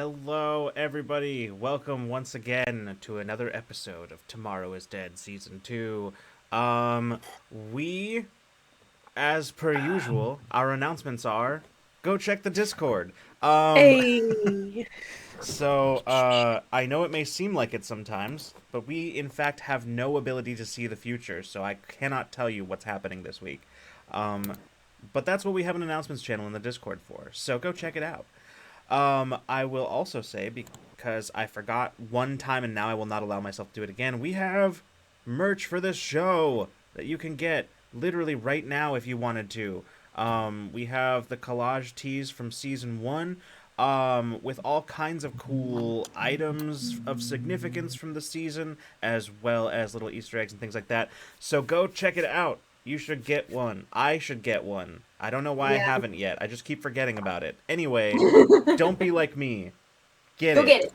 Hello, everybody. Welcome once again to another episode of Tomorrow is Dead Season 2. We, as per usual, our announcements are, go check the Discord. Hey. I know it may seem like it sometimes, but we, in fact, have no ability to see the future, so I cannot tell you what's happening this week. But that's what we have an announcements channel in the Discord for, so go check it out. I will also say, because I forgot one time and now I will not allow myself to do it again, we have merch for this show that you can get literally right now if you wanted to. We have the collage tees from Season 1, with all kinds of cool items of significance from the season, as well as little Easter eggs and things like that. So go check it out. You should get one. I should get one. I don't know why I haven't yet. I just keep forgetting about it. Anyway, don't be like me. Get Go it. get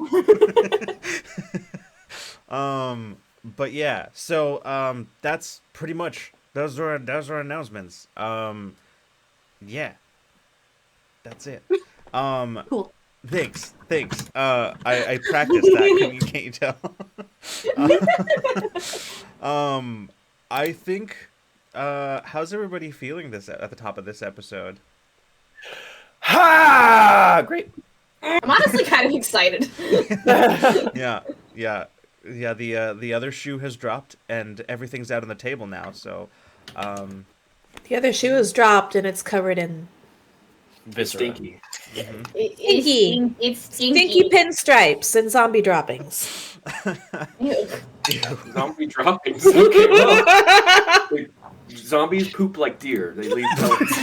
it. But yeah, so that's pretty much those are our announcements. Yeah. That's it. Cool. Thanks. I practiced that. Can't you tell? I think. How's everybody feeling this at the top of this episode? Ha! Great. I'm honestly kind of excited. Yeah. The other shoe has dropped and everything's out on the table now. So, The other shoe is dropped and it's covered in Stinky. Mm-hmm. It's stinky. stinky pinstripes and zombie droppings. Ew. Zombie droppings. Okay, well, zombies poop like deer. They leave pellets.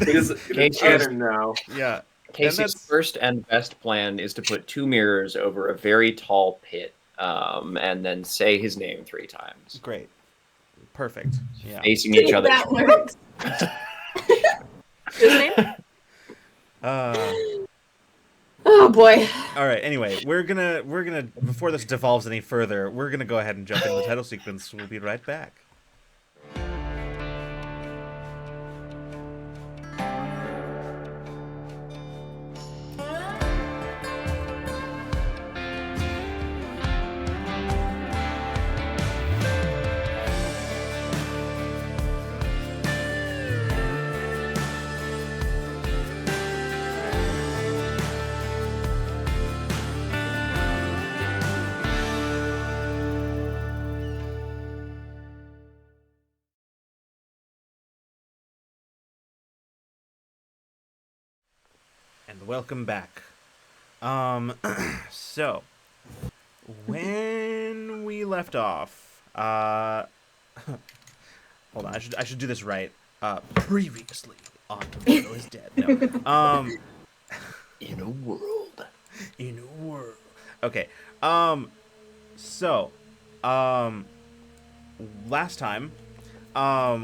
It is canon now. Yeah. Casey's first and best plan is to put 2 mirrors over a very tall pit, and then say his name 3 times. Great. Perfect. Yeah. Facing each other. That works. His name? Oh boy. All right. Anyway, we're gonna before this devolves any further, we're gonna go ahead and jump into the title sequence. We'll be right back. And welcome back. So when we left off, hold on, I should do this right. Previously on Tomorrow is Dead. No. In a world. Okay. Last time,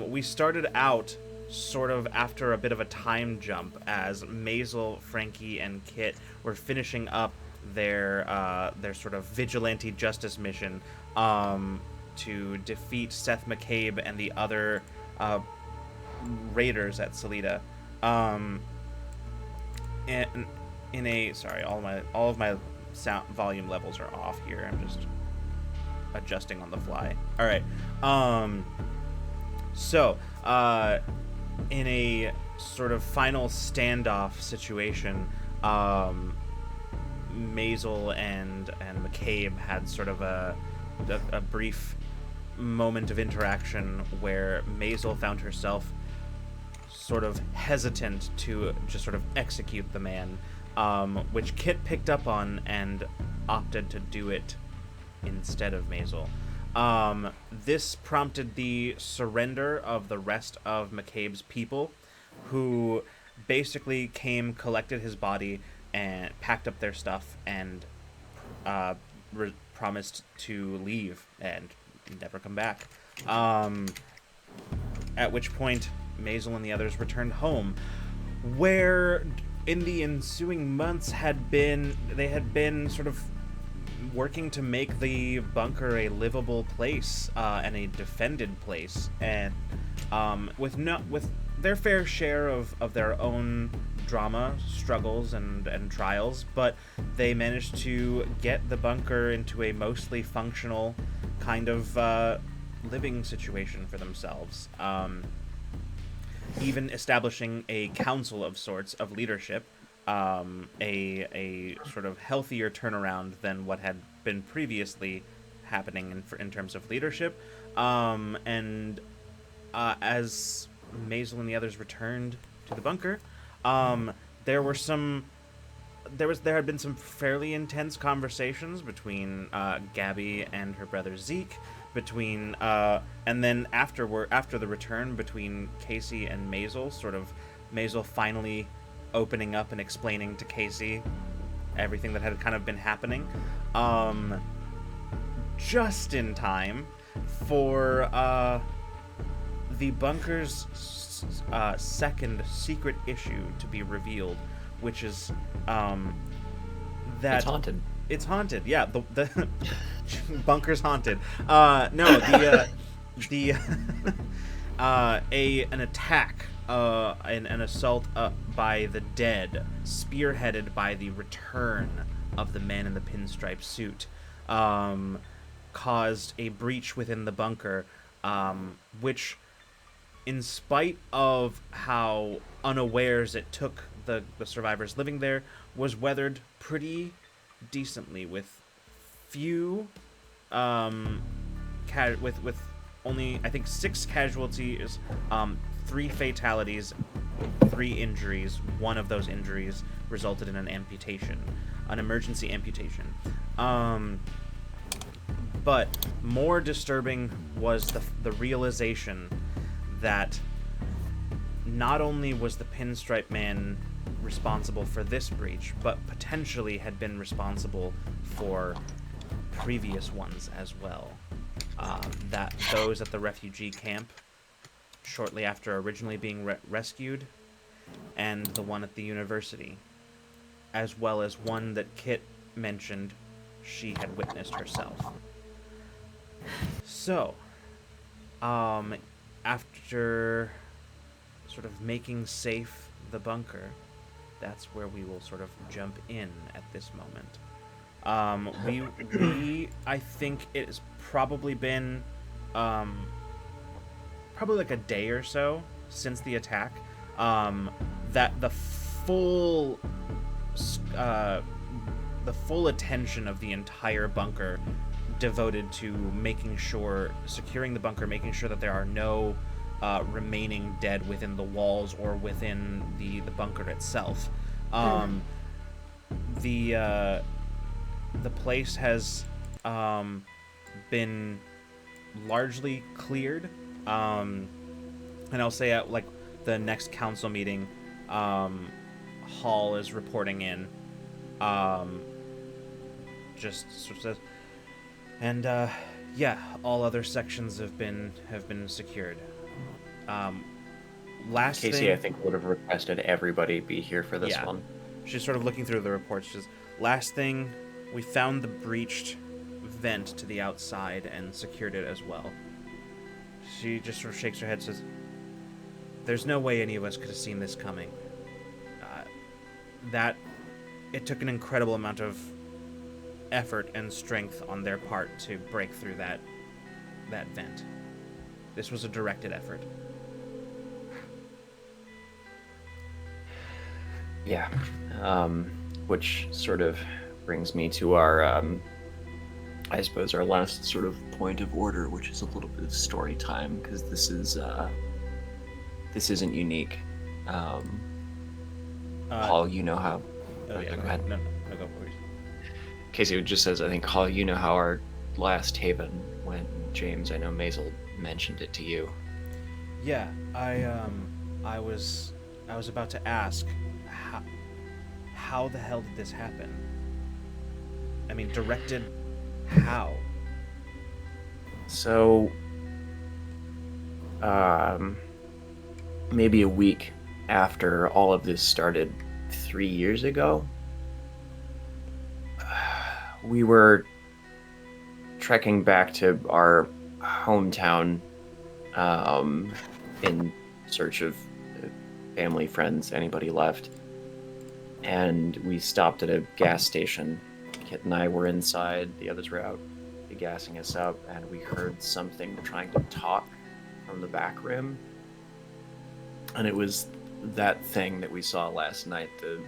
we started out sort of after a bit of a time jump as Maisel, Frankie, and Kit were finishing up their sort of vigilante justice mission to defeat Seth McCabe and the other raiders at Salida. And in a sorry, all of my sound volume levels are off here. I'm just adjusting on the fly. All right. In a sort of final standoff situation, Maisel and McCabe had sort of a brief moment of interaction where Maisel found herself sort of hesitant to just sort of execute the man, which Kit picked up on and opted to do it instead of Maisel. This prompted the surrender of the rest of McCabe's people, who basically collected his body, and packed up their stuff, and promised to leave and never come back. At which point, Maisel and the others returned home, where in the ensuing months they had been sort of working to make the bunker a livable place and a defended place, and with their fair share of their own drama, struggles, and trials, but they managed to get the bunker into a mostly functional kind of living situation for themselves. Even establishing a council of sorts of leadership, a sort of healthier turnaround than what had been previously happening in terms of leadership. And as Maisel and the others returned to the bunker, there had been some fairly intense conversations between Gabby and her brother Zeke, and then after the return, between Casey and Maisel, sort of Maisel finally opening up and explaining to Casey everything that had kind of been happening, just in time for the bunker's second secret issue to be revealed, which is that It's haunted. It's haunted. Yeah, the bunker's haunted. No, an attack, an assault by the dead, spearheaded by the return of the man in the pinstripe suit, caused a breach within the bunker, which, in spite of how unawares it took the survivors living there, was weathered pretty decently, with few with only, I think, 6 casualties, 3 fatalities, 3 injuries. One of those injuries resulted in an emergency amputation. But more disturbing was the realization that not only was the Pinstripe Man responsible for this breach, but potentially had been responsible for previous ones as well. That those at the refugee camp shortly after originally being rescued, and the one at the university, as well as one that Kit mentioned she had witnessed herself. So, after sort of making safe the bunker, that's where we will sort of jump in at this moment. I think it has probably been, probably like a day or so since the attack, that the full attention of the entire bunker devoted to securing the bunker, making sure that there are no remaining dead within the walls or within the bunker itself. The place has been largely cleared, and I'll say at like the next council meeting, Hall is reporting in, just sort of says, and yeah, all other sections have been secured. Last Casey, thing, I think, would have requested everybody be here for this one. She's sort of looking through the reports. She says, last thing, we found the breached vent to the outside and secured it as well. She just sort of shakes her head and says, there's no way any of us could have seen this coming. That it took an incredible amount of effort and strength on their part to break through that vent. This was a directed effort. Yeah. Which sort of brings me to our, I suppose, our last sort of point of order, which is a little bit of story time, because this isn't unique. Paul, you know how... Oh, yeah. Go ahead. No, go for it. Casey just says, I think, Paul, you know how our last haven went. James, I know Maisel mentioned it to you. Yeah, I was about to ask, how the hell did this happen? I mean, directed how? So, maybe a week after all of this started 3 years ago, we were trekking back to our hometown in search of family, friends, anybody left. and we stopped at a gas station. Kit and I were inside, the others were out gassing us up, and we heard something trying to talk from the back rim. And it was that thing that we saw last night, the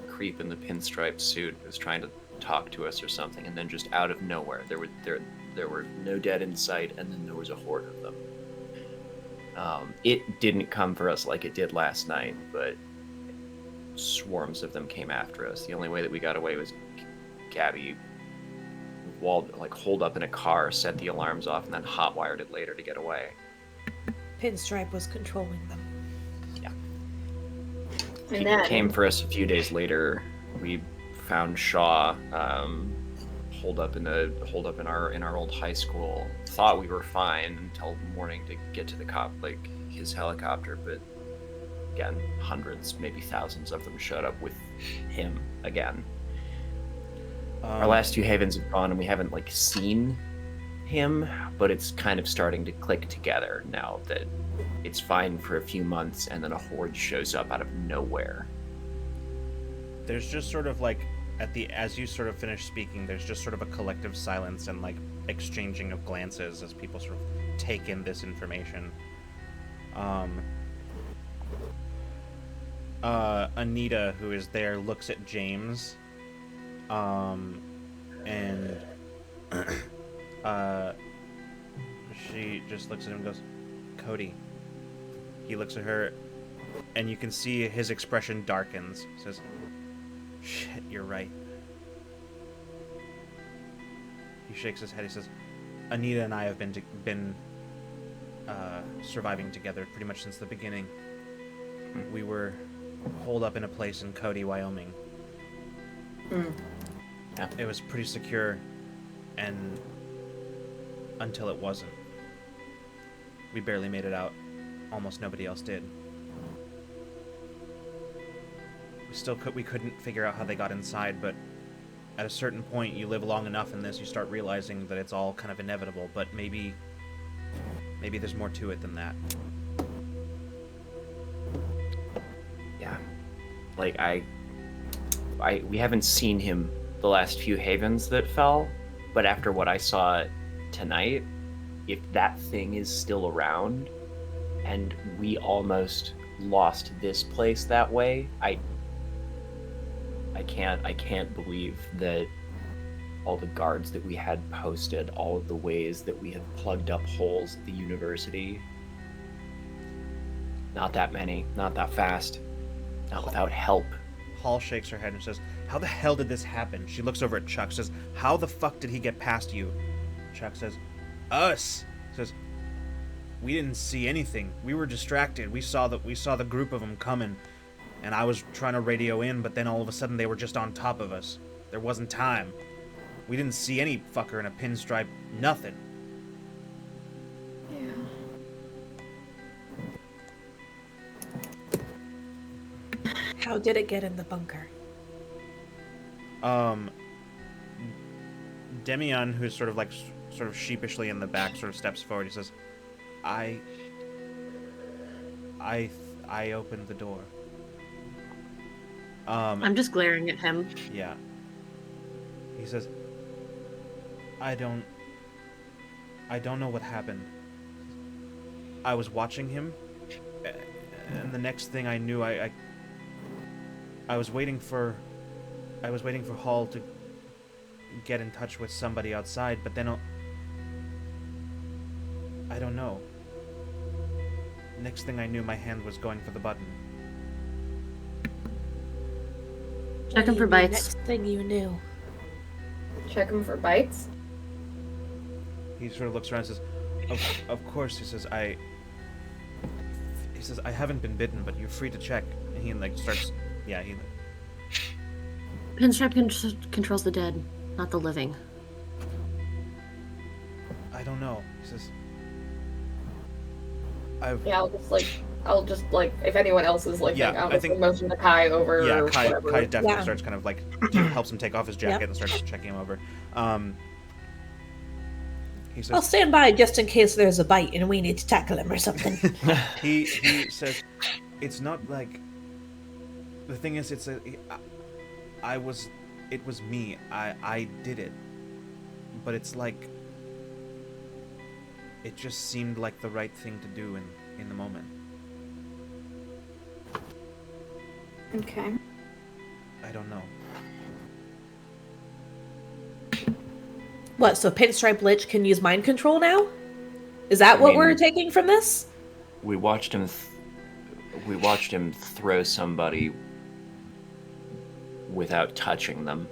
creep in the pinstripe suit was trying to talk to us or something, and then just out of nowhere there were no dead in sight, and then there was a horde of them. It didn't come for us like it did last night, but swarms of them came after us. The only way that we got away was Gabby holed up in a car, set the alarms off, and then hotwired it later to get away. Pinstripe was controlling them. Yeah. And He came for us a few days later. We found Shaw holed up in our old high school. Thought we were fine until morning to get to his helicopter, but again, hundreds, maybe thousands of them showed up with him again. Our last two havens have gone, and we haven't seen him, but it's kind of starting to click together now that it's fine for a few months, and then a horde shows up out of nowhere. There's just sort of as you sort of finish speaking, there's just sort of a collective silence and exchanging of glances as people sort of take in this information. Anita, who is there, looks at James, and she just looks at him and goes, "Cody." He looks at her, and you can see his expression darkens. Says, "Shit, you're right." He shakes his head. He says, "Anita and I have been surviving together pretty much since the beginning. We were holed up in a place in Cody, Wyoming. Yeah. It was pretty secure, and until it wasn't. We barely made it out. Almost nobody else did. We couldn't figure out how they got inside, but at a certain point, you live long enough in this, you start realizing that it's all kind of inevitable, but maybe there's more to it than that." Yeah. We haven't seen him the last few havens that fell, but after what I saw tonight, if that thing is still around, and we almost lost this place that way, I can't believe that all the guards that we had posted, all of the ways that we had plugged up holes at the university, not that many, not that fast, not without help. Hall shakes her head and says, "How the hell did this happen?" She looks over at Chuck, says, "How the fuck did he get past you?" Chuck says, "Us." Says, "We didn't see anything. We were distracted. We saw the group of them coming, and I was trying to radio in, but then all of a sudden they were just on top of us. There wasn't time. We didn't see any fucker in a pinstripe. Nothing." Yeah. How did it get in the bunker? Demian, who's sort of sheepishly in the back, sort of steps forward. He says, I opened the door." I'm just glaring at him. Yeah. He says, I don't know what happened. I was watching him, and the next thing I knew, I was waiting for Hall to get in touch with somebody outside, but then I don't know. Next thing I knew, my hand was going for the button. Check him for bites. Next thing you knew. Check him for bites. He sort of looks around and says, of course," he says, I haven't been bitten, but you're free to check. And he starts, Pinstripe controls the dead, not the living. I don't know. He says, I'll just if anyone else is I think motion the Kai over. Yeah, or Kai whatever. definitely starts kind of helps him take off his jacket and starts checking him over. He says, I'll stand by just in case there's a bite and we need to tackle him or something. he says, it's not like The thing is, it was me. I did it. But it's like, it just seemed like the right thing to do in the moment. Okay. I don't know. What, so Pinstripe Lich can use mind control now? Is that what we're taking from this? We watched him. We watched him throw somebody without touching them.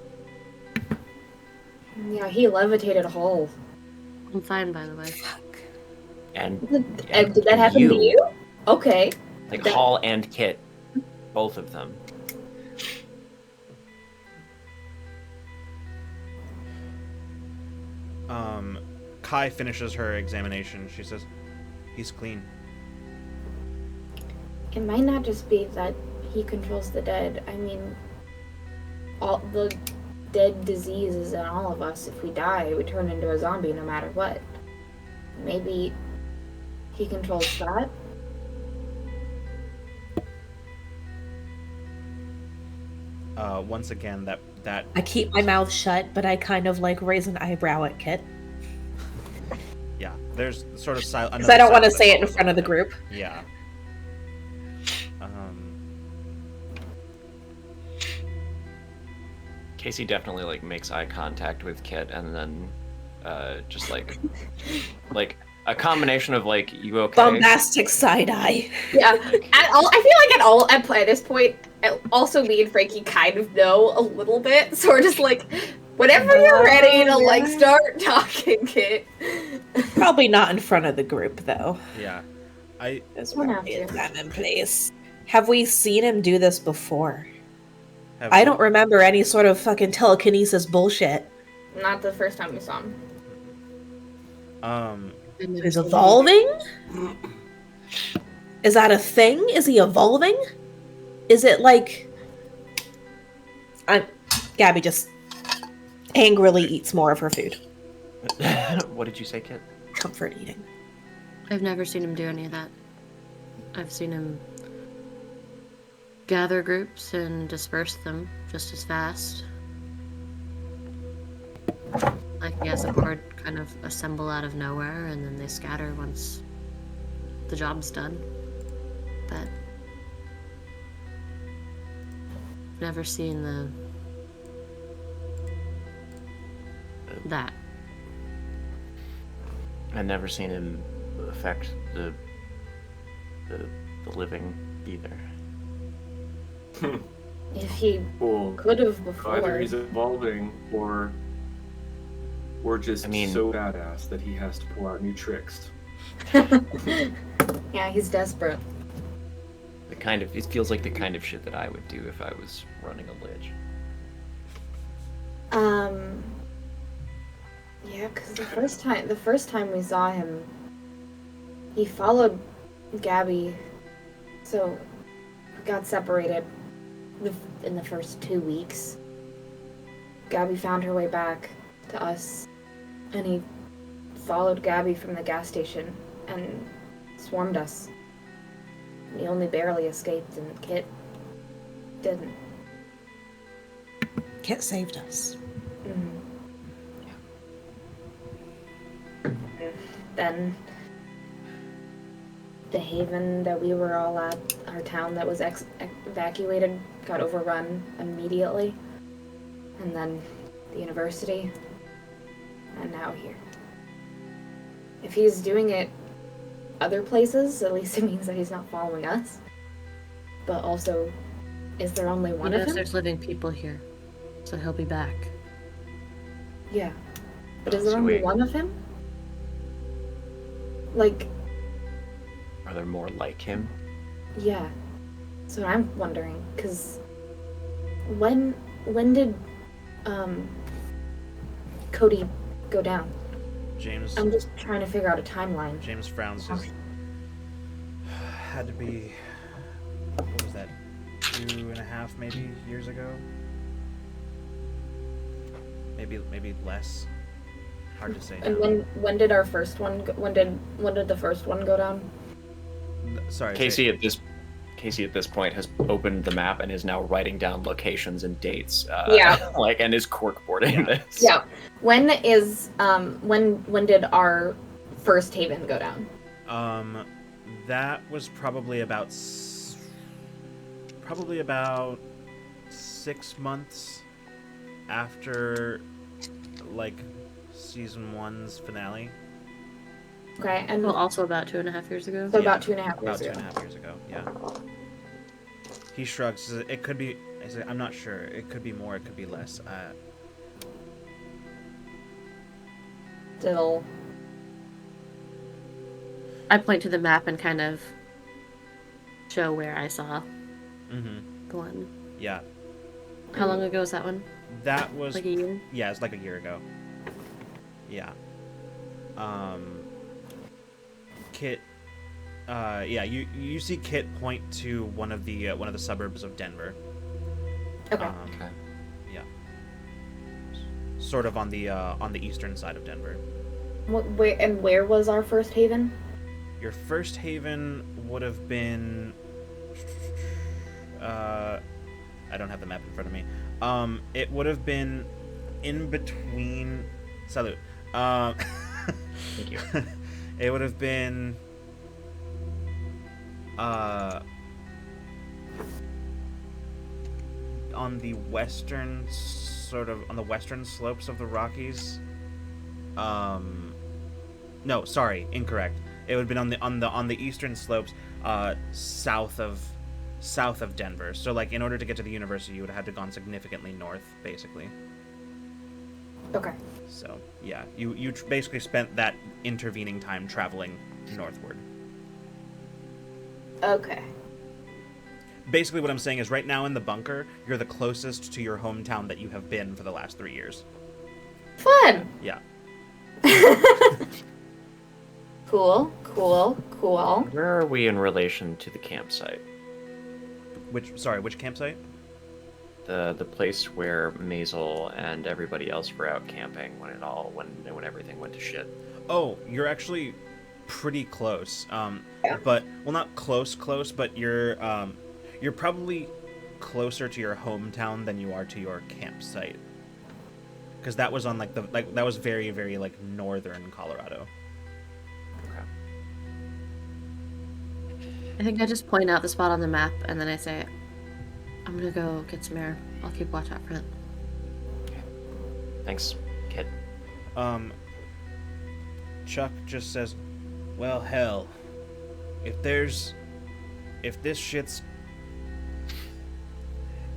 Yeah, he levitated a hole. I'm fine, by the way. And Did that happen to you? Okay. Like Hall and Kit, both of them. Kai finishes her examination. She says, "He's clean." It might not just be that he controls the dead. I mean, all the dead disease is in all of us. If we die, we turn into a zombie no matter what. Maybe he controls that? Once again, that I keep my mouth shut, but I kind of like raise an eyebrow at Kit. yeah, there's sort of silence. Because I don't want to say it in front of the group. Yeah. Casey definitely like makes eye contact with Kit, and then just like a combination of like, you okay? Bombastic side eye. Yeah. I feel like at this point, also me and Frankie kind of know a little bit, so we're just like, whenever you're ready to like start talking, Kit. Probably not in front of the group, though. Yeah. Because we're in place. Have we seen him do this before? I don't remember any sort of fucking telekinesis bullshit. Not the first time we saw him. He's evolving? Is that a thing? Is he evolving? Is it like... Gabby just angrily eats more of her food. What did you say, Kit? Comfort eating. I've never seen him do any of that. I've seen him gather groups and disperse them just as fast. Like he has a horde kind of assemble out of nowhere and then they scatter once the job's done. But never seen that. I've never seen him affect the living either. If he Well, could have before. either he's evolving or we're just so badass that he has to pull out new tricks. Yeah, he's desperate. It feels like the kind of shit that I would do if I was running a lich. Yeah, because the first time we saw him, he followed Gabby, so we got separated in the first 2 weeks. Gabby found her way back to us, and he followed Gabby from the gas station and swarmed us. We only barely escaped, and Kit didn't. Kit saved us. Mm-hmm. Then the haven that we were all at, our town that was evacuated, got overrun immediately. And then the university, and now here. If he's doing it other places, at least it means that he's not following us. But also, is there only one of him? There's living people here, so he'll be back. Yeah. But is there only one of him? Like... Are there more like him? Yeah. So I'm wondering, because... When did, Cody go down? James... I'm just trying to figure out a timeline. James frowns. Had to be... What was that? 2.5 maybe years ago? Maybe less. Hard to say. And now. when did our first one? When did the first one go down? Sorry, Casey, Casey at this point has opened the map and is now writing down locations and dates. Yeah. And is corkboarding this. Yeah. When did our first haven go down? That was probably about 6 months after, like, season 1's finale. Okay, and Well, also about 2.5 years ago. so about 2.5 years About ago. 2.5 years ago, yeah. He shrugs. It could be. I'm not sure. It could be more. It could be less. Still, I point to the map and kind of show where I saw the one. Yeah. How long ago was that one? That was Like a year? Yeah, it's like a year ago. Yeah. Kit. Yeah. You see Kit point to one of the suburbs of Denver. okay. Okay. Yeah. Sort of on the eastern side of Denver. Where was our first haven? Your first haven would have been. I don't have the map in front of me. It would have been in between. Salute. Thank you. It would have been. On the western slopes of the Rockies. No, sorry, incorrect. It would have been on the eastern slopes, south of Denver. So, like, in order to get to the university, you would have had to gone significantly north, basically. Okay. So, yeah, you basically spent that intervening time traveling northward. Okay. Basically, what I'm saying is, right now in the bunker, you're the closest to your hometown that you have been for the last 3 years. Fun. Yeah. Cool. Where are we in relation to the campsite? Which campsite? The place where Maisel and everybody else were out camping when everything went to shit. Oh, you're actually pretty close. Yeah. But well, not close, but you're probably closer to your hometown than you are to your campsite. Because that was on that was very, very like northern Colorado. I think I just point out the spot on the map and then I say, I'm gonna go get some air. I'll keep watch out front. Thanks, kid. Chuck just says, well, hell, if this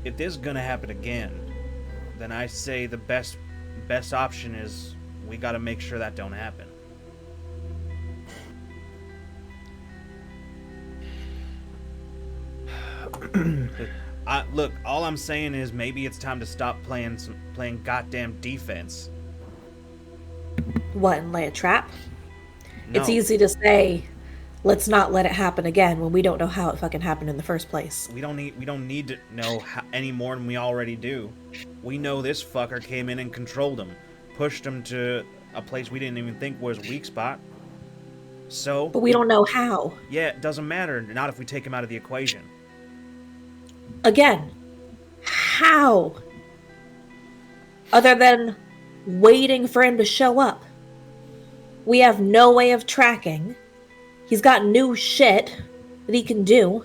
is gonna happen again, then I say the best option is we gotta make sure that don't happen. Look, all I'm saying is maybe it's time to stop playing goddamn defense. What, and lay a trap? No. It's easy to say, let's not let it happen again when we don't know how it fucking happened in the first place. We don't need to know any more than we already do. We know this fucker came in and controlled him, pushed him to a place we didn't even think was a weak spot. So, But we don't know how. Yeah, it doesn't matter. Not if we take him out of the equation. Again, how? Other than waiting for him to show up. We have no way of tracking. He's got new shit that he can do.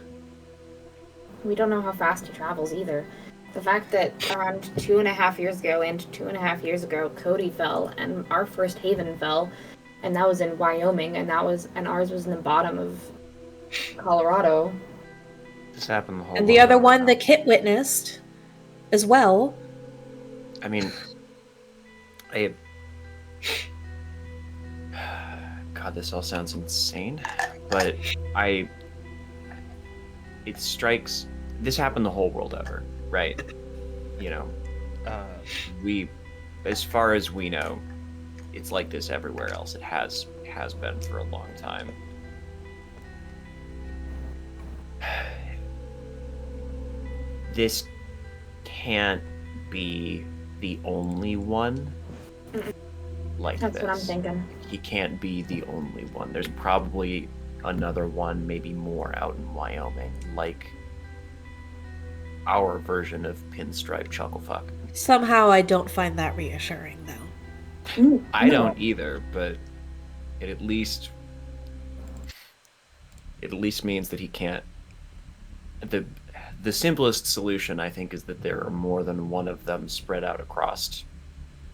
We don't know how fast he travels either. The fact that around 2.5 years ago and 2.5 years ago, Cody fell and our first haven fell, and that was in Wyoming, and ours was in the bottom of Colorado. This happened the whole. And the other one that Kit witnessed as well. I mean, God, this all sounds insane, but it strikes. This happened the whole world over, right? You know, as far as we know, it's like this everywhere else. It has been for a long time. This can't be the only one like That's this. what I'm thinking. He can't be the only one. There's probably another one, maybe more, out in Wyoming, like our version of Pinstripe Chucklefuck. Somehow I don't find that reassuring, though. I don't either, but it at least means that he can't. The simplest solution, I think, is that there are more than one of them spread out across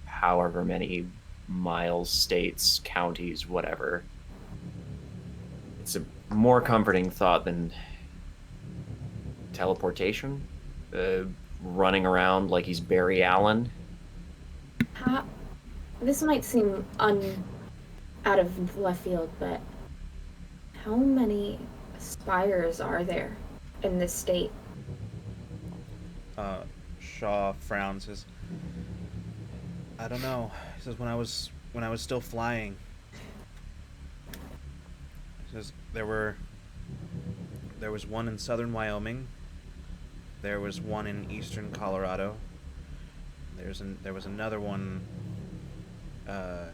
however many miles, states, counties, whatever. It's a more comforting thought than teleportation, running around like he's Barry Allen. This might seem out of left field, but how many spires are there in this state? Shaw frowns. Says, I don't know. He says, when I was still flying. He says there was one in southern Wyoming. There was one in eastern Colorado. There was another one. Kind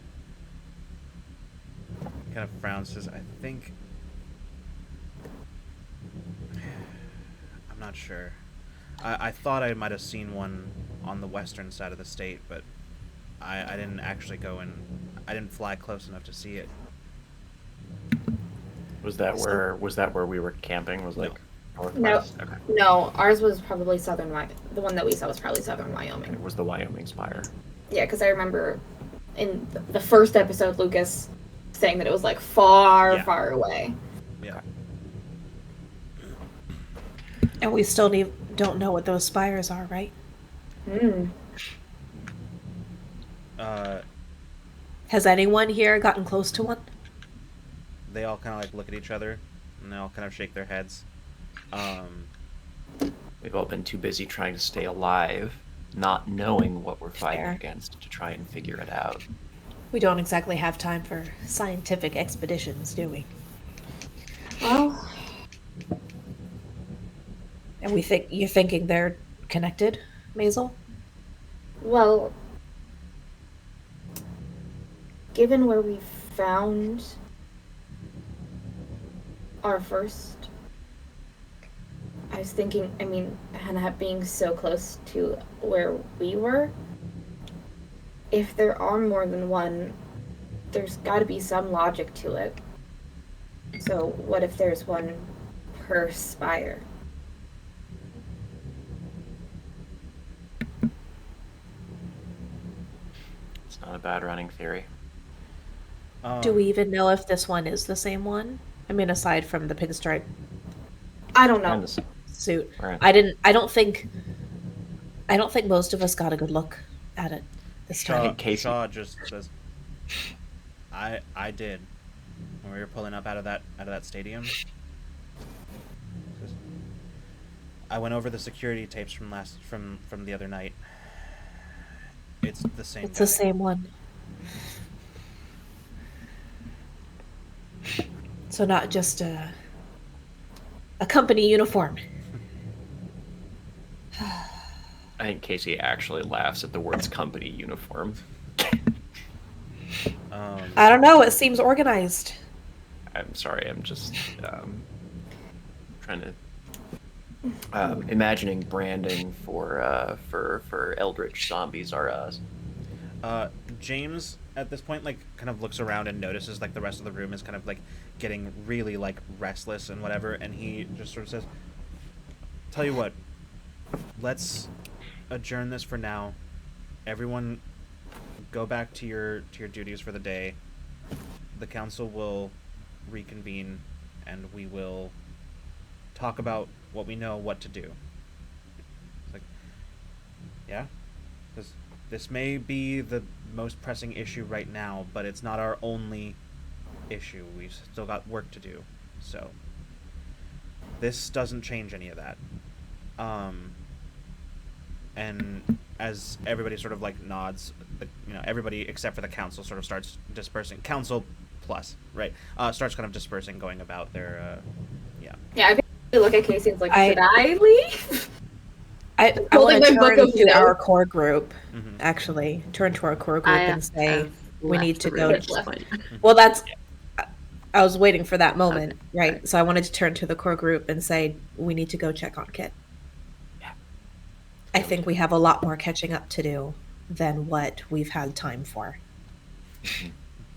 of frowns. Says, I think. I'm not sure. I thought I might have seen one on the western side of the state, but I didn't actually go in. I didn't fly close enough to see it. Was that where we were camping? Was like northwest? Okay. No, ours was probably southern. The one that we saw was probably southern Wyoming. It was the Wyoming Spire. Yeah, because I remember in the first episode, Lucas saying that it was like far, far away. Yeah. And we still don't know what those spires are, right? Has anyone here gotten close to one? They all kind of like look at each other, and they all kind of shake their heads. We've all been too busy trying to stay alive, not knowing what we're fighting Fair. against, to try and figure it out. We don't exactly have time for scientific expeditions, do we? Well, And you're thinking they're connected, Maisel? well, given where we found our first, I was thinking, Hannah being so close to where we were, if there are more than one, there's got to be some logic to it. So what if there's one per spire? It's not a bad running theory. Do we even know if this one is the same one? I mean, aside from the pinstripe I don't know. Kind of- suit. Right. I don't think most of us got a good look at it this time. Casey. Shaw just says, I did when we were pulling up out of that stadium. Says, I went over the security tapes from the other night. It's the same. It's guy. the same one. So not just a company uniform. I think Casey actually laughs at the words company uniform. I don't know. It seems organized. I'm sorry, I'm just trying to imagining branding for Eldritch Zombies R Us. James at this point like kind of looks around and notices like the rest of the room is kind of like getting really like restless and whatever, and he just sort of says, tell you what, let's adjourn this for now. Everyone go back to your duties for the day. The council will reconvene and we will talk about what we know what to do. It's like, yeah, this may be the most pressing issue right now, but it's not our only issue. We've still got work to do. So this doesn't change any of that. And as everybody sort of like nods, everybody except for the council sort of starts dispersing. Council plus, right? Starts kind of dispersing, going about their, Yeah, I think we look at Casey and it's like, should I leave? I Holding want to my book turn of to notes. our core group, Mhm. actually. Turn to our core group and say, we need to go. at this point. Well, I I was waiting for that moment, Okay. right? Okay. So I wanted to turn to the core group and say, we need to go check on Kit. Yeah. I think we have a lot more catching up to do than what we've had time for.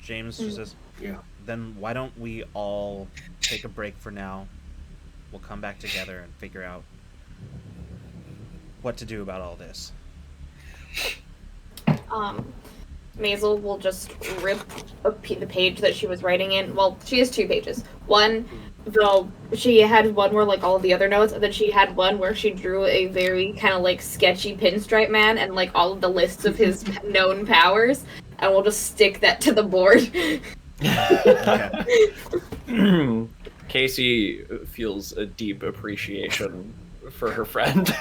James just says, Yeah. then why don't we all take a break for now? We'll come back together and figure out what to do about all this. Maisel will just rip the page that she was writing in. Well, she has 2 pages. One, though, she had one where like all of the other notes, and then she had one where she drew a very kind of like sketchy pinstripe man and like all of the lists of his known powers, and we'll just stick that to the board. Okay. Casey feels a deep appreciation for her friend.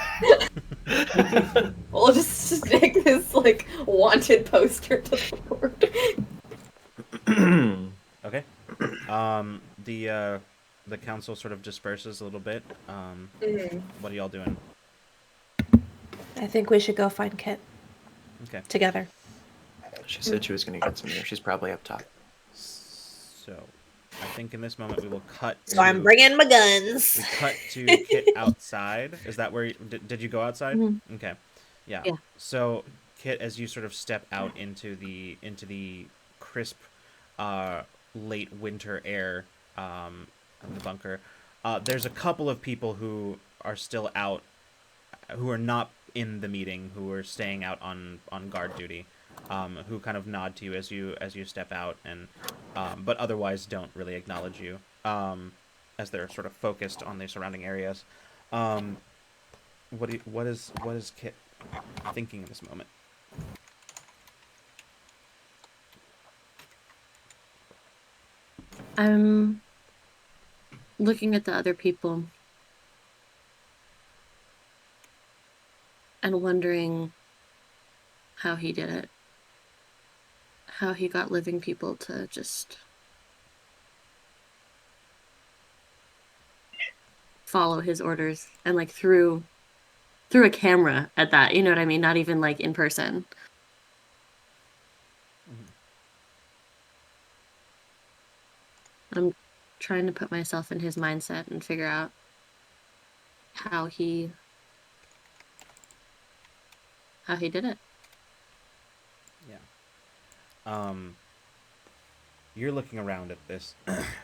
We'll just stick this like wanted poster to the board. Okay. The council sort of disperses a little bit. What are y'all doing? I think we should go find Kit Okay. together. She said she was going to get some here. She's probably up top. So, I think in this moment we will cut. So I'm bringing my We guns. cut to Kit outside. Is that where did you go outside? Mhm. Okay. Yeah. Yeah. So Kit, as you sort of step out into the crisp, late winter air of the bunker, there's a couple of people who are still out, who are not in the meeting, who are staying out on guard duty, who kind of nod to you as you step out, and but otherwise don't really acknowledge you, as they're sort of focused on the surrounding areas. What is Kit thinking in this moment? I'm looking at the other people and wondering how he did it. How he got living people to just follow his orders, and like through a camera at that, you know what I mean? Not even like in person. I'm trying to put myself in his mindset and figure out how he did it. Yeah. You're looking around at this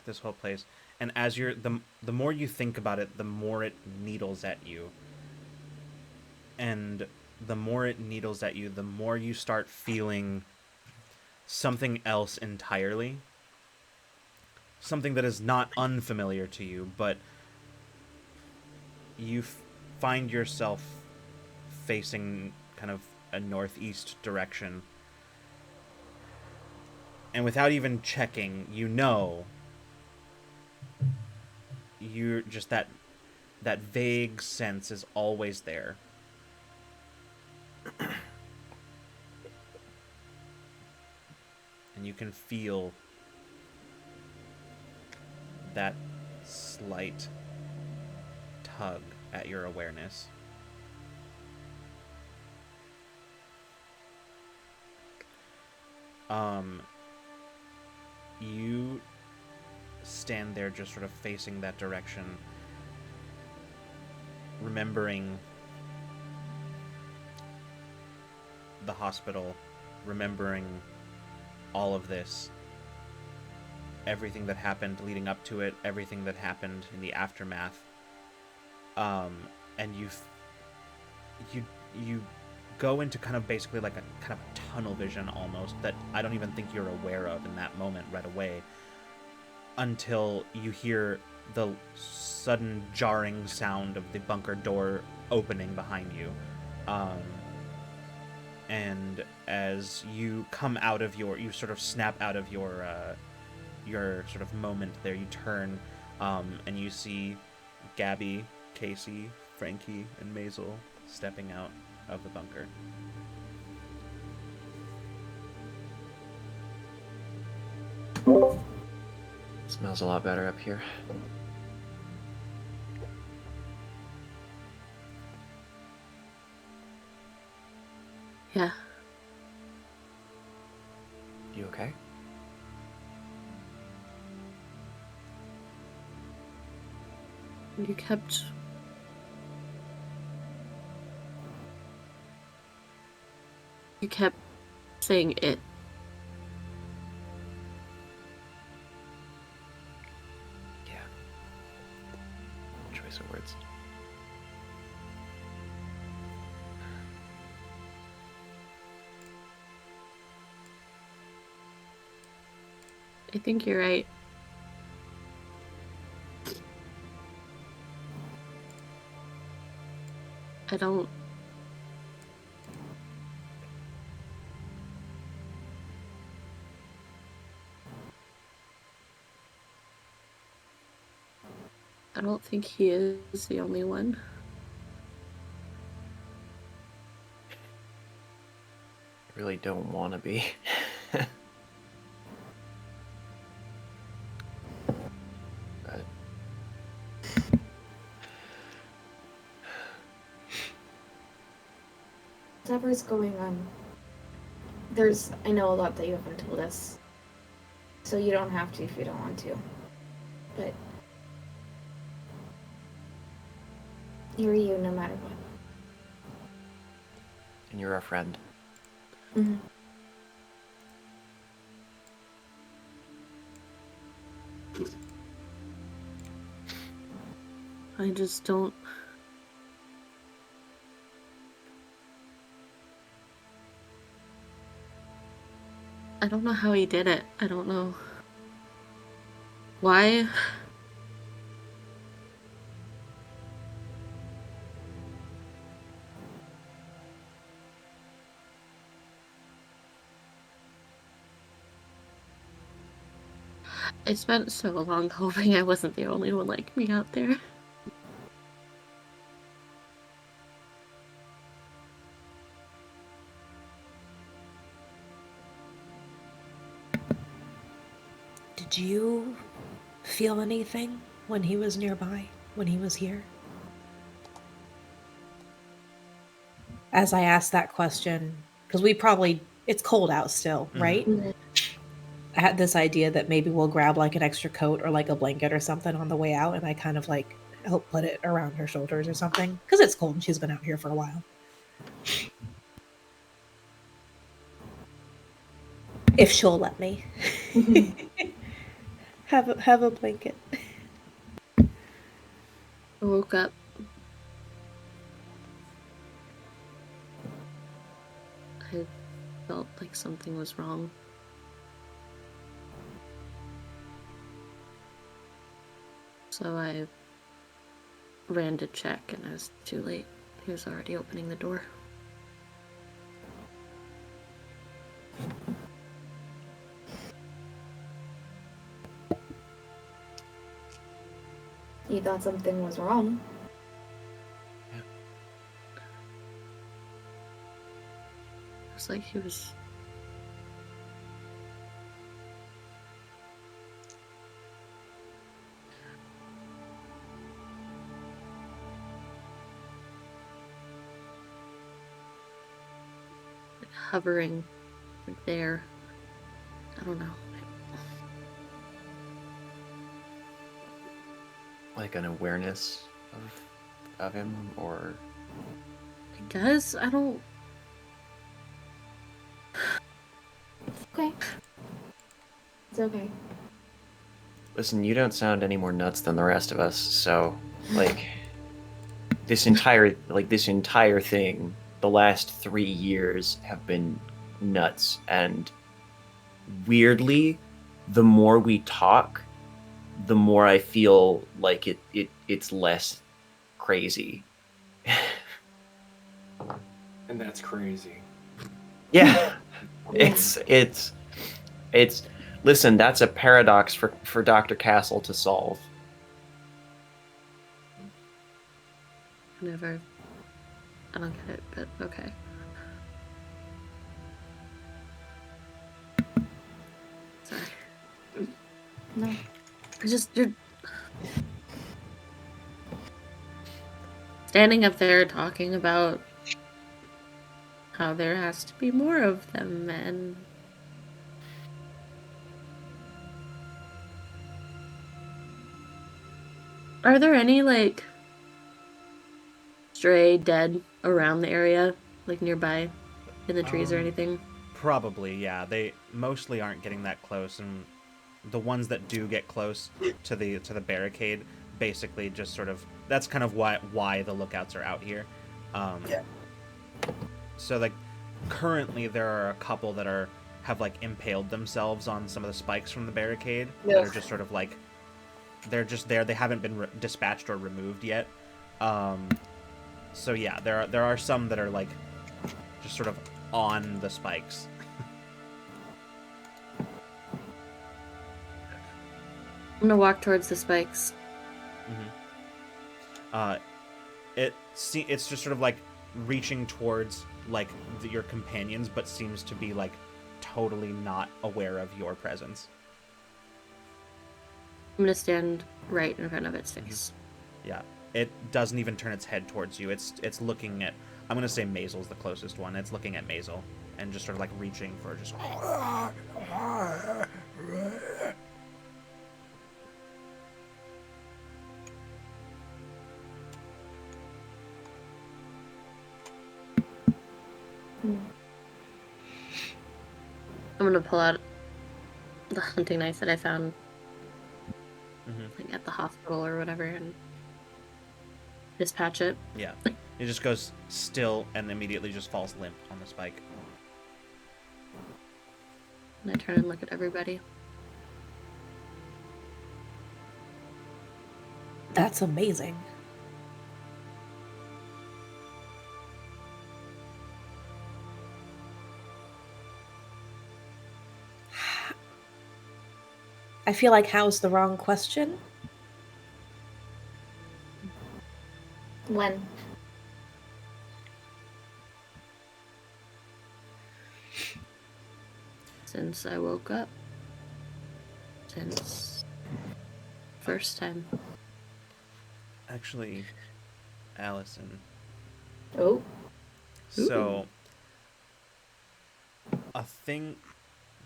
this whole place, and as you're the more you think about it, the more it needles at you. And the more it needles at you, the more you start feeling something else entirely. Something that is not unfamiliar to you, but you find yourself facing kind of a northeast direction. And without even checking, you know, you're just that vague sense is always there. And you can feel that slight tug at your awareness. You stand there just sort of facing that direction, remembering the hospital, remembering all of this, everything that happened leading up to it, everything that happened in the aftermath, and you go into kind of basically like a kind of tunnel vision almost that I don't even think you're aware of in that moment right away, until you hear the sudden jarring sound of the bunker door opening behind you. And as you come out of you sort of snap out of your sort of moment there, you turn, and you see Gabby, Casey, Frankie, and Maisel stepping out of the bunker. Smells a lot better up here. Yeah. You okay? You kept... You kept saying it. Yeah. Choice of words. I think you're right. I don't... I don't think he is the only one. I really don't want to be. But Whatever's going on, I know a lot that you haven't told us, so you don't have to if you don't want to. But you're you no matter what. and you're our friend. Mm-hmm. I just don't... I don't know how he did it. I don't know why. I spent so long hoping I wasn't the only one like me out there. Did you feel anything when he was nearby, when he was here? As I asked that question, because it's cold out still, right? Mm-hmm. I had this idea that maybe we'll grab like an extra coat or like a blanket or something on the way out, and I kind of like help put it around her shoulders or something, because it's cold and she's been out here for a while. If she'll let me. have a blanket. I woke up. I felt like something was wrong. So I ran to check and I was too late. He was already opening the door. You thought something was wrong. It was like he was... hovering there. I don't know. Like an awareness of him, or I guess I don't... Okay. It's okay. listen, you don't sound any more nuts than the rest of us, so like this entire thing, the last 3 years have been nuts, and weirdly, the more we talk, the more I feel like it's less crazy. And that's crazy. Yeah. It's listen, that's a paradox for Dr. Castle to solve. Never... I don't get it, but okay. Sorry. No. You're standing up there talking about how there has to be more of them, and Are there any, like, stray dead around the area? Like, nearby? In the trees or anything? Probably, yeah. They mostly aren't getting that close, and the ones that do get close to the barricade basically just sort of, that's kind of why the lookouts are out here. Yeah. So like currently there are a couple that have like impaled themselves on some of the spikes from the barricade that are just sort of like, they're just there. They haven't been dispatched or removed yet. So yeah, there are some that are like just sort of on the spikes. I'm gonna walk towards the spikes. It's just sort of like reaching towards like your companions, but seems to be like totally not aware of your presence. I'm gonna stand right in front of its face. Yeah, it doesn't even turn its head towards you. It's looking at, I'm gonna say Maisel's the closest one. It's looking at Maisel and just sort of like reaching for just. I'm gonna pull out the hunting knife that I found like, at the hospital or whatever and dispatch it. Yeah, it just goes still and immediately just falls limp on the spike. And I turn and look at everybody. That's amazing. I feel like how's the wrong question? When? Since I woke up. Since first time. Actually, Allison. Oh. So, a thing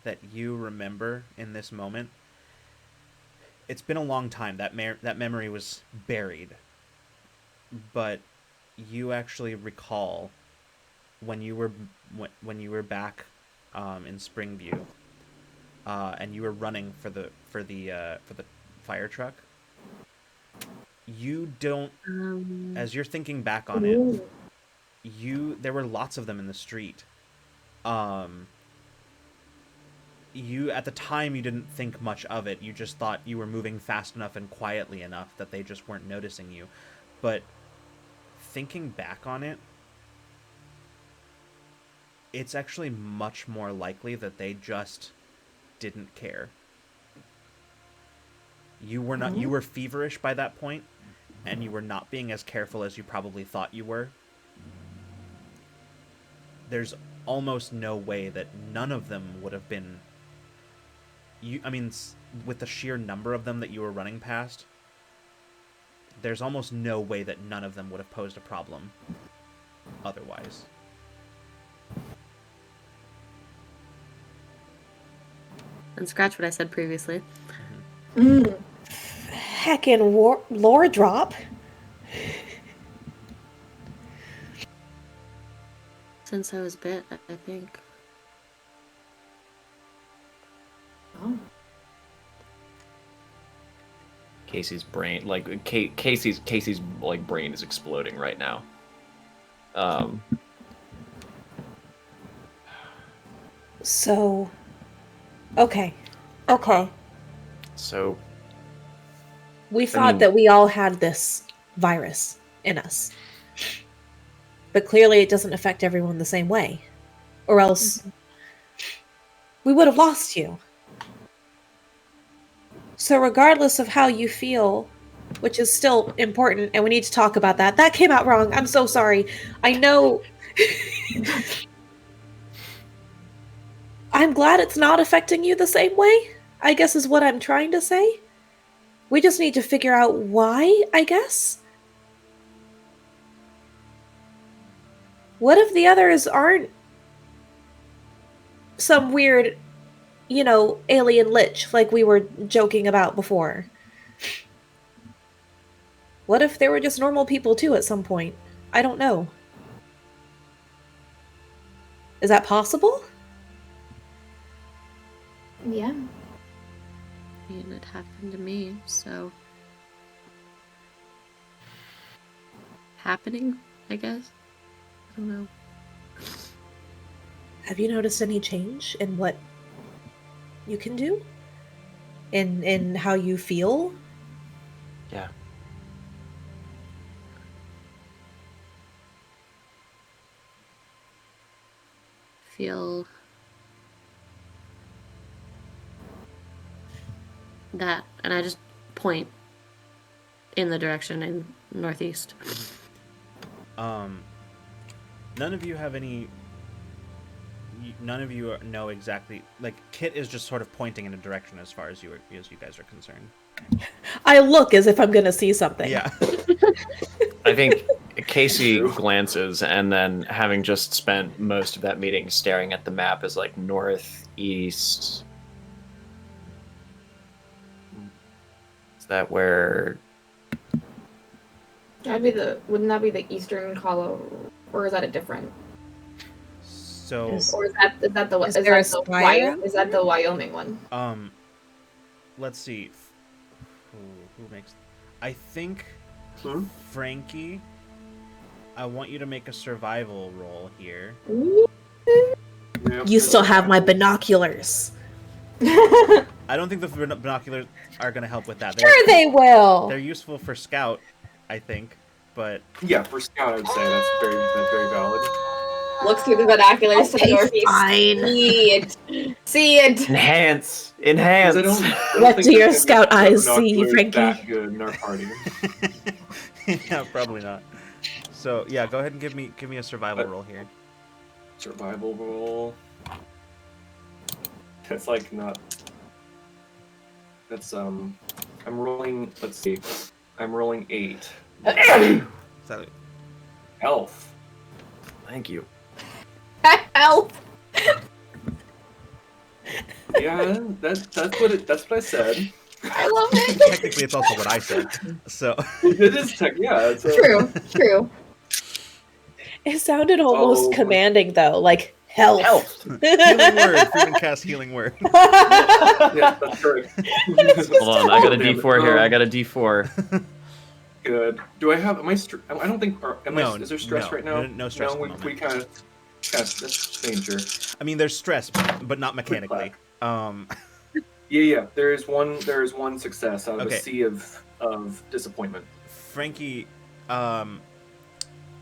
that you remember in this moment, it's been a long time. That memory was buried. But you actually recall when you were back in Springview, and you were running for the fire truck. You don't, as you're thinking back on it, there were lots of them in the street. You, at the time, you didn't think much of it. You just thought you were moving fast enough and quietly enough that they just weren't noticing you. But thinking back on it, it's actually much more likely that they just didn't care. You were feverish by that point, and you were not being as careful as you probably thought you were. There's almost no way that none of them would have been... with the sheer number of them that you were running past, there's almost no way that none of them would have posed a problem otherwise. And scratch what I said previously. Heckin' lore drop. Since I was bit, I think. Oh. Casey's brain, like Casey's like brain is exploding right now. So, okay. So We thought that we all had this virus in us. But clearly it doesn't affect everyone the same way. Or else we would have lost you. So regardless of how you feel, which is still important, and we need to talk about that. That came out wrong. I'm so sorry. I know. I'm glad it's not affecting you the same way, I guess is what I'm trying to say. We just need to figure out why, I guess. What if the others aren't some weird, alien lich like we were joking about before? What if there were just normal people too at some point? I don't know. Is that possible? Yeah. I mean, it happened to me, so. Happening, I guess? I don't know. Have you noticed any change in what you can do? In how you feel? Yeah. Feel that, and I just point in the direction in northeast. None of you have any. None of you know exactly. Like Kit is just sort of pointing in a direction as far as you guys are concerned. I look as if I'm gonna see something. Yeah. I think Casey glances, and then, having just spent most of that meeting staring at the map, is like northeast. Is that where? Wouldn't that be the eastern hollow, or is that a different? So. Or is that the Is there a spire? Is that the Wyoming one? Let's see. Who makes? I think Frankie. I want you to make a survival roll here. You still have my binoculars. I don't think the binoculars are going to help with that. Sure they will. They're useful for scout, I think, but Yeah, for scout, I would say that's very valid. Looks through the binoculars to the Okay, northeast. fine. See it. Enhance. I don't What think do your that scout eyes see, binoculars Frankie? That good in our party. yeah, probably not. So yeah, go ahead and give me a survival roll here. Survival roll. That's like not. That's I'm rolling. Let's see. I'm rolling 8. So, Elf. Thank you. Help. Yeah, that's what I said. I love it. technically, it's also what I said. So It is tech. Yeah, it's True. It sounded almost Oh. commanding though, like health. healing word. Freeman cast healing word. Yeah, that's correct. Hold on, I got a Damn it. D4 here. I got a D4. Good. Do I have? Am I? I don't think. No, is there stress no, right now? no stress at the we moment. kind of. That's danger. I mean, there's stress, but not mechanically. Yeah. There is one success out of Okay. a sea of disappointment. Frankie,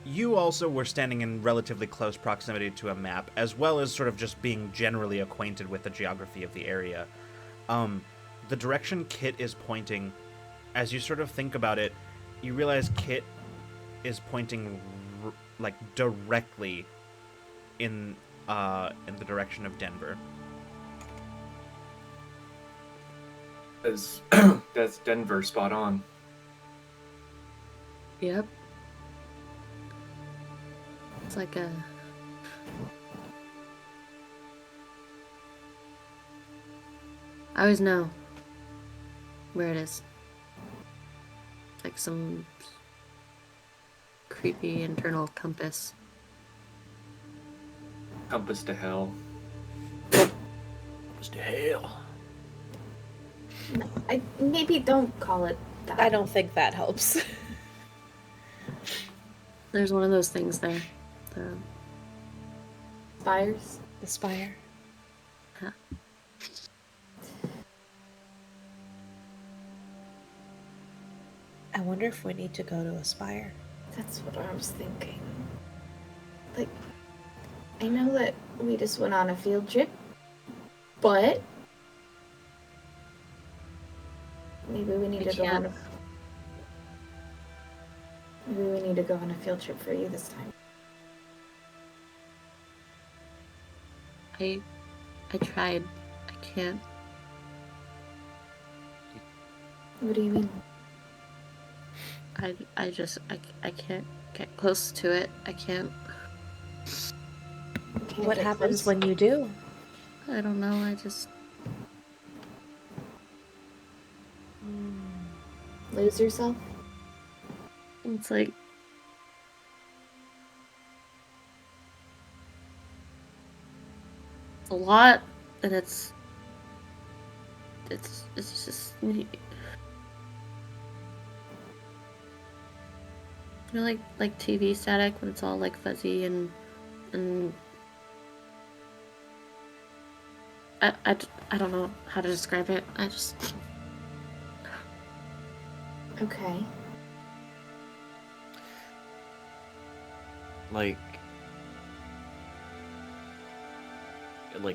you also were standing in relatively close proximity to a map, as well as sort of just being generally acquainted with the geography of the area. The direction Kit is pointing, as you sort of think about it, you realize Kit is pointing like directly in the direction of Denver. That's Denver, spot on. Yep. It's like a. I always know where it is. It's like some creepy internal compass. Compass to hell. Just to hell. I maybe don't call it that. I don't think that helps. There's one of those things there. The Spires. The spire. Huh. I wonder if we need to go to a spire. That's what I was thinking. Like, I know that we just went on a field trip, but maybe we need We to go on can't. maybe we need to go on a field trip for you this time. I tried. I can't. What do you mean? I can't get close to it. I can't. You can't What get happens close? when you do? I don't know. I just. Lose yourself? It's like a lot, and it's just like TV static when it's all like fuzzy and I don't know how to describe it. I just Okay. Like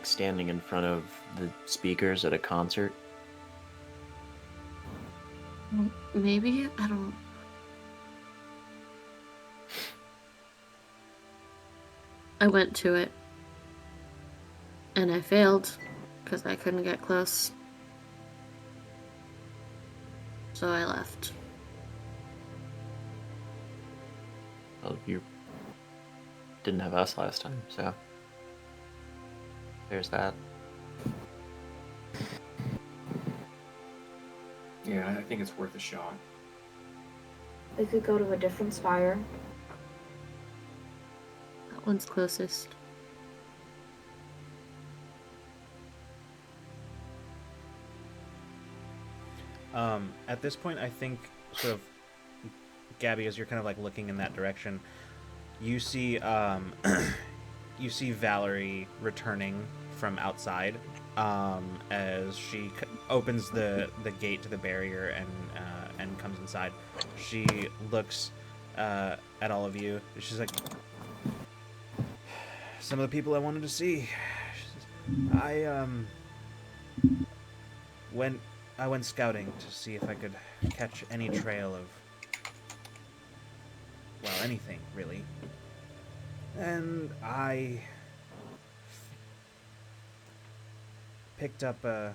standing in front of the speakers at a concert. maybe I don't. I went to it and I failed because I couldn't get close. So I left. Well, you didn't have us last time, so there's that. Yeah, I think it's worth a shot. We could go to a different spire. That one's closest. At this point, I think sort of Gabby, as you're kind of like looking in that direction, you see you see Valerie returning from outside as she opens the gate to the barrier and comes inside. She looks at all of you. She's like, some of the people I wanted to see. I went scouting to see if I could catch any trail of, well, anything really. And I picked up a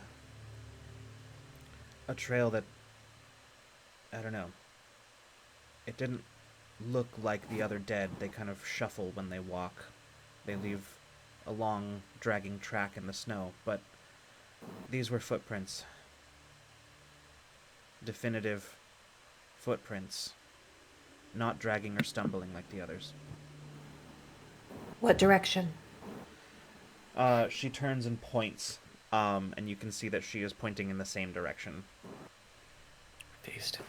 trail that, I don't know. It didn't look like the other dead. They kind of shuffle when they walk. They leave a long, dragging track in the snow, but these were footprints. Definitive footprints. Not dragging or stumbling like the others. What direction? She turns and points, and you can see that she is pointing in the same direction. Taste.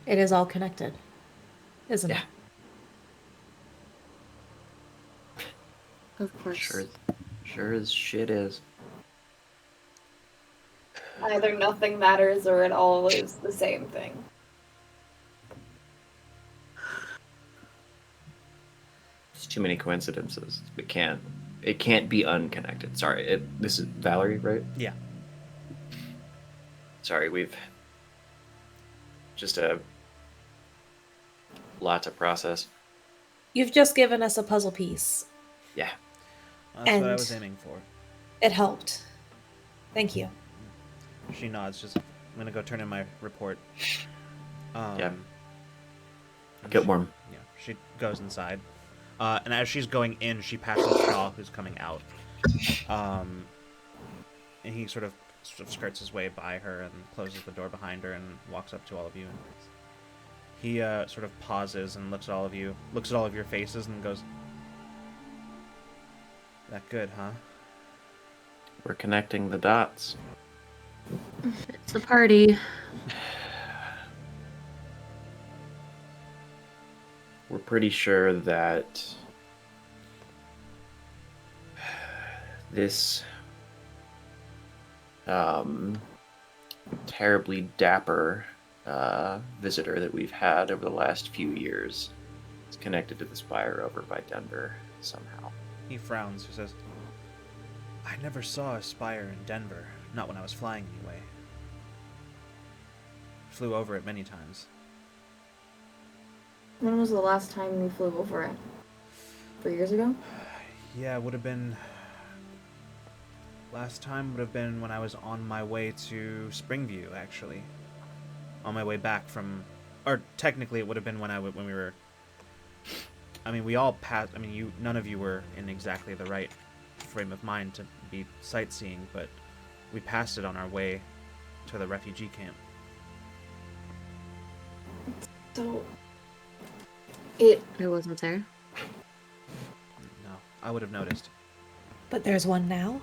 It is all connected, isn't Yeah. it? Of course. Sure as shit is. Either nothing matters or it all is the same thing. It's too many coincidences. It can't be unconnected. Sorry, this is Valerie, right? Yeah. Sorry, we've just a lot to process. You've just given us a puzzle piece. Yeah. That's what I And- was aiming for. It helped. Thank you. She nods, just, I'm gonna go turn in my report. Yeah. And Get she- warm. Yeah, she goes inside. And as she's going in, she passes Shaw, who's coming out. And he sort of skirts his way by her and closes the door behind her and walks up to all of you. And he sort of pauses and looks at all of you, looks at all of your faces, and goes, "That good, huh?" We're connecting the dots. It's a party. We're pretty sure that this terribly dapper visitor that we've had over the last few years is connected to the spire over by Denver somehow. He frowns. He says, "I never saw a spire in Denver. Not when I was flying, anyway. Flew over it many times. When was the last time we flew over it? 3 years ago? Yeah, it would have been... Last time would have been when I was on my way to Springview, actually. On my way back from... Or technically it would have been when we were... I mean, we all passed... I mean, none of you were in exactly the right frame of mind to be sightseeing, but we passed it on our way to the refugee camp. So it wasn't there. No, I would have noticed. But there's one now?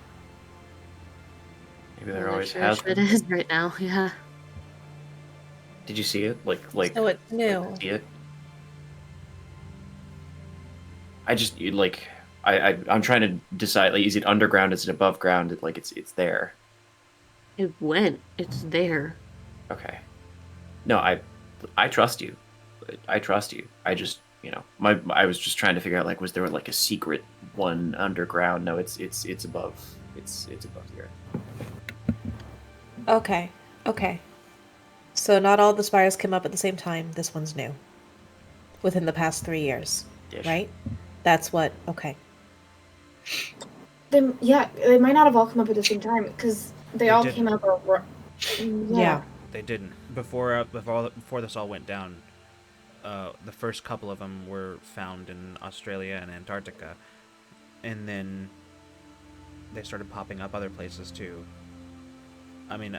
Maybe there Well, always sure has it been. is right now. Yeah. Did you see it? Like So it's new. see it? I just I'm trying to decide, like, is it underground, is it above ground? Like it's there. It went. It's there. Okay. No, I trust you. I trust you. I just, I was just trying to figure out, like, was there like a secret one underground? No, it's above. It's above the earth. Okay. So not all the spires came up at the same time. This one's new. Within the past 3 years, Dish. right? That's what. Okay. they might not have all come up at the same time because they all didn't. came up. Yeah. They didn't. Before this all went down, the first couple of them were found in Australia and Antarctica, and then they started popping up other places too. I mean,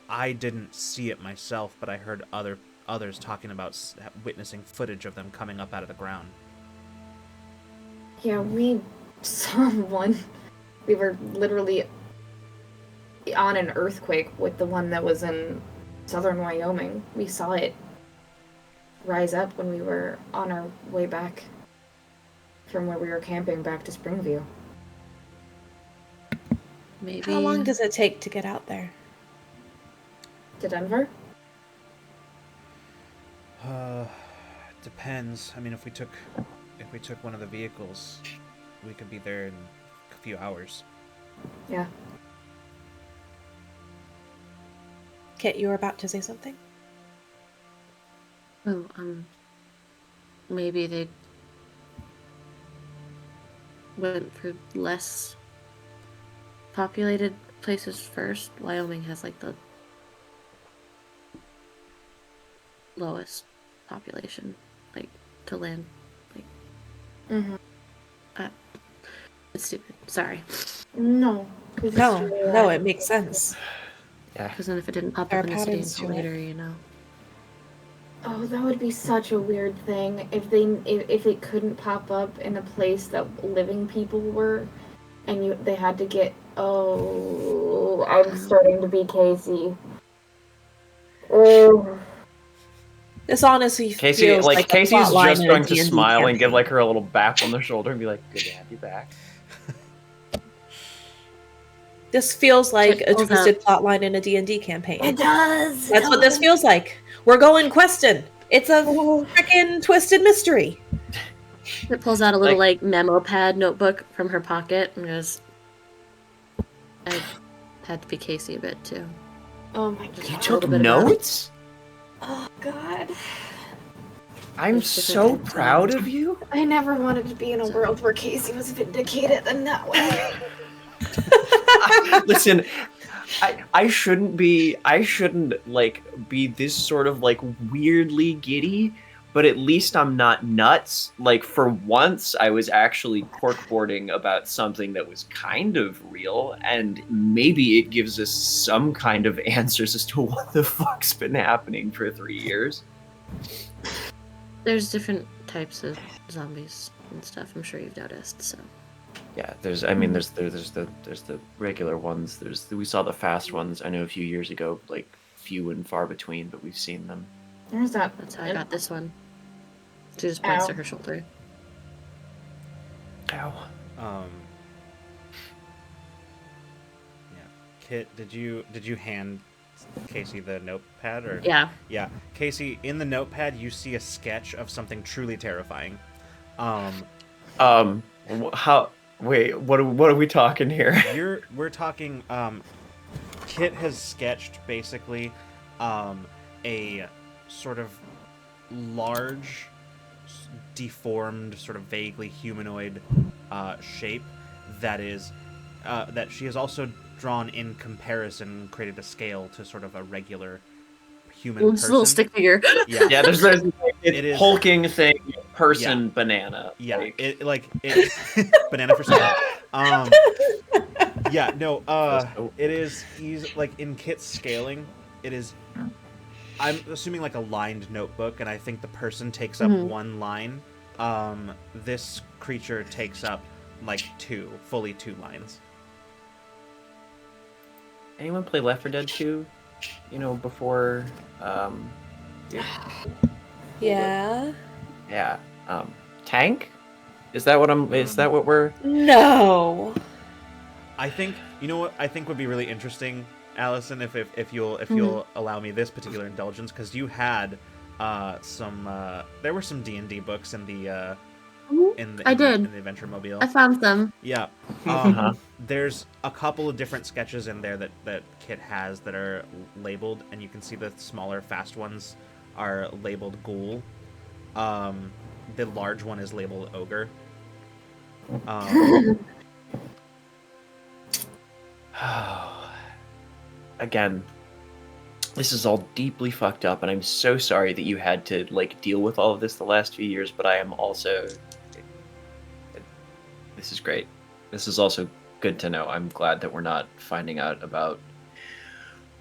I didn't see it myself, but I heard others talking about witnessing footage of them coming up out of the ground. Yeah, we saw one. We were literally on an earthquake with the one that was in southern Wyoming. We saw it rise up when we were on our way back from where we were camping back to Springview. Maybe. How long does it take to get out there? To Denver? Depends. I mean, if we took one of the vehicles, we could be there in a few hours. Yeah. Kit, you were about to say something? Oh, maybe they went for less populated places first. Wyoming has like the lowest population, like to land. Like, Mm-hmm. it's stupid. Sorry. No. No, it makes sense. Yeah. Because then if it didn't pop There up are in the city patterns until to it. later, Oh, that would be such a weird thing if it couldn't pop up in a place that living people were, and they had to get. Oh, I'm starting to be Casey. Oh. This honestly Casey, feels like like a Casey's plot line just in a going to D&D smile and give campaign. like her a little back on the shoulder and be like, "Good to have you back." This feels like a Hold twisted plot line in a D&D campaign. It does. That's what this feels like. We're going questing. It's a freaking twisted mystery. It pulls out a little Like- like memo pad notebook from her pocket and goes, I had to be Casey a bit too. Oh my Just You god. took little bit about it. notes? Oh god. I'm There's so different proud of you. I never wanted to be in a world where Casey was vindicated in that way. Listen, I shouldn't be like be this sort of like weirdly giddy, but at least I'm not nuts. Like, for once I was actually corkboarding about something that was kind of real, and maybe it gives us some kind of answers as to what the fuck's been happening for 3 years. There's different types of zombies and stuff. I'm sure you've noticed. So Yeah, there's the regular ones. We saw the fast ones. I know a few years ago, like few and far between, but we've seen them. There's that. that's how I got this one. She just points Ow. to her shoulder. Ow. Yeah. Kit, did you hand Casey the notepad or? Yeah. Yeah. Casey, in the notepad you see a sketch of something truly terrifying. How? Wait, what are we talking here? We're talking. Kit has sketched basically, a sort of large, deformed, sort of vaguely humanoid, shape that is, that she has also drawn in comparison, created a scale to sort of a regular human Little, person. little stick figure. Yeah. Yeah, there's It is- hulking thing, person, banana. Yeah, like- it banana for sale. Yeah, no, it is, he's, like, in Kit's scaling, it is, I'm assuming, like, a lined notebook, and I think the person takes up one line. This creature takes up, like, fully two lines. Anyone play Left 4 Dead 2? You know, before, Yeah. yeah, tank? Is that what we're... No. I think, you know what I think would be really interesting, Allison, if you'll allow me this particular indulgence, because you had there were some D&D books in the I did. in the Adventure Mobile. I found them. Yeah. There's a couple of different sketches in there that Kit has that are labeled, and you can see the smaller, fast ones are labeled Ghoul. The large one is labeled Ogre. Again, this is all deeply fucked up, and I'm so sorry that you had to, like, deal with all of this the last few years, but I am also... This is great. This is also good to know. I'm glad that we're not finding out about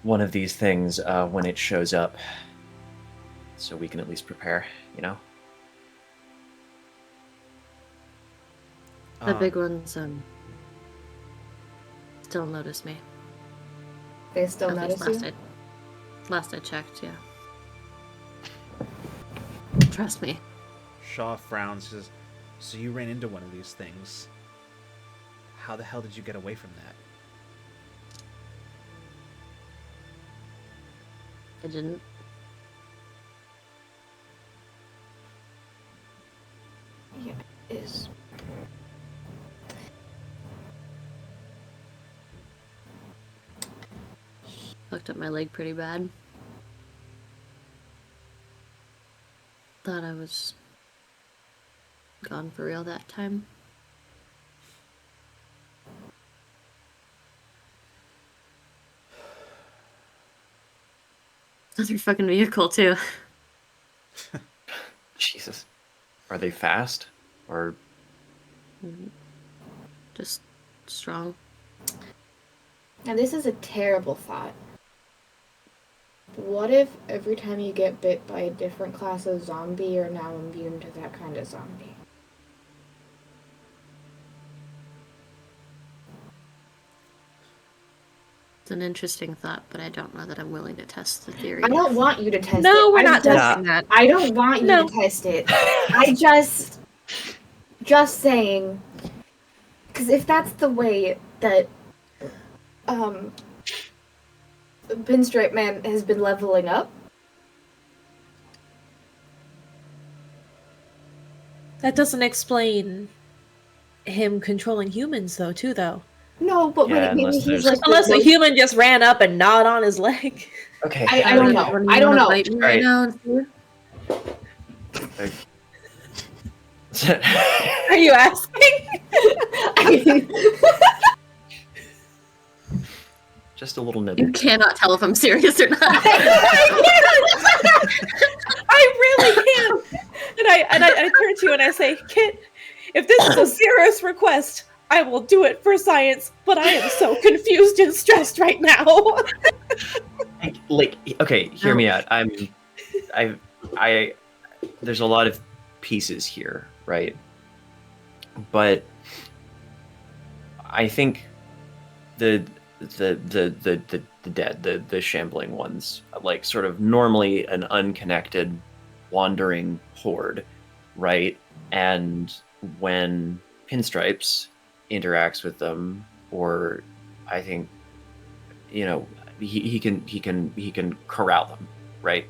one of these things when it shows up, so we can at least prepare, you know? The big ones still notice me. They still At least notice you? last I checked, yeah. Trust me. Shaw frowns, says, "So you ran into one of these things. How the hell did you get away from that?" I didn't. Yeah, it is. Fucked up my leg pretty bad. Thought I was gone for real that time. Another fucking vehicle too. Jesus. Are they fast? Or... Just strong. Now this is a terrible thought. What if every time you get bit by a different class of zombie, you're now immune to that kind of zombie? It's an interesting thought, but I don't know that I'm willing to test the theory. I don't want you to test it. No, we're I not just- testing that. I don't want you No. to test it. I just saying, because if that's the way that Pinstripe Man has been leveling up, That doesn't explain him controlling humans, though. no, but Yeah, maybe unless he's there's- like Unless the a human just ran up and gnawed on his leg. Okay. I don't know. When you I don't wanna know. bite me right Right. now and see? Are you asking? Just a little You nibble. cannot tell if I'm serious or not. I really can't. And I turn to you and I say, Kit, if this is a serious request, I will do it for science, but I am so confused and stressed right now. Like, okay, hear me out. There's a lot of pieces here, right? But I think the dead, the shambling ones, like sort of normally an unconnected, wandering horde, right? And when Pinstripes interacts with them, or I think, you know, he can corral them, right?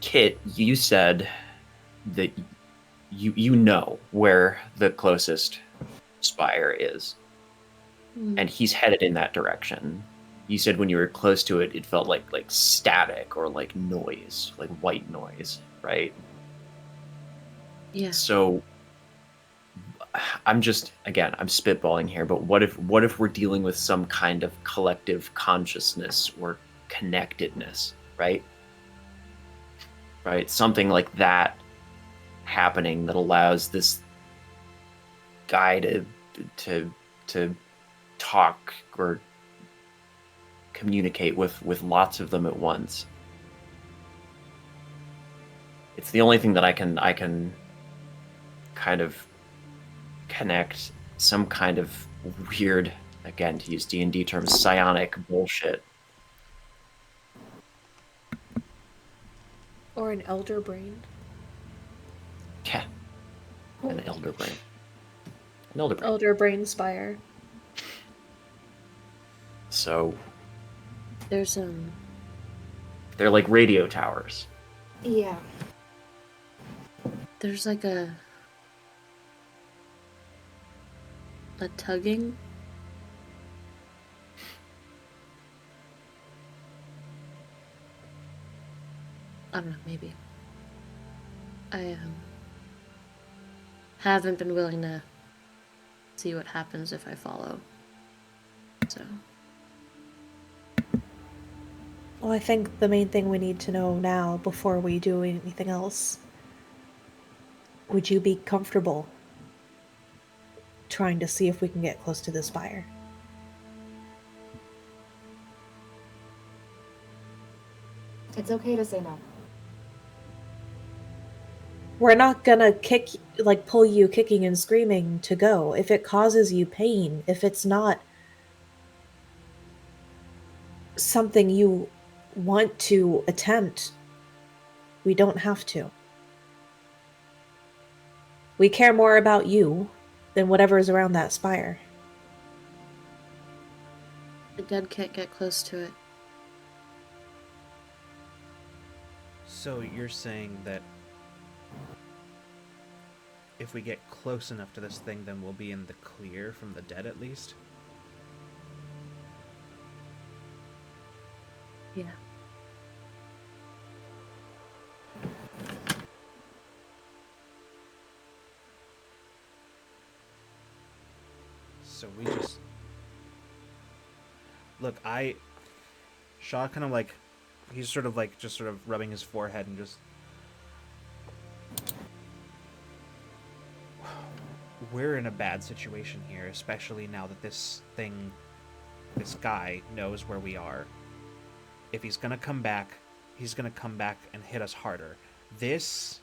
Kit, you said that you know where the closest spire is, and he's headed in that direction. You said when you were close to it, it felt like static or like noise, like white noise, right? Yeah. So I'm spitballing here, but what if we're dealing with some kind of collective consciousness or connectedness, right? Right? Something like that happening that allows this guy to talk or communicate with lots of them at once. It's the only thing that I can kind of connect some kind of weird, again, to use D&D terms, psionic bullshit. Or an elder brain. Yeah. An elder brain. An elder brain. Elder brain spire. So There's they're like radio towers. Yeah. there's like a tugging. I don't know, maybe. I haven't been willing to see what happens if I follow. So Well, I think the main thing we need to know now before we do anything else, would you be comfortable trying to see if we can get close to this fire? It's okay to say no. We're not gonna pull you kicking and screaming to go. If it causes you pain, if it's not something you want to attempt, we don't have to. We care more about you than whatever is around that spire. the dead can't get close to it. So you're saying that if we get close enough to this thing, then we'll be in the clear from the dead at least? Yeah. So we just... Look, Shaw kind of like... He's sort of like, just sort of rubbing his forehead and just... We're in a bad situation here, especially now that this guy knows where we are. If he's gonna come back, he's gonna come back and hit us harder. This...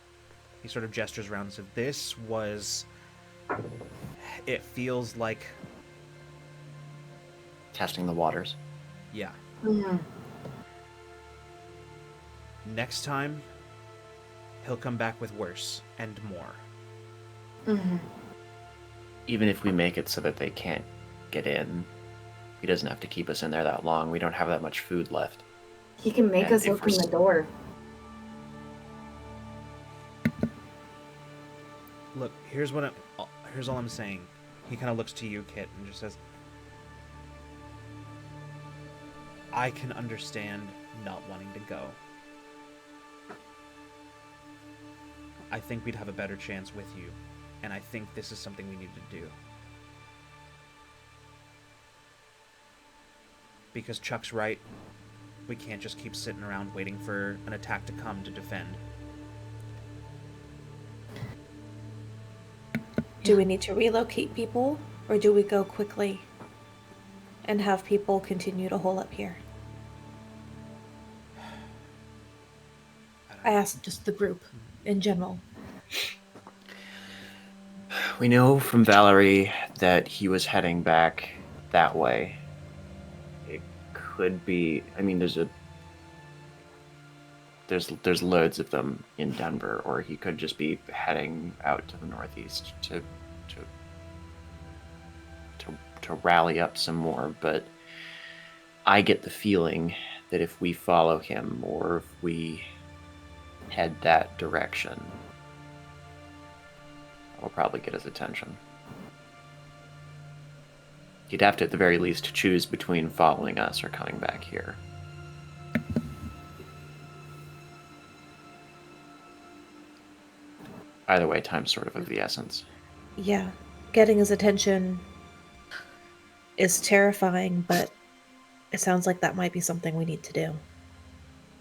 He sort of gestures around and says, this was... It feels like... Testing the waters. Yeah. Mm-hmm. Next time, he'll come back with worse and more. Mm-hmm. Even if we make it so that they can't get in, he doesn't have to keep us in there that long. We don't have that much food left. He can make And us if open we're the door. Look, here's all I'm saying. He kind of looks to you, Kit, and just says, I can understand not wanting to go. I think we'd have a better chance with you, and I think this is something we need to do. Because Chuck's right. We can't just keep sitting around waiting for an attack to come to defend. Do we need to relocate people, or do we go quickly and have people continue to hole up here? I asked just the group in general. We know from Valerie that he was heading back that way. It could be... I mean, there's loads of them in Denver, or he could just be heading out to the northeast to rally up some more. But I get the feeling that if we follow him, or if we head that direction, we'll probably get his attention. You'd have to, at the very least, choose between following us or coming back here. Either way, time's sort of the essence. Yeah, getting his attention is terrifying, but it sounds like that might be something we need to do.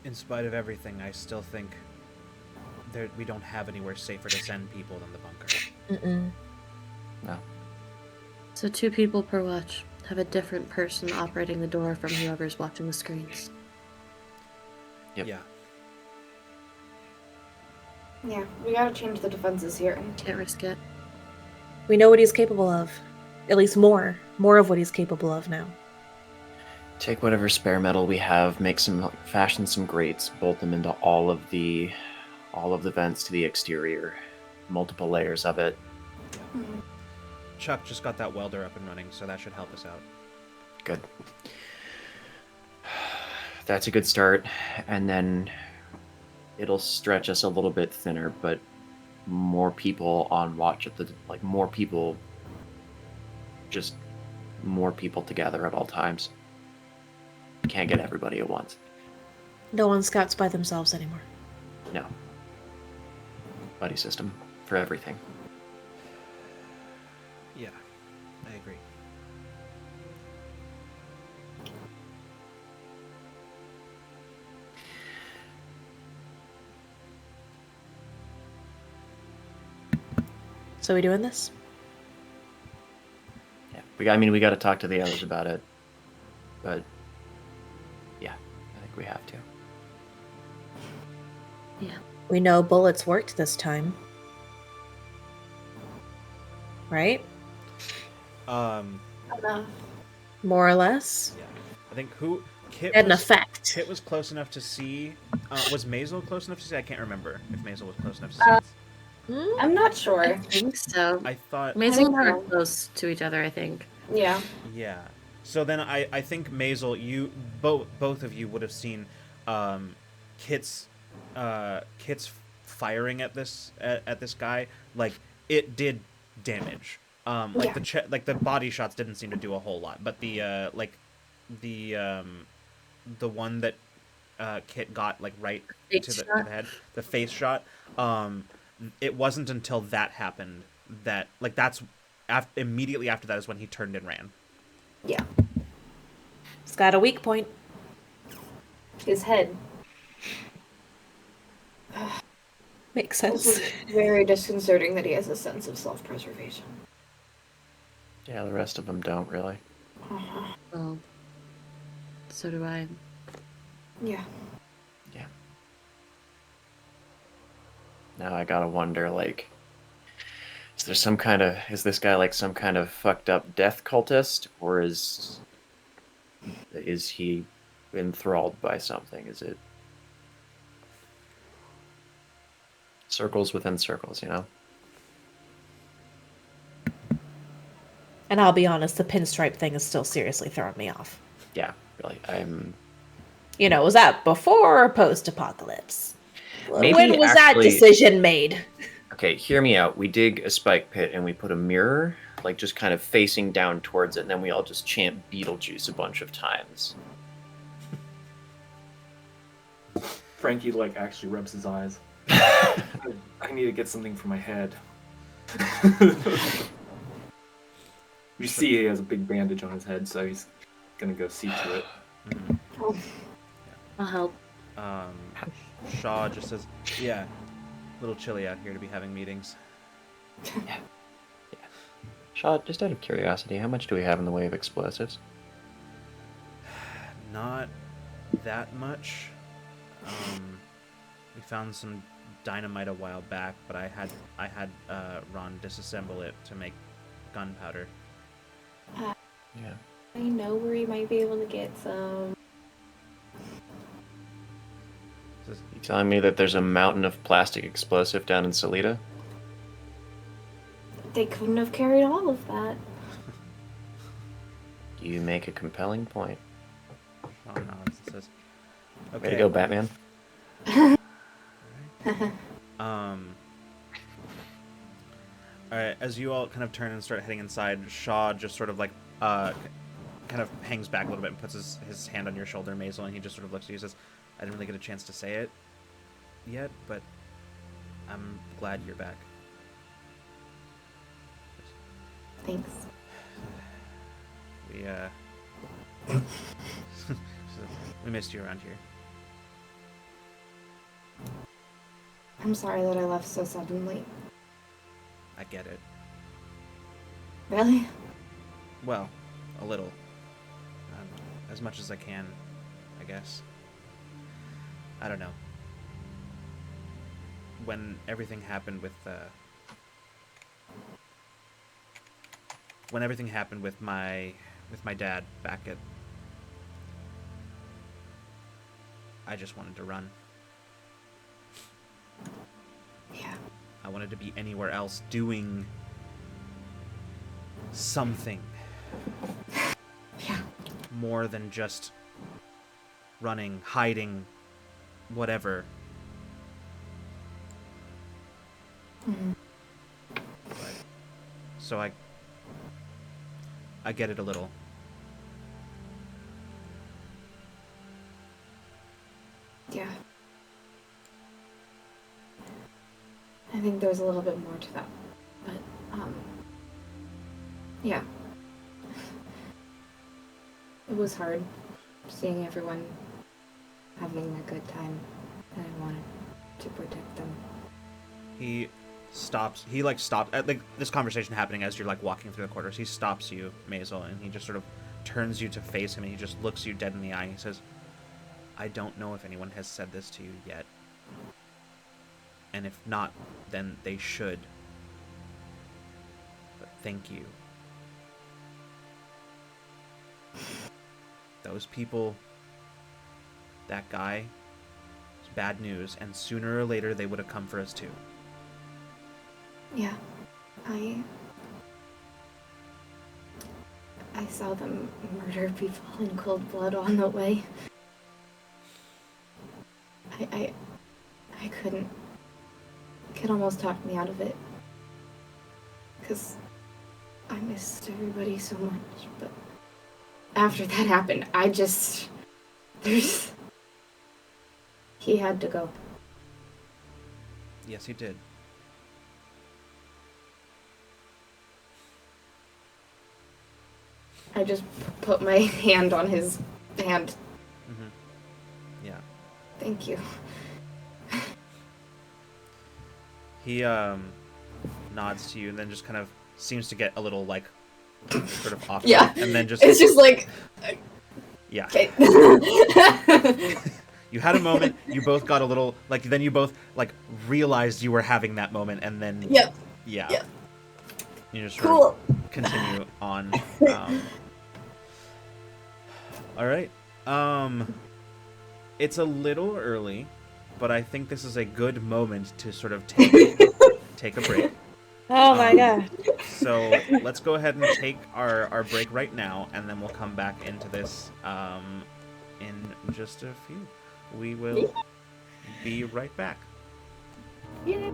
In spite of everything, I still think we don't have anywhere safer to send people than the bunker. Mm-mm. No. So 2 people per watch. Have a different person operating the door from whoever's watching the screens. Yep. Yeah. Yeah, we gotta change the defenses here. Can't risk it. We know what he's capable of. At least more. More of what he's capable of now. Take whatever spare metal we have, fashion some grates, bolt them into all of the vents to the exterior, multiple layers of it. Chuck just got that welder up and running, so that should help us out. Good. That's a good start, and then it'll stretch us a little bit thinner, but more people on watch more people together at all times. Can't get everybody at once. No one scouts by themselves anymore. No. Buddy system for everything. Yeah, I agree. So we doing this? Yeah, we got to talk to the others about it, but yeah, I think we have to. Yeah. We know bullets worked this time. Right? Enough. More or less? Yeah. I think Kit Had an was, effect. Kit was close enough to see. Was Maisel close enough to see? I can't remember if Maisel was close enough to see. I'm not I sure. think so. I thought. Maisel and her so. are close to each other, I think. Yeah. Yeah. So then I think Maisel, you both of you would have seen Kit's firing at this guy. Like it did damage. Like the body shots didn't seem to do a whole lot, but the one that Kit got like right to the head, the face shot. It wasn't until that happened that immediately after that is when he turned and ran. Yeah. It's got a weak point. His head. Makes This sense. is very disconcerting that he has a sense of self-preservation. Yeah, the rest of them don't really. Well, so do I. Yeah. Yeah. Now I gotta wonder, like, is this guy like some kind of fucked up death cultist, or is he enthralled by something? Is it circles within circles, you know? And I'll be honest, the pinstripe thing is still seriously throwing me off. Yeah, really. Was that before or post-apocalypse? Maybe when was that actually- decision made? Okay, hear me out. We dig a spike pit and we put a mirror, like just kind of facing down towards it, and then we all just chant Beetlejuice a bunch of times. Frankie like actually rubs his eyes. I need to get something for my head. You see he has a big bandage on his head, so he's gonna go see to it. I'll help. Shaw just says, "Yeah, a little chilly out here to be having meetings." Shaw, just out of curiosity, how much do we have in the way of explosives? Not that much. We found some dynamite a while back, but I had Ron disassemble it to make gunpowder. Yeah. I know where you might be able to get some. You telling me that there's a mountain of plastic explosive down in Salida? They couldn't have carried all of that. You make a compelling point. Oh no, it says. Okay. Way to go, Batman. Alright, as you all kind of turn and start heading inside, Shaw just sort of like kind of hangs back a little bit and puts his hand on your shoulder, Maisel, and he just sort of looks at you and says, "I didn't really get a chance to say it yet, but I'm glad you're back." Thanks. We missed you around here. I'm sorry that I left so suddenly. I get it. Really? Well, a little. As much as I can, I guess. I don't know. When everything happened with my dad back at, I just wanted to run. Yeah. I wanted to be anywhere else doing something. Yeah. More than just running, hiding, whatever. Mm. So I get it a little. Yeah. I think there's a little bit more to that. But, yeah. It was hard seeing everyone having a good time, and I wanted to protect them. He stops. He stops at this conversation happening as you're walking through the quarters. He stops you, Maisel, and he just sort of turns you to face him, and he just looks you dead in the eye. And he says, "I don't know if anyone has said this to you yet, and if not, then they should. But thank you. Those people, that guy, it's bad news, and sooner or later they would have come for us too." Yeah. I saw them murder people in cold blood on the way. I couldn't. It could almost talk me out of it. Because I missed everybody so much, but after that happened, he had to go. Yes, he did. I just put my hand on his hand. Mm-hmm. Yeah. Thank you. He nods to you and then just kind of seems to get a little sort of off. Yeah. And then just It's just yeah. Okay. You had a moment. You both got a little then you both realized you were having that moment, and then Yep. Yeah. Yep. You just Cool. Continue on. All right. It's a little early, but I think this is a good moment to sort of take a break. Oh my god. So let's go ahead and take our break right now, and then we'll come back into this in just a few. We will be right back. Yeah.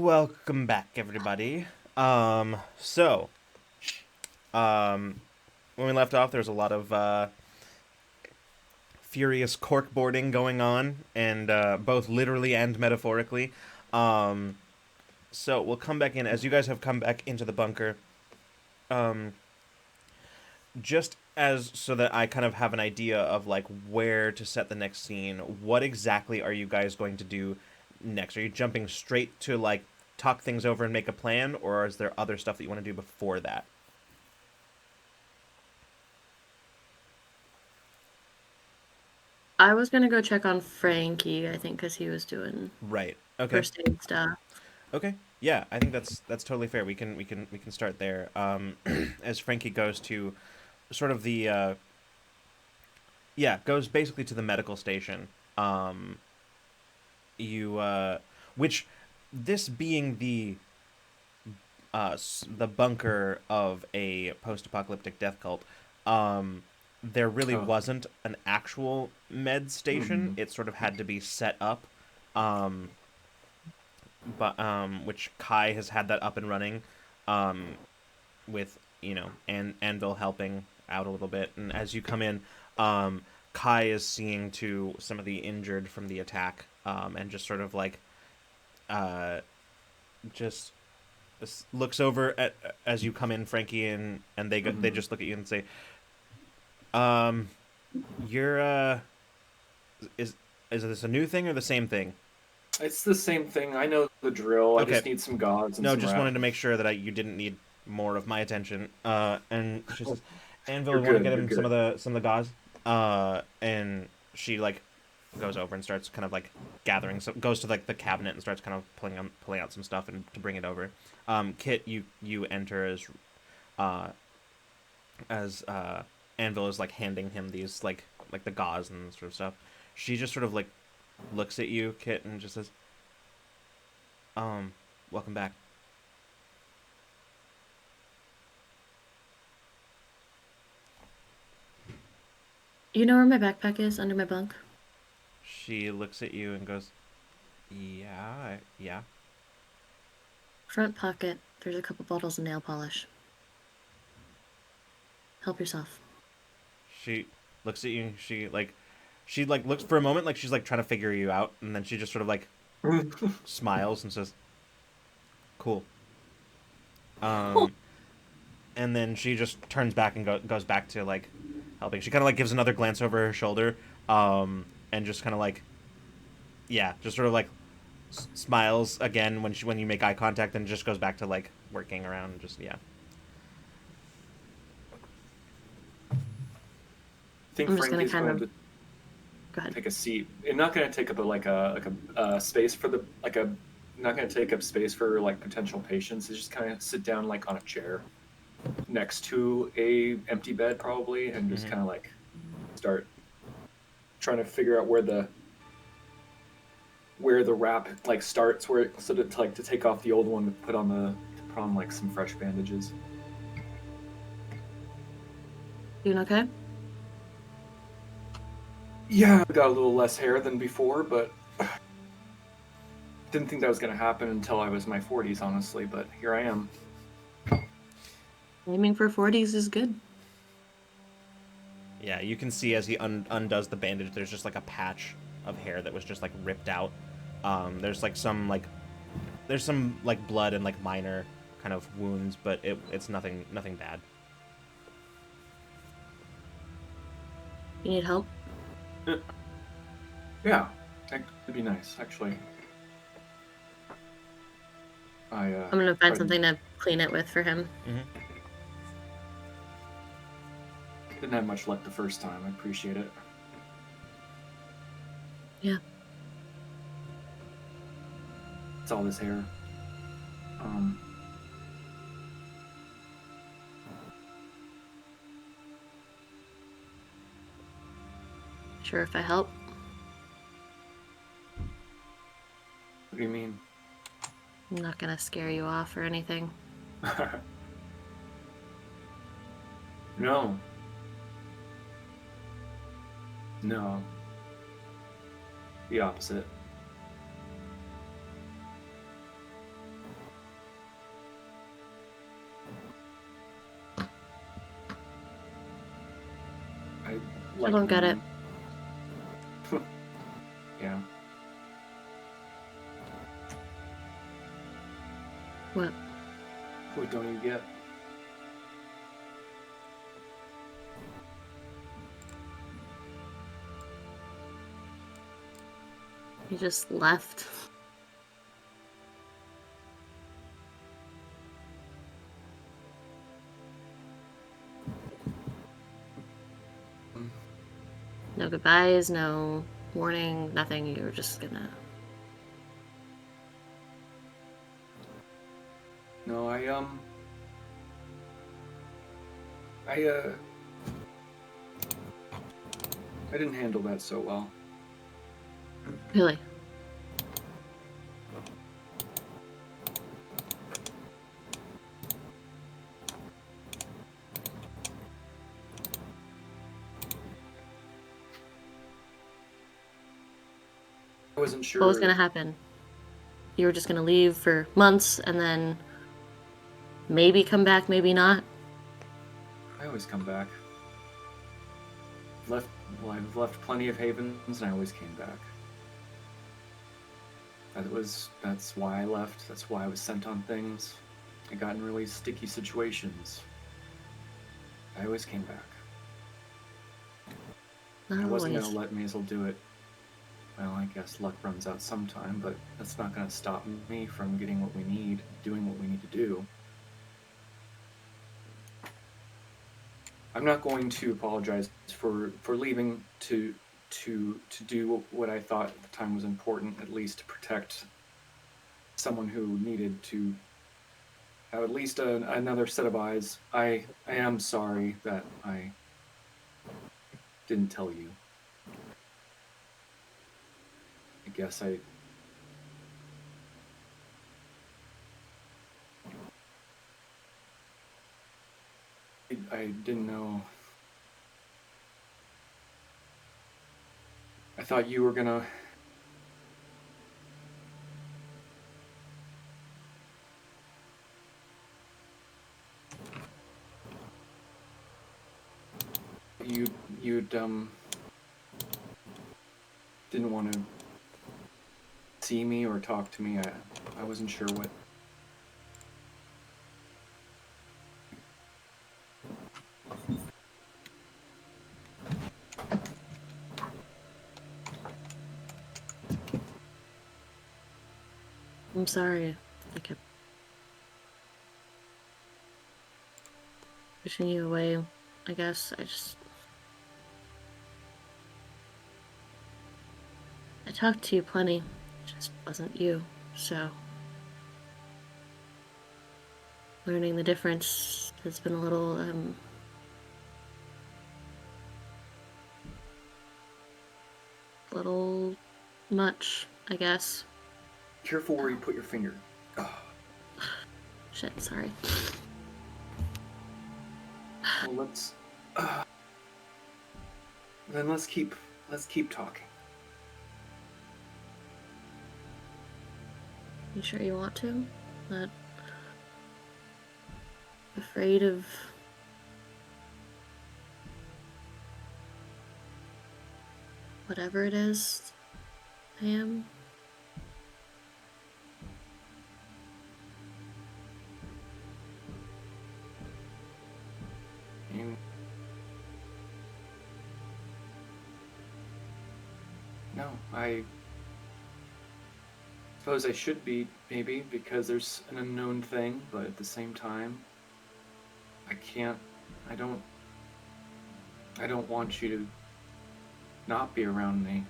Welcome back, everybody. So, when we left off, there's a lot of furious corkboarding going on, and both literally and metaphorically. So we'll come back in as you guys have come back into the bunker. Just as so that I kind of have an idea of like where to set the next scene. What exactly are you guys going to do next? Are you jumping straight to like talk things over and make a plan, or is there other stuff that you want to do before that? I was gonna go check on Frankie, I think, because he was doing Right. Okay. first aid stuff. Okay. Yeah, I think that's totally fair. We can start there. As Frankie goes to sort of the goes basically to the medical station. You which this being the bunker of a post-apocalyptic death cult, there really wasn't an actual med station. It sort of had to be set up, but which Kai has had that up and running, with Anvil helping out a little bit. And as you come in, Kai is seeing to some of the injured from the attack, and just sort of like, just looks over at as you come in, Frankie, and they just look at you and say, you're is this a new thing or the same thing? It's the same thing. I know the drill. Okay. I just need some gauze. And No, some just wrap. wanted to make sure that you didn't need more of my attention. And she says, Anvil, You're want to good, get you're him good. some of the gauze? And she like goes over and starts kind of like gathering. So goes to like the cabinet and starts kind of pulling out some stuff and to bring it over. Kit, you enter as Anvil is like handing him these like the gauze and sort of stuff. She just sort of like looks at you, Kit, and just says, welcome back. You know where my backpack is? Under my bunk? She looks at you and goes, yeah. Front pocket. There's a couple bottles of nail polish. Help yourself. She looks at you. She looks for a moment like she's like trying to figure you out, and then she just sort of like smiles and says, "Cool." And then she just turns back and goes back to like helping. She kind of like gives another glance over her shoulder, and just kind of like, just sort of like smiles again when you make eye contact, and just goes back to like working around. And just I think I'm just gonna Frankie's kind going of- to Go ahead. take a seat. And not going to take up a space for the not going to take up space for like potential patients. It's just kind of sit down like on a chair next to a empty bed probably, and just kind of like start trying to figure out where the wrap like starts, where so to take off the old one to put on like some fresh bandages. Doing okay? Yeah, I got a little less hair than before, but didn't think that was going to happen until I was in my 40s, honestly, but here I am. Aiming for 40s is good. Yeah, you can see as he undoes the bandage, there's just like a patch of hair that was just like ripped out. There's like some blood and like minor kind of wounds, but it's nothing bad. You need help? Yeah, that'd be nice, actually. I'm gonna find something to clean it with for him. Didn't have much luck the first time. I appreciate it. Yeah. It's all this hair. Sure, if I help. What do you mean? I'm not gonna scare you off or anything. No. No. The opposite. like don't get it. Yeah. What? What don't you get? You just left. No goodbyes, no warning, nothing. You were just gonna. No, I didn't handle that so well. Really? I wasn't sure. What was gonna happen? You were just gonna leave for months and then maybe come back, maybe not? I always come back. I've left plenty of havens, and I always came back. That's why I left. That's why I was sent on things. I got in really sticky situations. I always came back. Not I wasn't always. gonna let Maisel do it. Well, I guess luck runs out sometime, but that's not gonna stop me from getting what we need, doing what we need to do. I'm not going to apologize for leaving to do what I thought at the time was important, at least to protect someone who needed to have at least another set of eyes. I am sorry that I didn't tell you. I guess I didn't know. I thought you were gonna. You'd didn't want to see me or talk to me. I wasn't sure what. I'm sorry. I kept pushing you away. I guess I talked to you plenty. It just wasn't you. So learning the difference has been a little much, I guess. Careful where you put your finger. Oh, Shit, sorry. well, let's keep talking. You sure you want to? Not afraid of whatever it is I am? You... No, I suppose I should be, maybe, because there's an unknown thing, but at the same time, I can't. I don't want you to not be around me.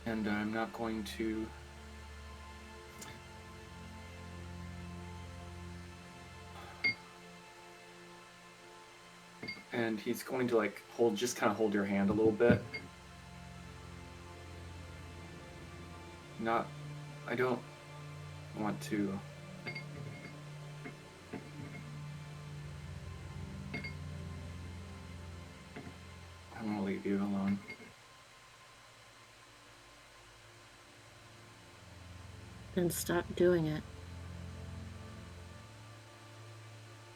And I'm not going to. And he's going to like just kind of hold your hand a little bit. I don't want to. I'm gonna leave you alone. And stop doing it.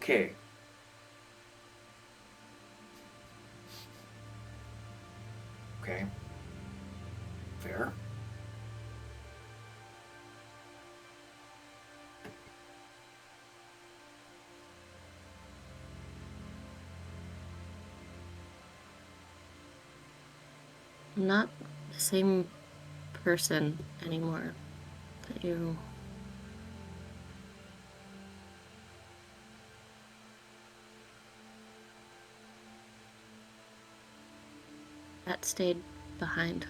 Okay. Okay. Fair. I'm not the same person anymore that you. That stayed behind.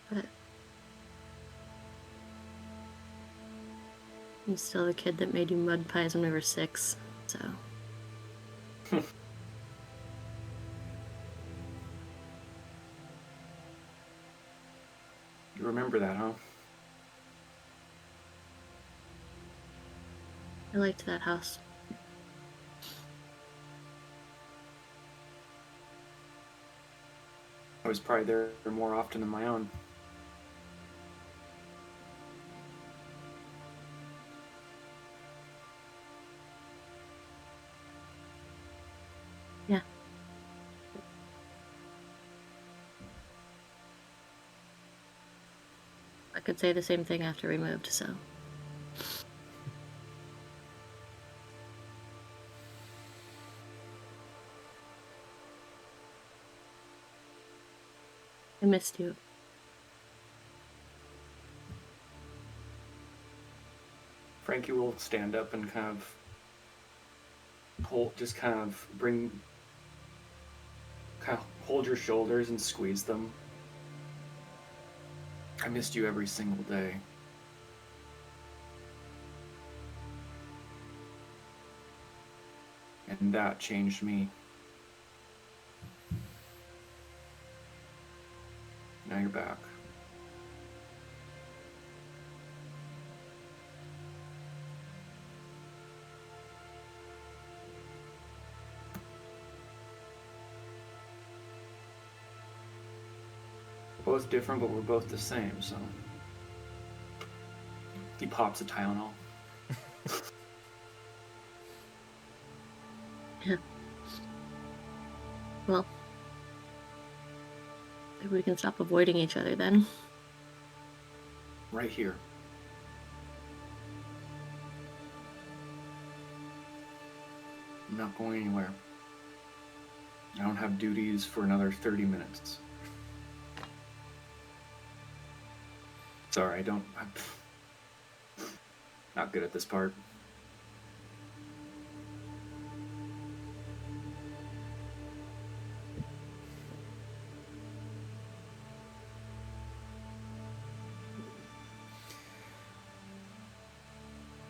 But I'm still the kid that made you mud pies when we were 6, so. You remember that, huh? I liked that house. I was probably there more often than my own. Yeah. I could say the same thing after we moved, so. I missed you. Frankie will stand up and kind of hold your shoulders and squeeze them. I missed you every single day. And that changed me. Now you're back. We're both different, but we're both the same, so. He pops a Tylenol. Yeah. Well, maybe we can stop avoiding each other then. Right here. I'm not going anywhere. I don't have duties for another 30 minutes. Sorry, I'm not good at this part.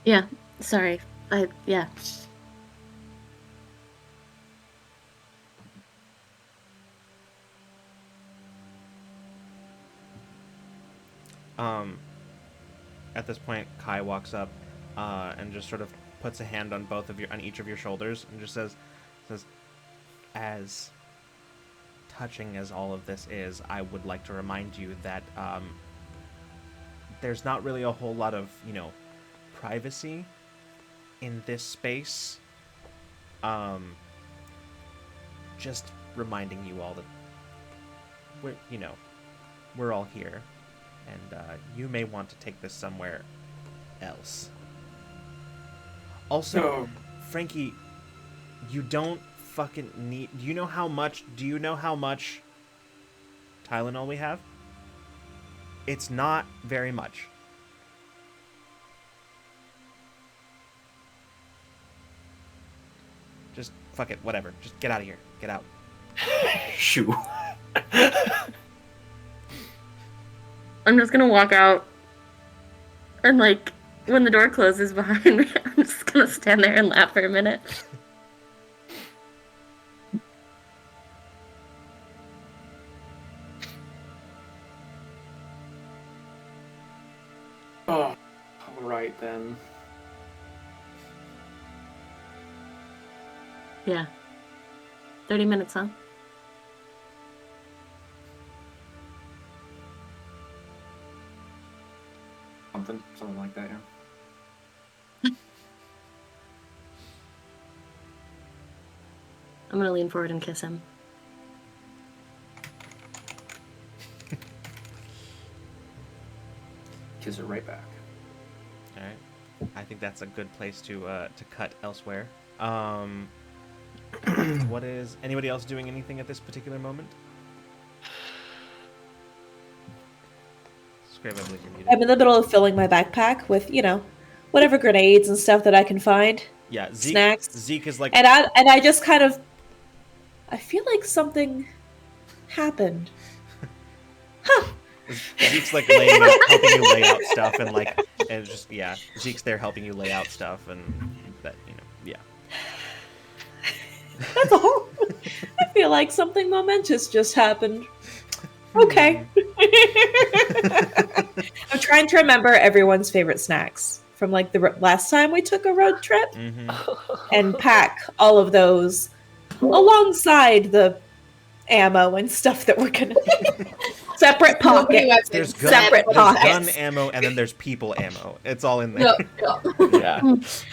Yeah, sorry. Yeah. At this point, Kai walks up and just sort of puts a hand on on each of your shoulders and just says, as touching as all of this is, I would like to remind you that there's not really a whole lot of, privacy in this space. Just reminding you all that we're all here, and you may want to take this somewhere else. Also, No. Frankie, you don't fucking need. Do you know how much Tylenol we have? It's not very much. Just fuck it, whatever. Just get out of here. Get out. Shoo. I'm just gonna walk out, and when the door closes behind me, I'm just gonna stand there and laugh for a minute. Oh, all right then. Yeah. 30 minutes, huh? something like that. Yeah. I'm gonna lean forward and kiss him. Kiss it right back. All right. I think that's a good place to cut elsewhere. What is anybody else doing anything at this particular moment? Scriv, I believe you're muted. I'm in the middle of filling my backpack with, whatever grenades and stuff that I can find. Yeah, Zeke. Snacks. Zeke is like, And I just kind of, I feel like something happened. Zeke's like laying there, helping you lay out stuff, and just Zeke's there helping you lay out stuff, and that That's all. I feel like something momentous just happened. Okay. I'm trying to remember everyone's favorite snacks from like the last time we took a road trip, and pack all of those alongside the ammo and stuff that we're gonna separate pockets. There's Separate pockets. gun ammo, and then there's people ammo. It's all in there. Yeah.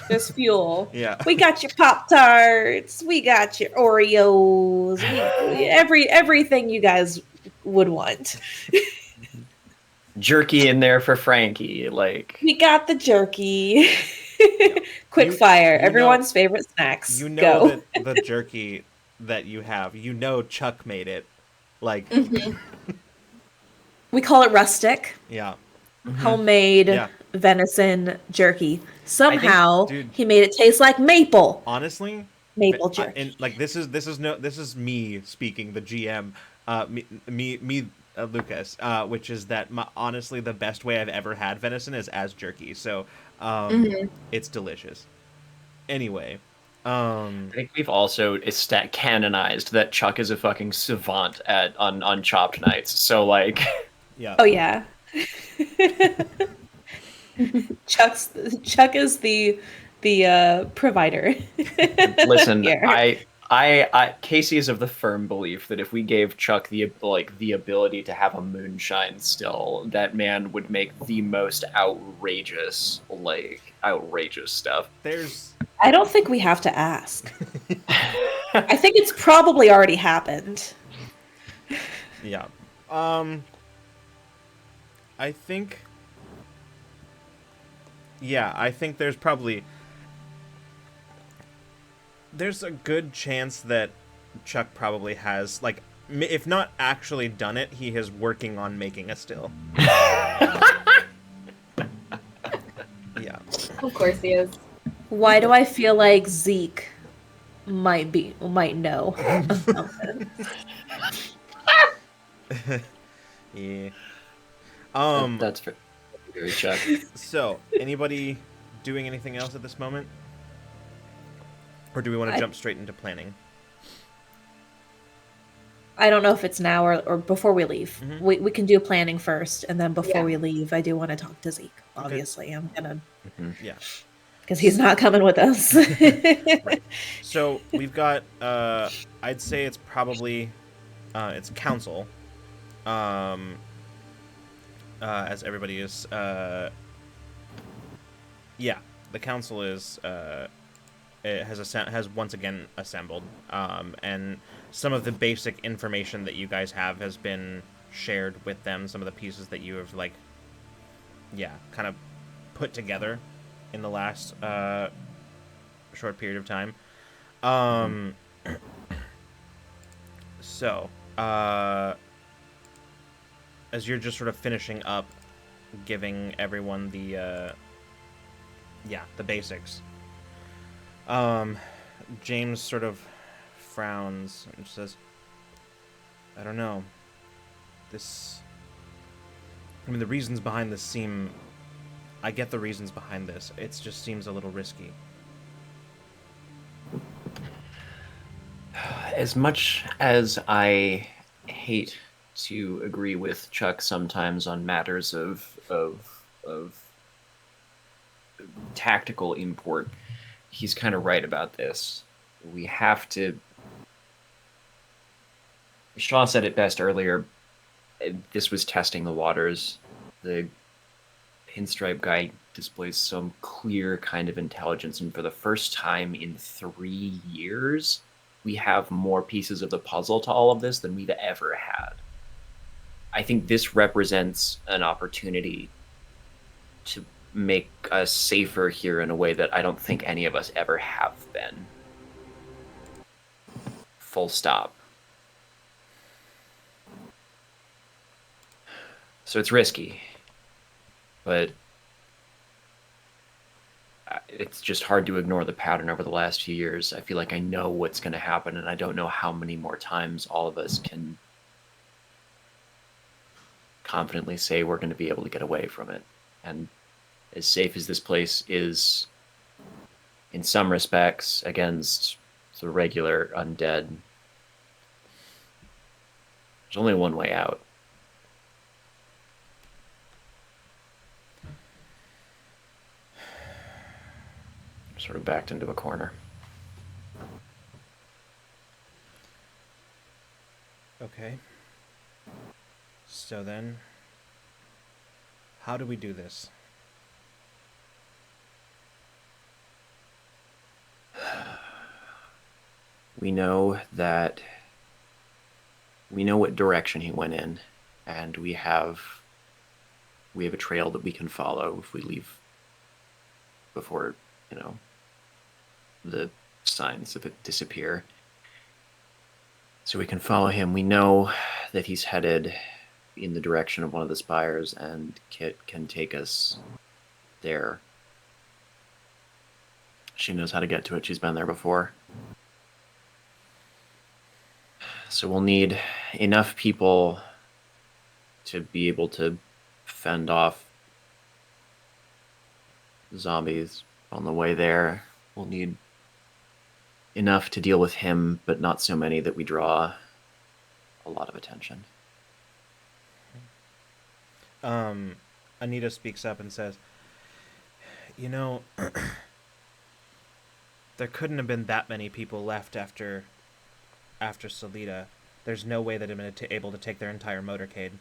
There's fuel. Yeah. We got your Pop-Tarts. We got your Oreos. Everything you guys would want. Jerky in there for Frankie, like. We got the jerky. Quick fire. Everyone's favorite snacks. You know Go. that the jerky that you have, Chuck made it. Like, We call it rustic. yeah. Homemade Yeah. venison jerky. Somehow dude, he made it taste like maple. Honestly, Maple jerky. and like this is me speaking, the GM, Lucas, which is that honestly the best way I've ever had venison is as jerky. So, it's delicious. Anyway, I think we've also canonized that Chuck is a fucking savant on chopped nights. So like, yeah. Oh yeah. Chuck is the provider. listen, Here. Casey is of the firm belief that if we gave Chuck the ability to have a moonshine still, that man would make the most outrageous stuff. I don't think we have to ask. I think it's probably already happened. Yeah. I think there's a good chance that Chuck probably has, like, if not actually done it, he is working on making a still. Yeah. Of course he is. Why do I feel like Zeke might know something? Yeah. That's very Chuck. So, anybody doing anything else at this moment? Or do we want to jump straight into planning? I don't know if it's now or before we leave. Mhm. We can do planning first, and then before Yeah. we leave, I do want to talk to Zeke. Obviously, I'm gonna, Yeah. because he's not coming with us. Right. So, we've got, I'd say it's probably, it's council. As everybody is, yeah, the council is, it has once again assembled, and some of the basic information that you guys have has been shared with them. Some of the pieces that you have, like, kind of put together in the last short period of time. So, as you're just sort of finishing up, giving everyone the basics. James sort of frowns and says, I don't know. The reasons behind this I get the reasons behind this. It just seems a little risky. As much as I hate to agree with Chuck sometimes on matters of tactical import, he's kind of right about this. We have to. Shaw said it best earlier. This was testing the waters. The pinstripe guy displays some clear kind of intelligence, and for the first time in 3 years, we have more pieces of the puzzle to all of this than we've ever had. I think this represents an opportunity to make us safer here in a way that I don't think any of us ever have been. Full stop. So it's risky, but it's just hard to ignore the pattern over the last few years. I feel like I know what's going to happen, and I don't know how many more times all of us can confidently say we're going to be able to get away from it. And as safe as this place is in some respects against the regular undead, there's only one way out. Sort of backed into a corner. Okay. So then, how do we do this? We know what direction he went in, and we have a trail that we can follow if we leave before, the signs of it disappear. So we can follow him. We know that he's headed in the direction of one of the spires, and Kit can take us there. She knows how to get to it. She's been there before. So we'll need enough people to be able to fend off zombies on the way there. We'll need enough to deal with him, but not so many that we draw a lot of attention. Anita speaks up and says, there couldn't have been that many people left after Salida. There's no way that I'm able to take their entire motorcade.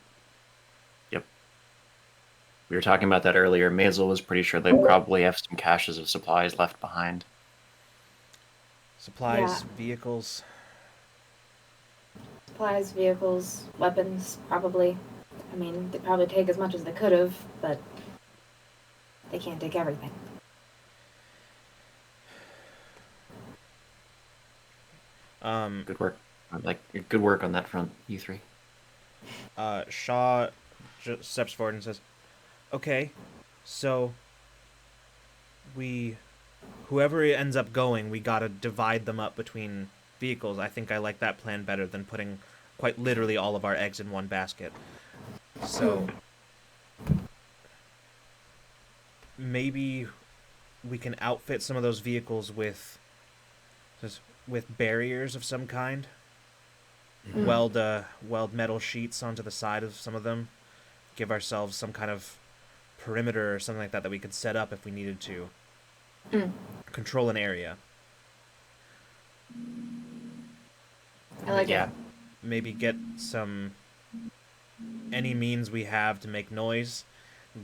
Yep. We were talking about that earlier. Maisel was pretty sure they probably have some caches of supplies left behind. Supplies, vehicles. Supplies, vehicles, weapons, probably. I mean, they probably take as much as they could have, but they can't take everything. Good work. Good work on that front, you three. Shaw steps forward and says, "Okay, so whoever ends up going, we gotta divide them up between vehicles. I think I like that plan better than putting quite literally all of our eggs in one basket. So maybe we can outfit some of those vehicles with barriers of some kind. Weld metal sheets onto the side of some of them. Give ourselves some kind of perimeter or something like that we could set up if we needed to. Control an area. I like it. Maybe get any means we have to make noise.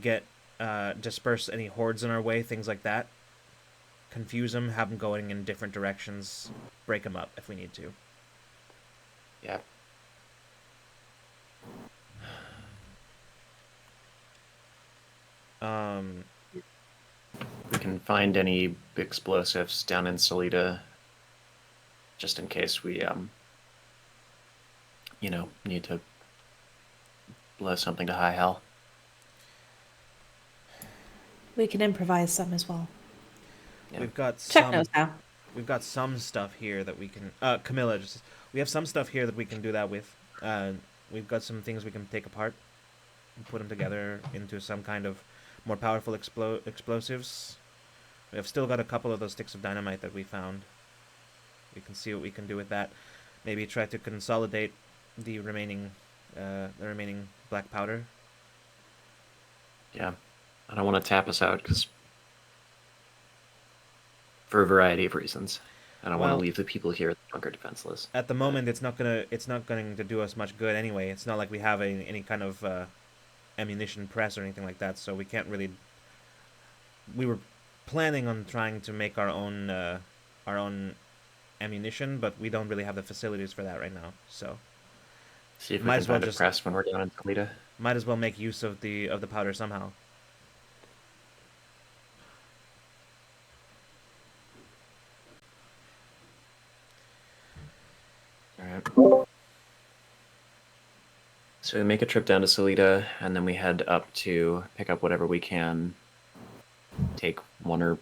Disperse any hordes in our way, things like that. Confuse them, have them going in different directions. Break them up if we need to. Yeah. We can find any explosives down in Salida, just in case we, need to blow something to high hell. We can improvise some as well. Yeah. We've got Chuck knows how. We've got some stuff here that we can. Camilla, we have some stuff here that we can do that with. We've got some things we can take apart and put them together into some kind of more powerful explosives. We have still got a couple of those sticks of dynamite that we found. We can see what we can do with that. Maybe try to consolidate the remaining black powder. Yeah, I don't want to tap us out for a variety of reasons. I don't want to leave the people here at the bunker defenseless. At the moment, it's not going to do us much good anyway. It's not like we have any kind of ammunition press or anything like that, so we can't really. We were planning on trying to make our own ammunition, but we don't really have the facilities for that right now. So See if we might can as well find a just press when we're down in Toledo. might as well make use of the powder somehow. All right. So we make a trip down to Salida, and then we head up to pick up whatever we can. Take one or a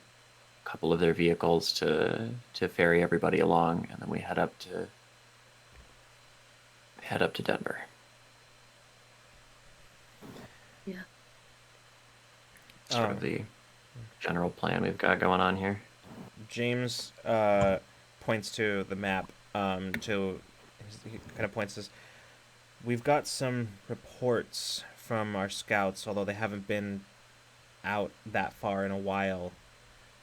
couple of their vehicles to ferry everybody along, and then we head up to Denver. Yeah. Sort of the general plan we've got going on here. James points to the map. He kind of points this. We've got some reports from our scouts, although they haven't been out that far in a while,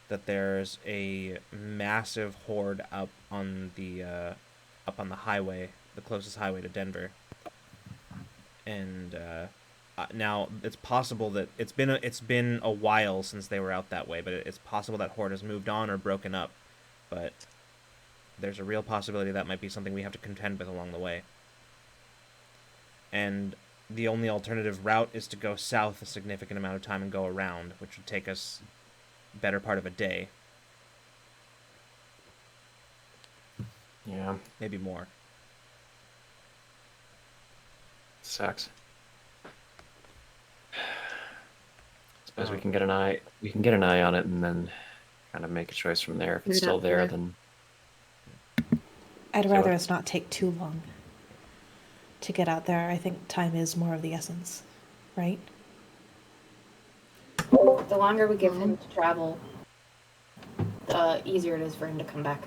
that there's a massive horde up on the highway, the closest highway to Denver. And now it's possible that it's been a while since they were out that way, but it's possible that horde has moved on or broken up. But there's a real possibility that might be something we have to contend with along the way. And the only alternative route is to go south a significant amount of time and go around, which would take us better part of a day, Yeah, maybe more. sucks. Suppose we can get an eye. We can get an eye on it, and then kind of make a choice from there. If it's Read still up there, there. then I'd So rather what- us not take too long to get out there. I think time is more of the essence, right? The longer we give him to travel, the easier it is for him to come back.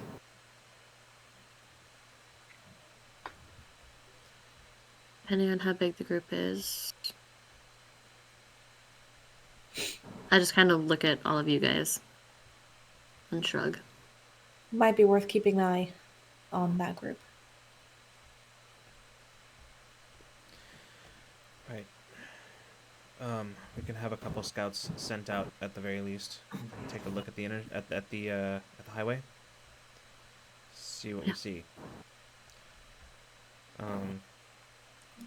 Depending on how big the group is. I just kind of look at all of you guys and shrug. Might be worth keeping an eye on that group. Right. We can have a couple scouts sent out at the very least. Take a look at the at the highway. See what we Yeah. see.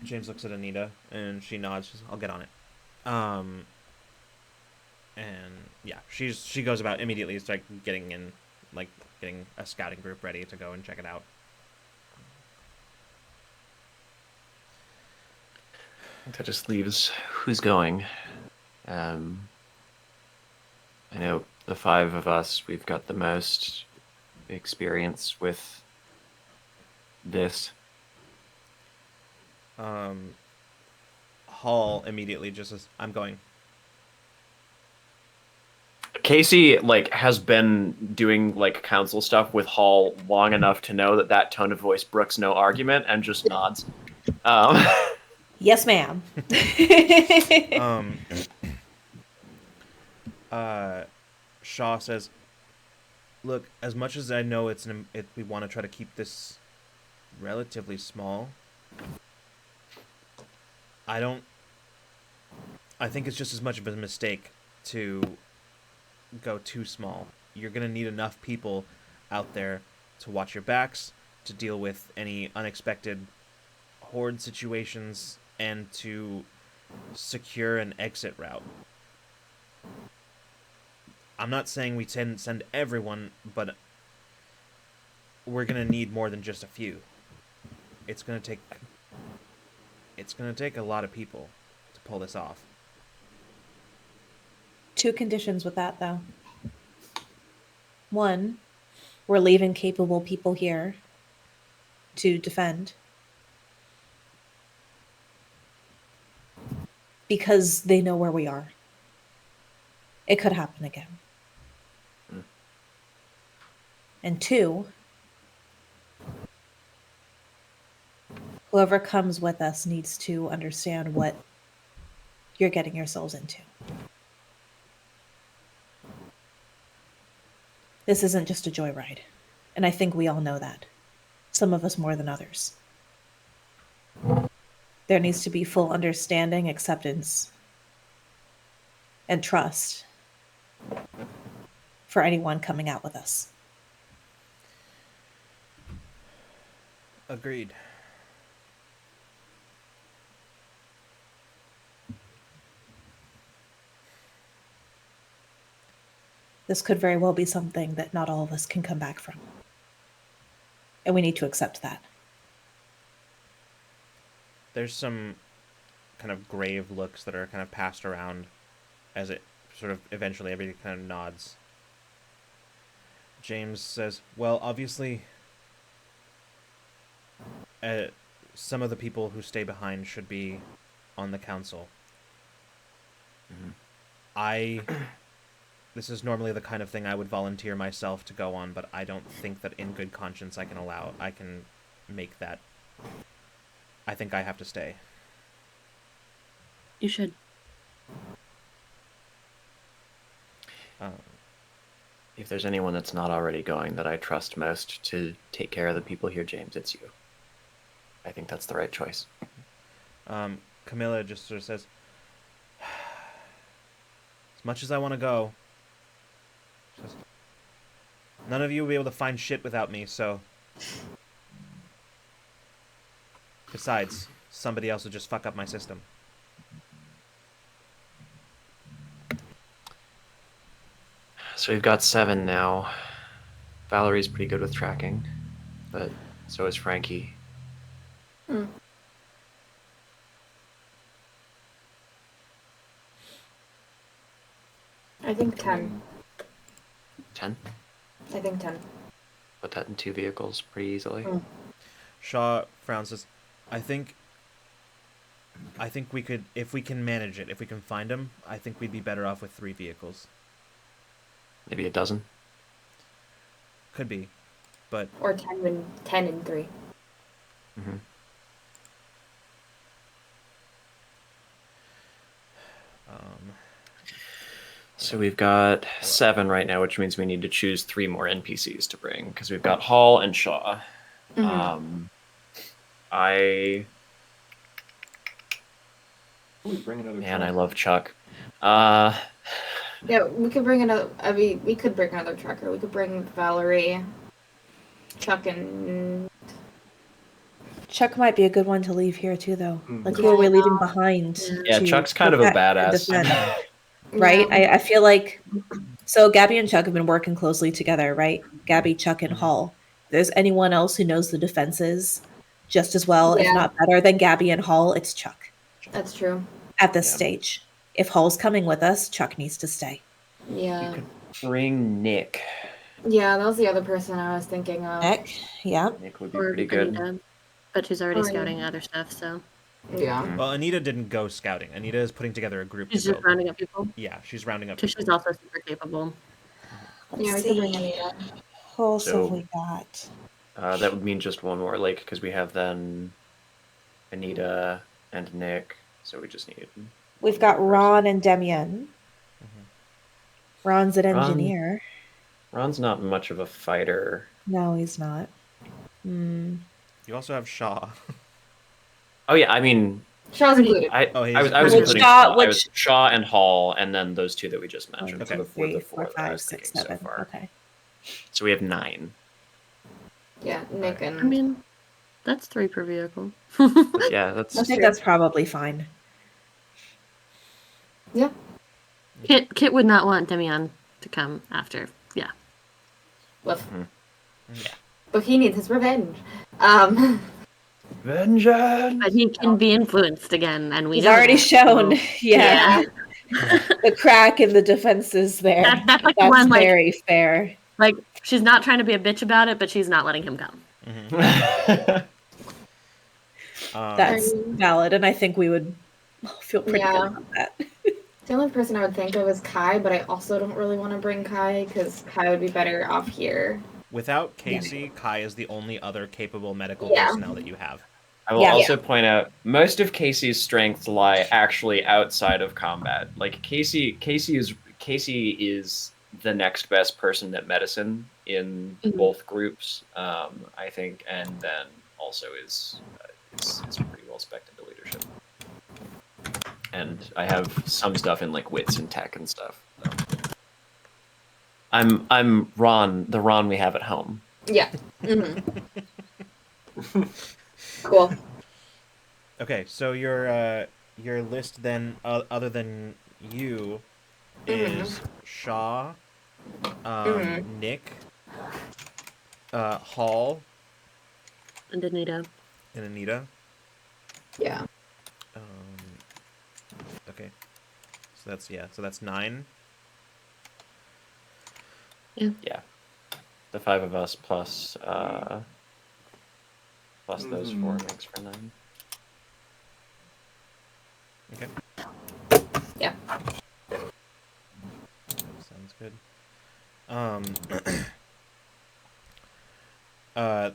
James looks at Anita and she nods. She's, I'll get on it. And yeah, she goes about immediately. It's like getting a scouting group ready to go and check it out. that just leaves who's going. I know the five of us. We've got the most experience with this. Hall immediately just says, "I'm going." Casey has been doing council stuff with Hall long enough to know that tone of voice brooks no argument and just nods. Yes, ma'am. Shaw says, "Look, as much as I know we want to try to keep this relatively small, I think it's just as much of a mistake to go too small. You're going to need enough people out there to watch your backs, to deal with any unexpected horde situations, and to secure an exit route. I'm not saying we send everyone, but we're going to need more than just a few. It's going to take a lot of people to pull this off." Two conditions with that, though. One, we're leaving capable people here to defend. Because they know where we are. It could happen again. And two, whoever comes with us needs to understand what you're getting yourselves into. This isn't just a joyride. And I think we all know that. Some of us more than others. There needs to be full understanding, acceptance, and trust for anyone coming out with us. Agreed. This could very well be something that not all of us can come back from. And we need to accept that. There's some kind of grave looks that are kind of passed around as it sort of eventually everybody kind of nods. James says, well, obviously, some of the people who stay behind should be on the council. This is normally the kind of thing I would volunteer myself to go on, but I don't think that in good conscience I can make that. I think I have to stay. You should. If there's anyone that's not already going that I trust most to take care of the people here, James, it's you. I think that's the right choice. Camilla just sort of says, as much as I want to go, says, none of you will be able to find shit without me, so... Besides, somebody else will just fuck up my system. So we've got 7 now. Valerie's pretty good with tracking, but so is Frankie. I think 10. 10? I think 10. Put that in 2 vehicles pretty easily. Shaw frowns says, I think we could, if we can manage it, if we can find him, I think we'd be better off with 3 vehicles. Maybe a dozen? Could be, but... Or 10 and 3. Mm-hmm. So we've got 7 right now, which means we need to choose 3 more NPCs to bring, because we've got Hall and Shaw. Mm-hmm. Ooh, bring another Man, truck. I love Chuck. Yeah, we could bring another. I mean, we could bring another trucker. We could bring Valerie, Chuck, and Chuck might be a good one to leave here too, though. Like, Yeah. who are we leaving behind? Yeah, to Chuck's kind of a protect and badass. defend? Right? I feel like, so Gabby and Chuck have been working closely together, right? Gabby, Chuck, and Hall. If there's anyone else who knows the defenses just as well, if Yeah. not better than Gabby and Hall, it's Chuck That's true. at this stage. If Hall's coming with us, Chuck needs to stay. Yeah. Bring Nick. Yeah, that was the other person I was thinking of. Nick, yeah. Nick would be Or pretty good. Anita. But she's already Oh, scouting yeah. other stuff, so Yeah. Well, Anita didn't go scouting. Anita is putting together a group she's to just go. rounding up people. Yeah, she's rounding up So people. she's also super capable. Yeah, we could bring Anita. Who else So- have we got? That would mean just one more, like, because we have then Anita and Nick, so we just need... We've got one Ron and Demian. Ron's an Ron- engineer. Ron's not much of a fighter. No, he's not. You also have Shaw. Oh yeah, I mean, Shaw's included. I Oh, he's- was Which including Shaw- Shaw, I was which- Shaw and Hall, and then those 2 that we just mentioned. One, So two, the four, three, the four, four that I five, was 6, thinking 7. so far. Okay. So we have 9. Yeah, Nick and. I mean, that's 3 per vehicle. Yeah, that's... I think that's probably fine. Yeah. Kit would not want Demian to come after. Yeah. Woof. Yeah. But he needs his revenge. Vengeance! But he can be influenced again, and we He's know already that, shown. so- Yeah. The crack in the defenses there. That's like the That's one, like- very fair. Like, she's not trying to be a bitch about it, but she's not letting him come. That's valid, and I think we would feel pretty Yeah. good about that. The only person I would think of is Kai, but I also don't really want to bring Kai because Kai would be better off here. Without Casey, Kai is the only other capable medical Yeah. personnel that you have. I will also point out, most of Casey's strengths lie actually outside of combat. Like, Casey is the next best person at medicine in both groups, I think, and then also is It's pretty well spec'd into leadership. And I have some stuff in like wits and tech and stuff. So. I'm Ron, the Ron we have at home. Yeah. Mm-hmm. Cool. Okay, so your list then, other than you, is Shaw, Nick, Hall, And Anita. and Anita. Yeah. Okay, so that's 9. Yeah. The 5 of us plus those 4 makes for 9. Okay. Yeah. Sounds good.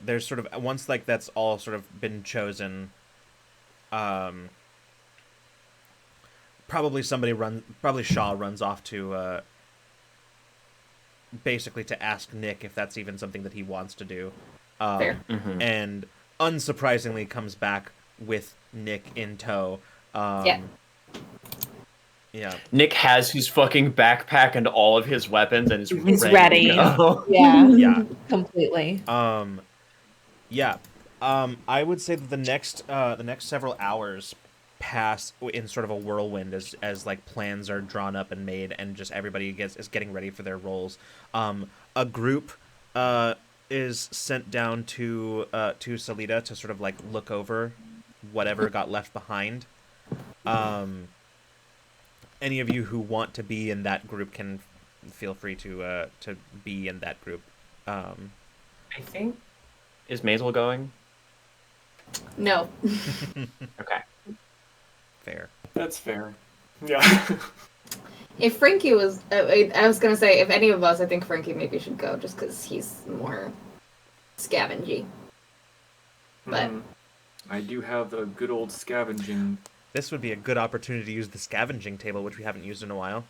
There's sort of, once like that's all sort of been chosen, probably Shaw runs off to basically to ask Nick if that's even something that he wants to do. Fair. And unsurprisingly comes back with Nick in tow. Yeah. Yeah. Nick has his fucking backpack and all of his weapons and is He's ready. ready. To go. Yeah. Yeah. Completely. Yeah. I would say that the next several hours pass in sort of a whirlwind as like plans are drawn up and made, and just everybody is getting ready for their roles. A group is sent down to Salida to sort of like look over whatever got left behind. Any of you who want to be in that group can feel free to be in that group. I think. Is Maisel going? No. Okay. Fair. That's fair. Yeah. If Frankie was, I was gonna say, if any of us, I think Frankie maybe should go, just because he's more scavengy. But I do have the good old scavenging. This would be a good opportunity to use the scavenging table, which we haven't used in a while.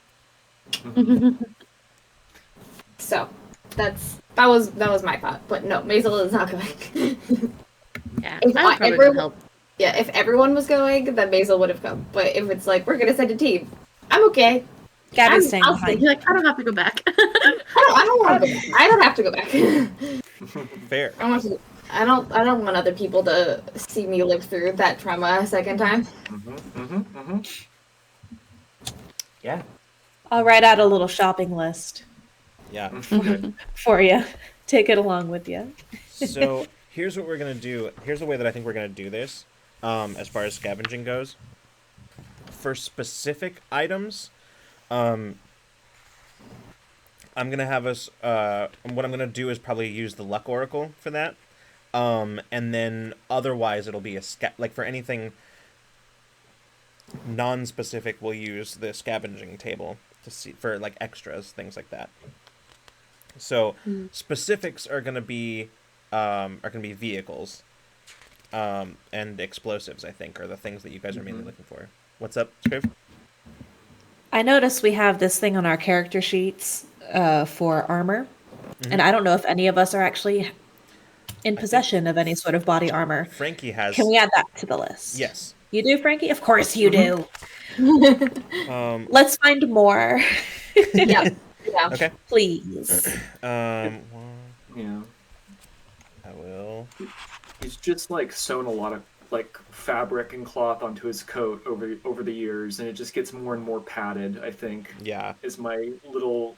so that was my thought. But no, Maisel is not going. Yeah, If I would probably everyone- help. Yeah, if everyone was going, then Maisel would have come. But if it's like we're gonna send a team, I'm okay. Gabby's staying I'll behind. You're like, I don't have to go back. I don't want to go back. I don't have to go back. Fair. I don't want other people to see me live through that trauma a second time. Yeah. I'll write out a little shopping list Yeah. for you. Take it along with you. So here's what we're gonna do. Here's the way that I think we're gonna do this, as far as scavenging goes. For specific items, I'm gonna have us. What I'm gonna do is probably use the luck oracle for that, and then otherwise it'll be like for anything non-specific, we'll use the scavenging table to see for like extras, things like that. So specifics are gonna be vehicles, and explosives. I think are the things that you guys are mainly looking for. What's up, Scriv? I noticed we have this thing on our character sheets for armor, and I don't know if any of us are actually in possession of any sort of body armor. Frankie has. Can we add that to the list? Yes. You do, Frankie? Of course you do. Um. Let's find more. Yeah. Yeah. Okay. Please. Well, Yeah. I will. He's just like sewn a lot of like fabric and cloth onto his coat over the years, and it just gets more and more padded. I think Yeah. is my little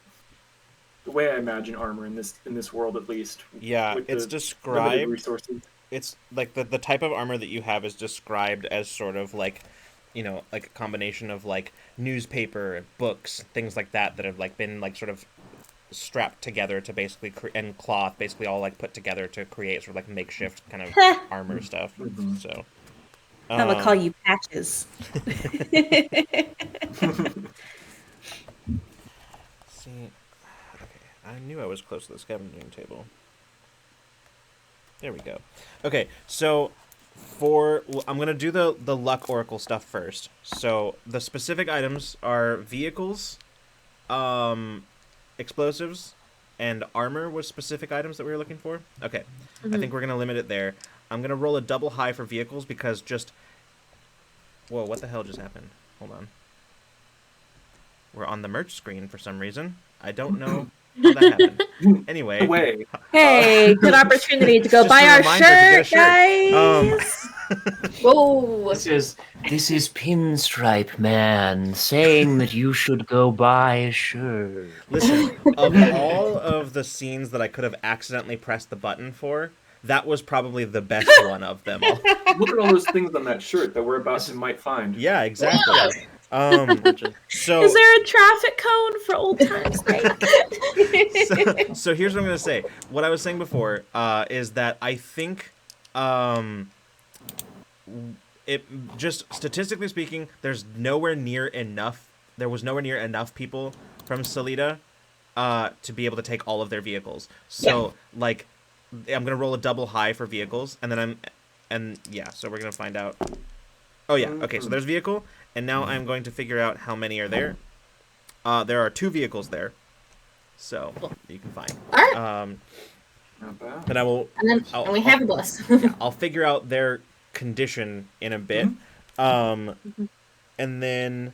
the way I imagine armor in this world, at least. Yeah. with It's the limited described. resources. It's like the type of armor that you have is described as sort of like, like a combination of like newspaper, books, things like that have like been like sort of strapped together to basically and cloth basically all like put together to create sort of like makeshift kind of armor stuff. So I'm gonna call you Patches. see, okay, I knew I was close to the scavenging table. There we go. Okay, so I'm gonna do the luck oracle stuff first. So the specific items are vehicles, explosives, and armor was specific items that we were looking for. Okay, I think we're gonna limit it there. I'm gonna roll a double high for vehicles because just. Whoa! What the hell just happened? Hold on. We're on the merch screen for some reason. I don't know how that happened. Anyway. Way. Hey, good opportunity to go Just buy a our reminder to get a shirt, shirt. guys. Whoa! This is Pinstripe Man saying that you should go buy a shirt. Listen, of all of the scenes that I could have accidentally pressed the button for, that was probably the best one of them all. Look at all those things on that shirt that we're about to might find. Yeah, exactly. So, Is there a traffic cone for old times' sake? so here's what I'm gonna say. What I was saying before is that I think, it just statistically speaking, there was nowhere near enough people from Salida to be able to take all of their vehicles. So like, I'm gonna roll a double high for vehicles, and then so we're gonna find out. Oh yeah, okay. So there's vehicle, and now I'm going to figure out how many are there. There are 2 vehicles there, so you can find. All right. Not bad. And I will. And we have a bus. I'll figure out their condition in a bit. And then,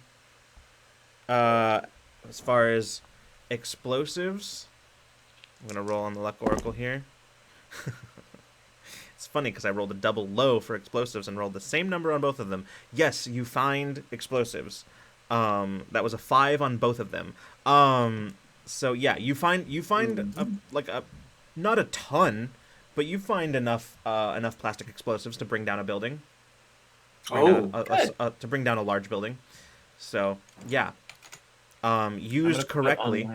as far as explosives, I'm gonna roll on the luck oracle here. It's funny because I rolled a double low for explosives and rolled the same number on both of them. Yes, you find explosives. That was a 5 on both of them. So yeah, you find not a ton, but you find enough plastic explosives to bring down a building. To bring down a large building. So yeah, used correctly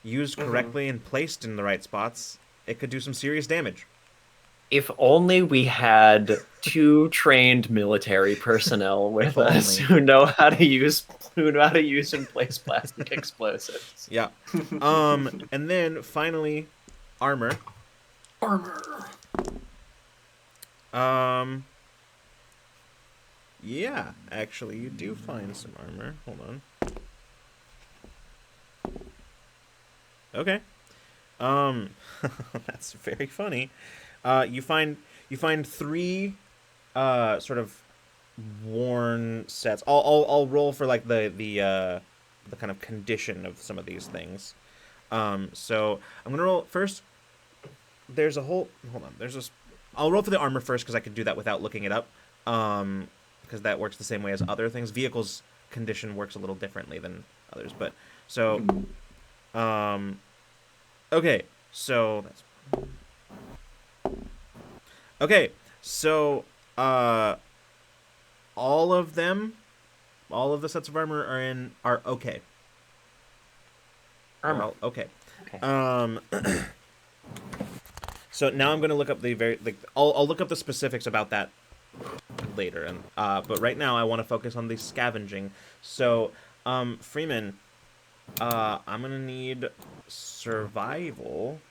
and placed in the right spots, it could do some serious damage. If only we had 2 trained military personnel with us who know how to use and place plastic explosives. Yeah. And then finally, armor. Yeah, actually, you do find some armor. Hold on. Okay. That's very funny. You find 3 sort of worn sets. I'll roll for like the kind of condition of some of these things. So I'm gonna roll first. There's a whole. Hold on. I'll roll for the armor first because I could do that without looking it up. Because that works the same way as other things. Vehicles condition works a little differently than others, but so. Okay, so that's. Okay, so all of the sets of armor are okay. Armor. Okay. Okay. So now I'm gonna look up I'll look up the specifics about that later, and but right now I want to focus on the scavenging. So, Freeman, I'm gonna need survival.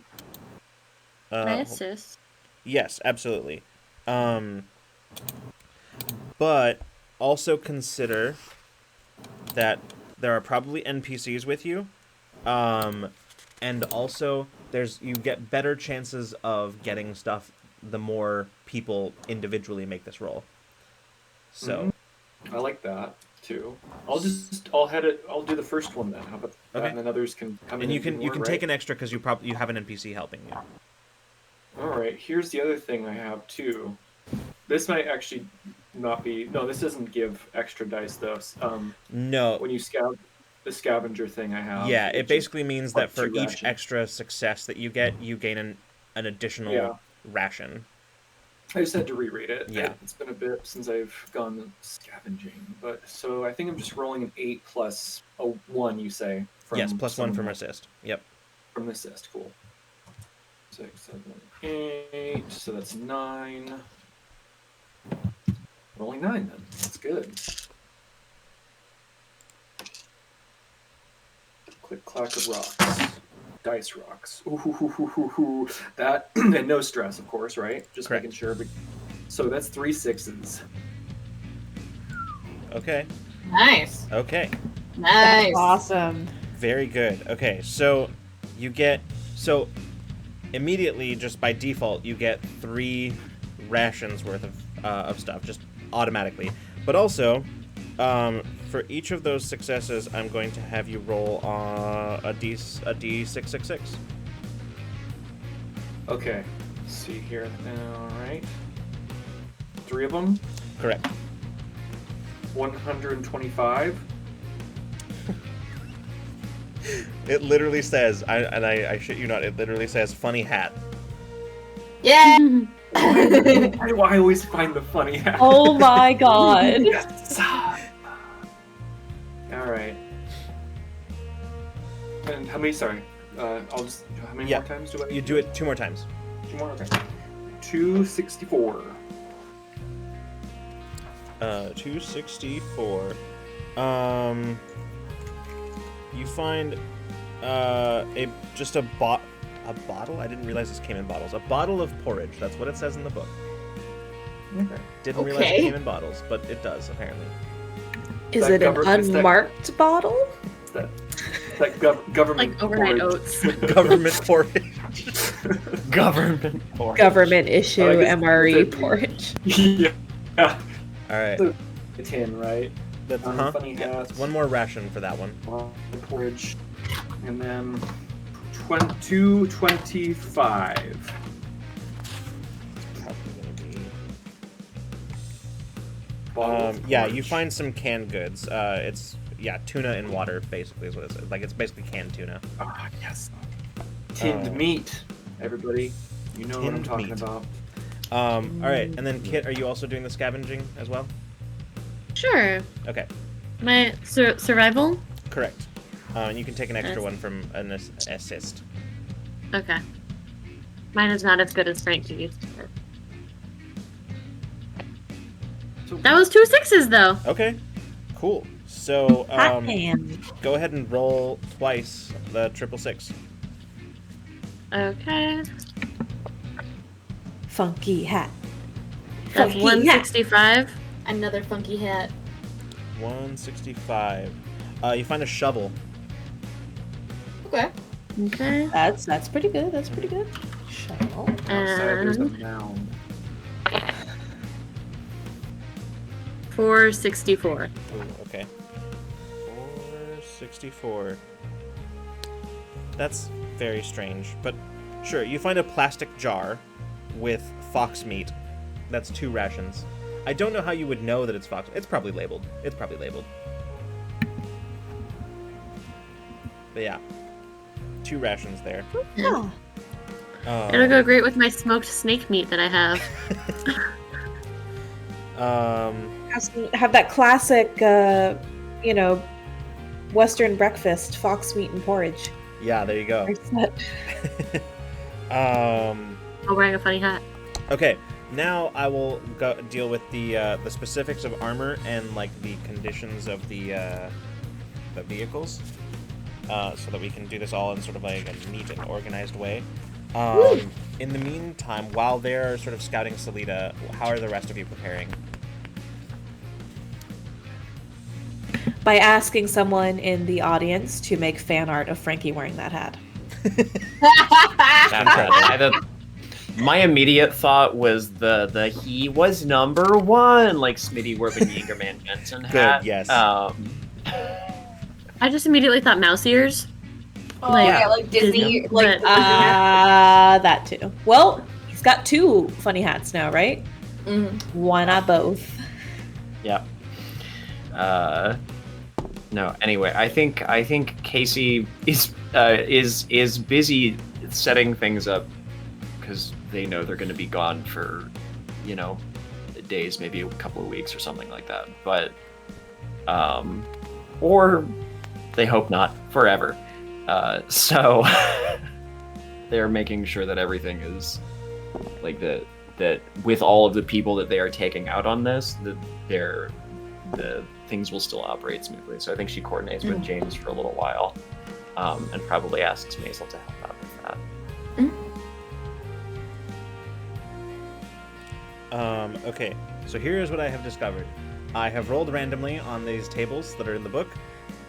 Can I assist? Yes, absolutely. But also consider that there are probably NPCs with you. And also you get better chances of getting stuff the more people individually make this roll. So I like that too. I'll do the first one then. How about that? Okay. And then others can come in. and you can right? take an extra because you have an NPC helping you. All right. Here's the other thing I have too. This might actually not be. No, this doesn't give extra dice though. No. When you scout the scavenger thing I have. Yeah, it basically means that for +2 each ration. extra success that you get, you gain an additional ration. I just had to reread it. Yeah. It's been a bit since I've gone scavenging, but so I think I'm just rolling an 8 plus a 1. You say? Yes, +1 from someone assist. Yep. From assist, cool. 6, 7, 8. So that's 9. Rolling 9 then. That's good. Click clack of rocks. Dice rocks. Ooh, that and no stress, of course, right? Just Correct. making sure. So that's 3 6s. Okay. Nice. Okay. Nice. Awesome. Very good. Okay, so immediately, just by default, you get 3 rations worth of stuff, just automatically. But also, for each of those successes, I'm going to have you roll a D666. Okay. Let's see here. All right. 3 of them. Correct. 125. It literally says, I shit you not, it literally says funny hat. Yeah. Why do I always find the funny hat? Oh my god. Yes. All right. And how many? Sorry. I'll just. How many Yeah. more times do I? You do it 2 more times. 2 more. Okay. 264. 264. You find a bottle. I didn't realize this came in bottles. A bottle of porridge. That's what it says in the book. Okay. Didn't realize it came in bottles, but it does apparently. Is That it an is that- unmarked bottle? It's that government Like overnight porridge. oats. Government porridge. Government porridge. Government issue I guess MRE it's a- porridge. Yeah. All right. The tin, right? That's funny yeah, hats. one more ration for that one. The porridge, and then 225. Probably gonna be. Bottle of Yeah, you porridge. find some canned goods. It's tuna and water basically is what it's like. It's basically canned tuna. Ah, yes. Tinned meat, everybody. You know what I'm Tinned talking meat. about. All right, and then Kit, are you also doing the scavenging as well? Sure. Okay, My survival? correct. And you can take an extra Yes. one from an assist. Okay. Mine is not as good as Frankie's. So, That was 2 6s though. Okay, cool. So Hot hand. go ahead and roll twice the 666. Okay. Funky hat. That's Funky hat. 165. Another funky hat. 165. You find a shovel. Okay. Okay. That's pretty good. That's pretty good. Shovel. outside there's a And mound. 464. Ooh, okay. 464. That's very strange, but sure. You find a plastic jar with fox meat. That's 2 rations. I don't know how you would know that it's fox. It's probably labeled. But yeah, 2 rations there. Yeah. It'll go great with my smoked snake meat that I have. Have that classic, Western breakfast, fox meat and porridge. Yeah, there you go. Nice set. While wearing a funny hat. Okay, now I will go deal with the specifics of armor and like the conditions of the vehicles, so that we can do this all in sort of like a neat and organized way. In the meantime, while they're sort of scouting Salida, how are the rest of you preparing? By asking someone in the audience to make fan art of Frankie wearing that hat. My immediate thought was the he was number 1, like Smitty wore the Jägerman Jensen hat. Good, yes. I just immediately thought mouse ears. Oh Like, yeah, like Disney, Disney, like but- That too. Well, he's got 2 funny hats now, right? Mhm. Why not both? Yeah. No. Anyway, I think Casey is busy setting things up because they know they're going to be gone for, days, maybe a couple of weeks or something like that. But, or they hope not forever. So they're making sure that everything is like that with all of the people that they are taking out on this, that the things will still operate smoothly. So I think she coordinates with James for a little while, and probably asks Maisel to help out with that. Okay, so here's what I have discovered. I have rolled randomly on these tables that are in the book,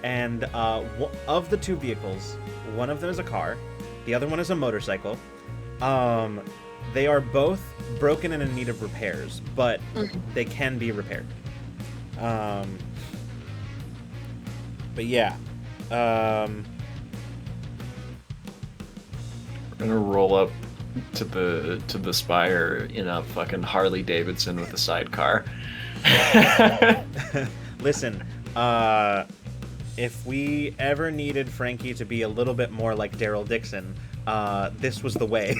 and of the 2 vehicles, one of them is a car, the other one is a motorcycle. They are both broken and in need of repairs, but they can be repaired. But yeah. We're gonna roll up to the spire in a fucking Harley Davidson with a sidecar. Listen, if we ever needed Frankie to be a little bit more like Daryl Dixon, this was the way.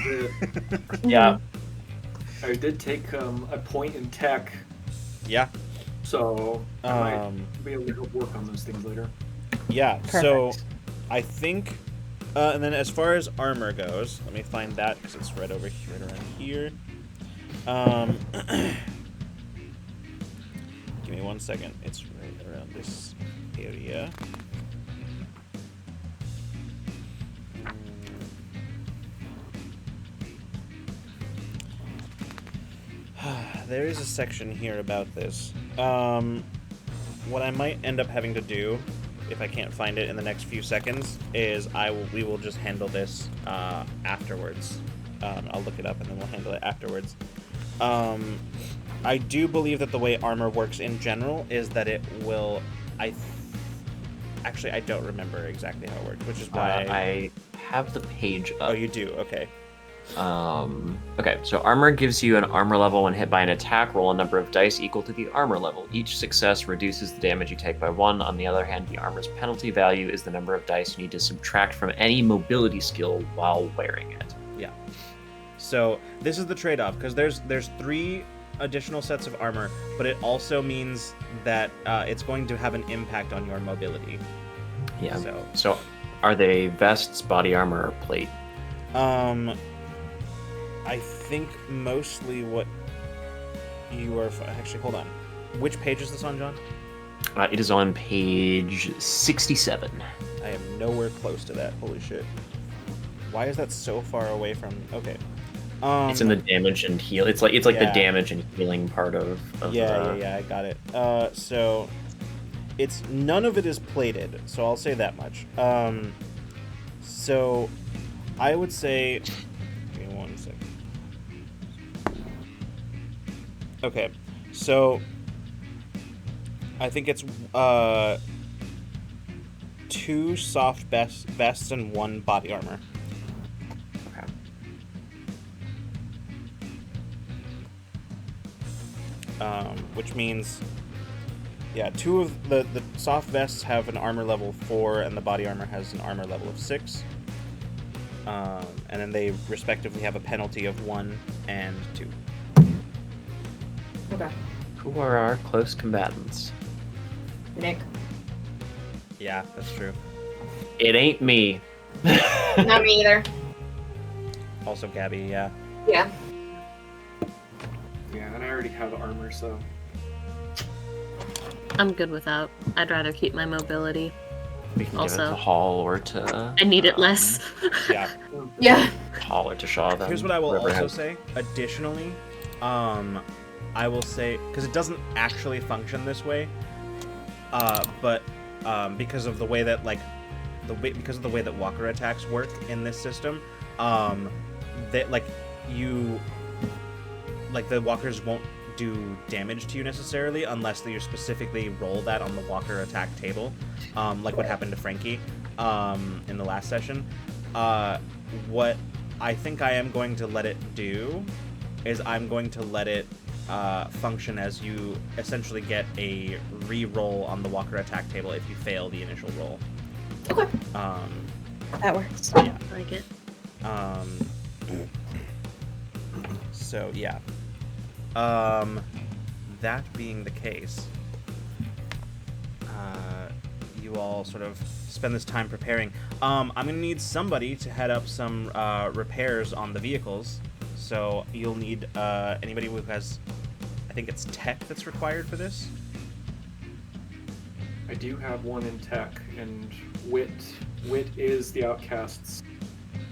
Yeah. I did take a point in tech, Yeah. so I might be able to help work on those things later. Yeah. Perfect. So, I think, and then as far as armor goes, let me find that because it's right over here, right around here. Give me 1 second. It's right around this area. There is a section here about this. What I might end up having to do, if I can't find it in the next few seconds, is we will just handle this afterwards. I'll look it up and then we'll handle it afterwards. I do believe that the way armor works in general is that it will. Actually, I don't remember exactly how it works, which is why I have the page up. Oh, you do? Okay. Okay, so armor gives you an armor level when hit by an attack. Roll a number of dice equal to the armor level. Each success reduces the damage you take by 1. On the other hand, the armor's penalty value is the number of dice you need to subtract from any mobility skill while wearing it. Yeah. So this is the trade-off, because there's 3 additional sets of armor, but it also means that it's going to have an impact on your mobility. Yeah. So So are they vests, body armor, or plate? I think mostly what you are... Actually, hold on. Which page is this on, John? It is on page 67. I am nowhere close to that. Holy shit. Why is that so far away from... Okay. It's in the damage and heal. It's like yeah. the damage and healing part of Yeah, I got it. So it's none of it is plated, so I'll say that much. So I would say, give me 1 second. Okay, so I think it's 2 soft vests and 1 body armor. Okay. Which means, yeah, 2 of the soft vests have an armor level 4, and the body armor has an armor level of 6. And then they respectively have a penalty of 1 and 2. Okay. Who are our close combatants? Nick. Yeah, that's true. It ain't me. Not me either. Also Gabby, yeah. Yeah. Yeah, and I already have armor, so I'm good without. I'd rather keep my mobility. We can give it Also- to Hall or to... I need it less. Yeah. Yeah. Hall or to Shaw, then. Here's what I will whoever also has- say. Additionally, I will say, because it doesn't actually function this way, but because of the way that because of the way that walker attacks work in this system, that the walkers won't do damage to you necessarily unless you specifically roll that on the walker attack table, like what happened to Frankie in the last session. What I think I am going to let it do is I'm going to let it function as you essentially get a re-roll on the walker attack table if you fail the initial roll. Okay. That works. Yeah. I like it. So yeah. That being the case, you all sort of spend this time preparing. I'm gonna need somebody to head up some repairs on the vehicles. So you'll need anybody who has, I think it's tech that's required for this. I do have 1 in tech, and wit is the outcasts.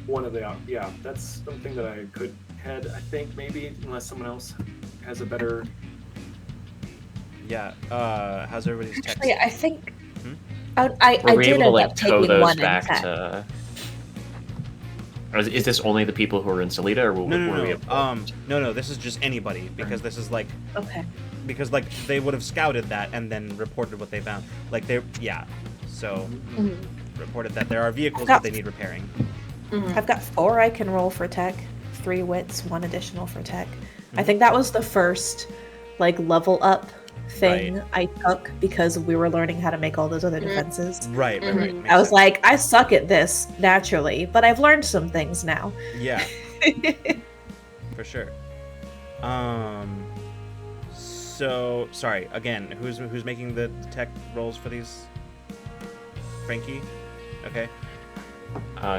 One of the yeah, that's something that I could head. I think maybe unless someone else has a better. Yeah. How's everybody's tech? Actually, I think Hmm? I Were we did able to end up tow taking those 1 in back tech. to... Is this only the people who are in Salida, or will, No, were we? no. This is just anybody because this is like Okay. because like they would have scouted that and then reported what they found. Like so reported that there are vehicles that they need repairing. I've got 4 I can roll for tech, 3 wits, 1 additional for tech. I think that was the first like level up thing I took because we were learning how to make all those other defenses. Right. Makes I was sense. like, I suck at this naturally, but I've learned some things now. Yeah, for sure. So sorry again. Who's making the tech rolls for these? Frankie. Okay.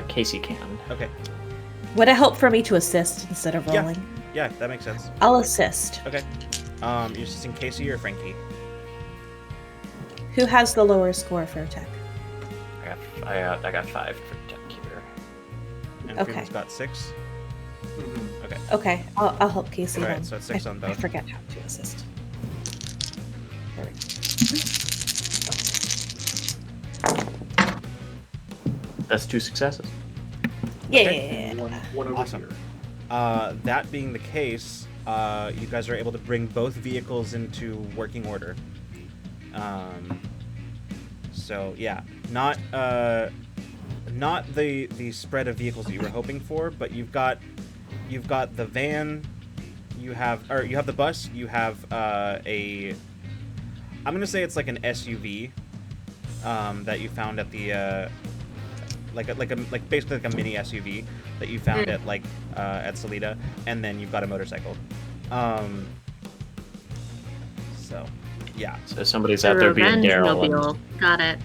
Casey can. Okay. Would it help for me to assist instead of Yeah. rolling? Yeah, that makes sense. I'll assist. Okay. You're assisting Casey or Frankie? Who has the lower score for tech? I got 5 for tech here. And Okay. Freeman's got 6. Okay. Okay, I'll help Casey All right, then. so it's 6 on I both. forget how to assist. There we go. That's 2 successes. Yeah. One over Awesome. here. That being the case, you guys are able to bring both vehicles into working order. So yeah, not the spread of vehicles that you were hoping for, but you've got the van, you have the bus, you have I'm gonna say it's like an SUV that you found at the like basically like a mini SUV that you found at at Salida, and then you've got a motorcycle. So yeah. So somebody's The out there being revenge Daryl. mobile. Got it.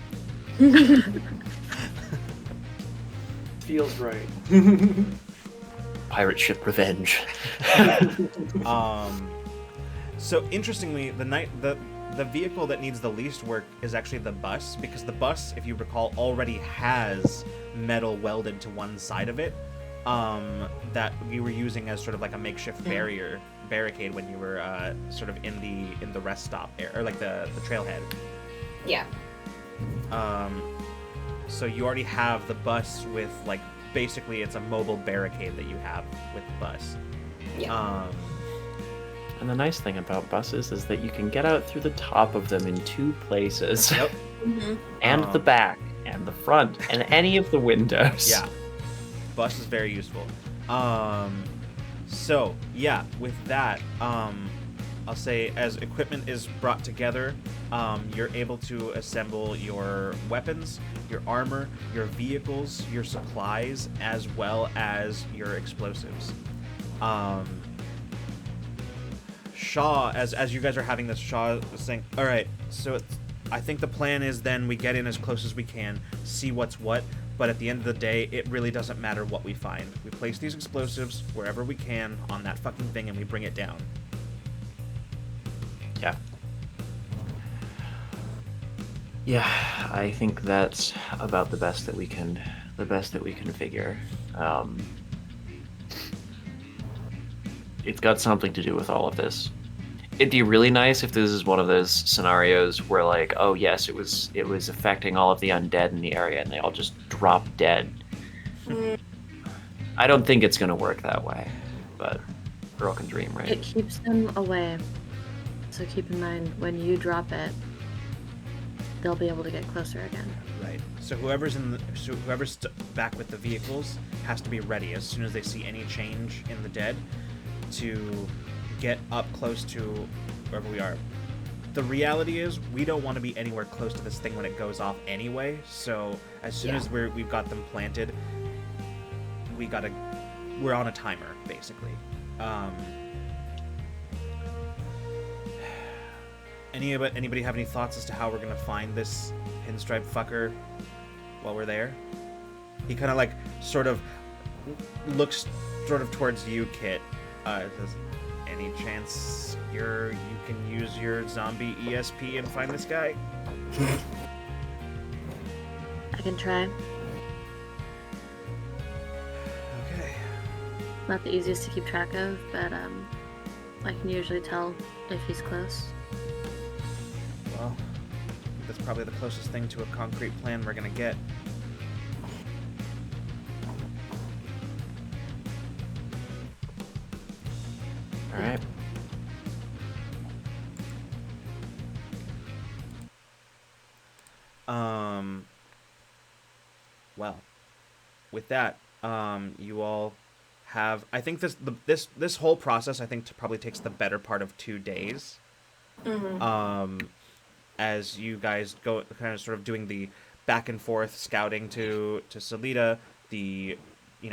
Feels right. Pirate ship revenge. So interestingly, the vehicle that needs the least work is actually the bus, because the bus, if you recall, already has metal welded to one side of it, that we were using as sort of like a makeshift barricade when you were sort of in the rest stop area, or like the trailhead. Yeah. So you already have the bus with like basically it's a mobile barricade that you have with the bus. Yeah. And the nice thing about buses is that you can get out through the top of them in 2 places. Yep. And the back, and the front, and any of the windows. Yeah. Bus is very useful. So yeah, with that, I'll say as equipment is brought together, you're able to assemble your weapons, your armor, your vehicles, your supplies, as well as your explosives. Shaw, as you guys are having this, Shaw is saying, all right, so I think the plan is then we get in as close as we can, see what's what, but at the end of the day, it really doesn't matter what we find. We place these explosives wherever we can on that fucking thing and we bring it down. Yeah. Yeah, I think that's about the best that we can figure. It's got something to do with all of this. It'd be really nice if this is one of those scenarios where, like, oh yes, it was affecting all of the undead in the area, and they all just drop dead. I don't think it's gonna work that way, but girl can dream, right? It keeps them away. So keep in mind, when you drop it, they'll be able to get closer again. Right. So whoever's back with the vehicles has to be ready as soon as they see any change in the dead to get up close to wherever we are. The reality is we don't want to be anywhere close to this thing when it goes off anyway, so as soon as we've got them planted, we're on a timer basically. Anybody have any thoughts as to how we're gonna find this pinstripe fucker while we're there? He kind of like sort of looks sort of towards you, Kit. Says, any chance you can use your zombie ESP and find this guy? I can try. Okay. Not the easiest to keep track of, but I can usually tell if he's close. Well, that's probably the closest thing to a concrete plan we're gonna get. Um. Well, with that, you all have. I think this whole process, I think, probably takes the better part of 2 days. Mm-hmm. As you guys go, kind of sort of doing the back and forth scouting to Salida, the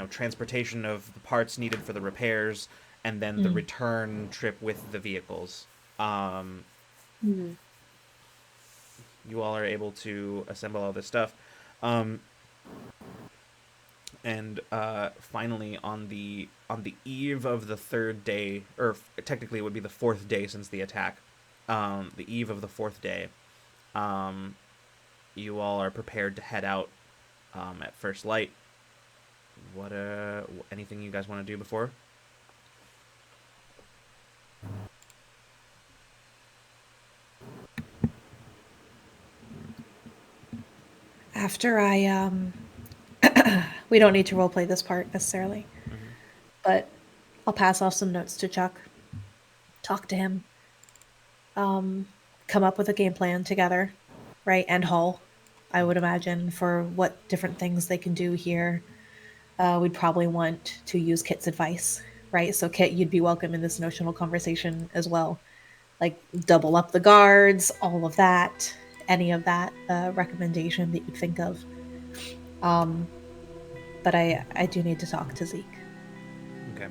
transportation of the parts needed for the repairs, and then the return trip with the vehicles. Um, you all are able to assemble all this stuff. And finally, on the eve of the third day, or technically it would be the fourth day since the attack, the eve of the fourth day, um, you all are prepared to head out at first light. What anything you guys want to do before? After I we don't need to roleplay this part necessarily, but I'll pass off some notes to Chuck, talk to him, come up with a game plan together, right? And Hull, I would imagine, for what different things they can do here. We'd probably want to use Kit's advice, right? So Kit, you'd be welcome in this notional conversation as well. Like double up the guards, all of that, any of that recommendation that you'd think of. But I do need to talk to Zeke. Okay.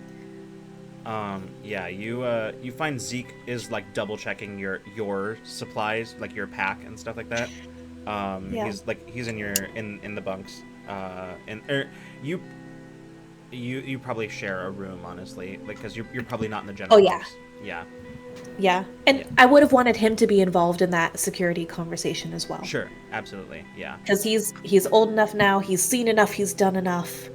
Yeah, you find Zeke is like double checking your supplies, like your pack and stuff like that. Yeah. He's in the bunks. And you probably share a room, honestly, like because you're probably not in the general. Oh, yeah. Bunks. Yeah. Yeah. And Yeah. I would have wanted him to be involved in that security conversation as well. Sure, absolutely, yeah. Because he's old enough now, he's seen enough, he's done enough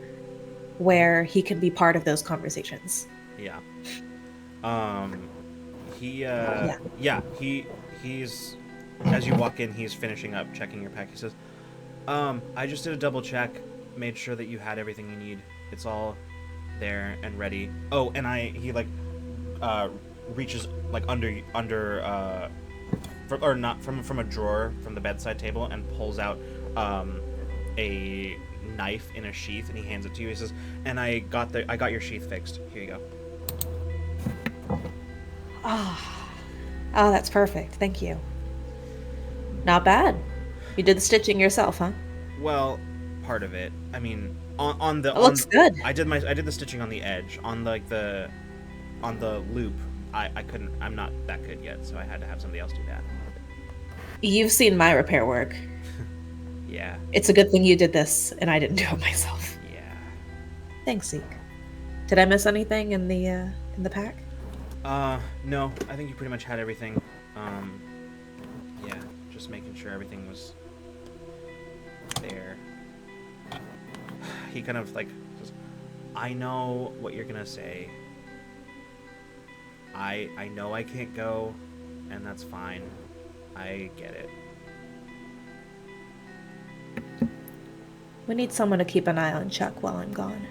where he can be part of those conversations. Yeah. He's as you walk in, he's finishing up checking your pack. He says, I just did a double check, made sure that you had everything you need. It's all there and ready. Oh, and he reaches like under or not from a drawer from the bedside table and pulls out a knife in a sheath, and he hands it to you. He says, "And I got your sheath fixed. Here you go." Oh, that's perfect. Thank you. Not bad. You did the stitching yourself, huh? Well, part of it. I mean, on the It looks good. I did the stitching on the edge, on the loop. I couldn't. I'm not that good yet, so I had to have somebody else do that. You've seen my repair work. Yeah. It's a good thing you did this and I didn't do it myself. Yeah. Thanks, Zeke. Did I miss anything in the pack? No. I think you pretty much had everything. Yeah. Just making sure everything was there. He kind of like says, "I know what you're gonna say. I know I can't go, and that's fine. I get it." We need someone to keep an eye on Chuck while I'm gone.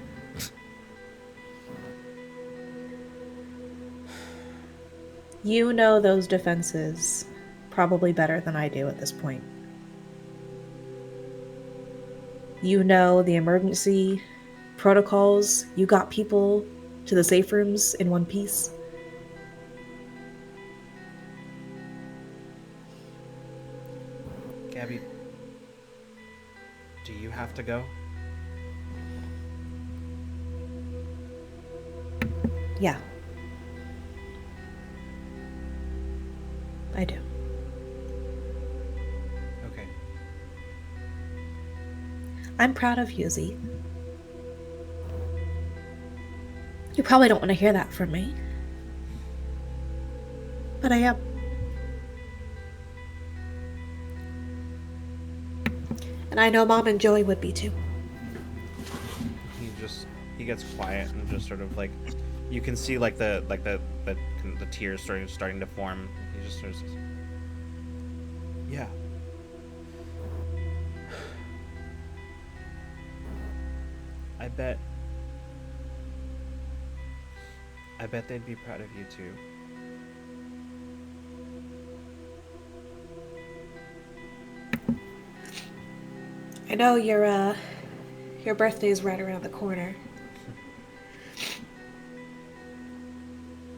You know those defenses probably better than I do at this point. You know the emergency protocols. You got people to the safe rooms in one piece. Gabby, do you have to go? Yeah. I do. Okay. I'm proud of you, Z. You probably don't want to hear that from me. But I am. And I know Mom and Joey would be too. He gets quiet and just sort of like, you can see like the tears starting to form. He just sort of says, "Yeah." I bet they'd be proud of you too. I know your birthday's right around the corner.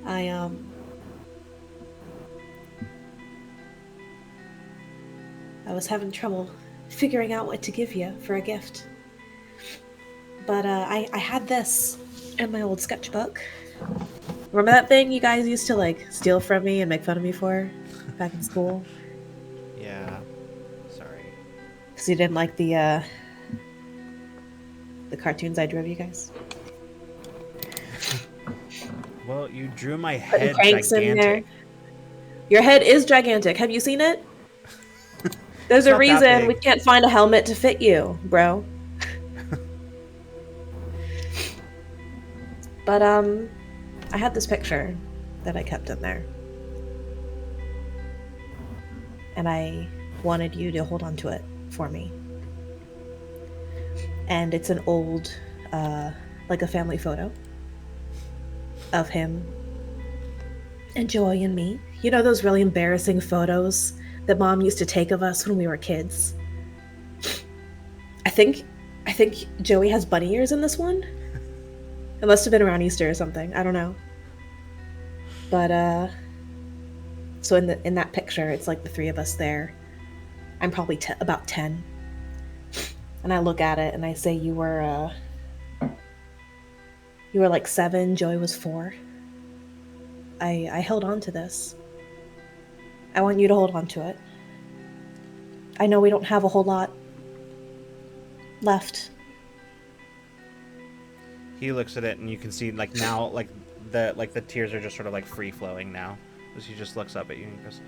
I I was having trouble figuring out what to give you for a gift. But I had this in my old sketchbook. Remember that thing you guys used to like steal from me and make fun of me for back in school? Yeah. Sorry. Because you didn't like the cartoons I drew of you guys. Well, you drew my Putting head cranks in there. gigantic. Your head is gigantic. Have you seen it? There's It's a not that reason we big. can't find a helmet to fit you, bro. But I had this picture that I kept in there. And I wanted you to hold on to it for me. And it's an old like a family photo of him and Joy and me. You know those really embarrassing photos that Mom used to take of us when we were kids? I think Joey has bunny ears in this one. It must have been around Easter or something. I don't know. But so in that picture, it's like the three of us there. I'm probably about 10. And I look at it and I say you were like 7, Joey was 4. I held on to this. I want you to hold on to it. I know we don't have a whole lot left. He looks at it, and you can see like now, like the tears are just sort of like free flowing now, as he just looks up at you and goes,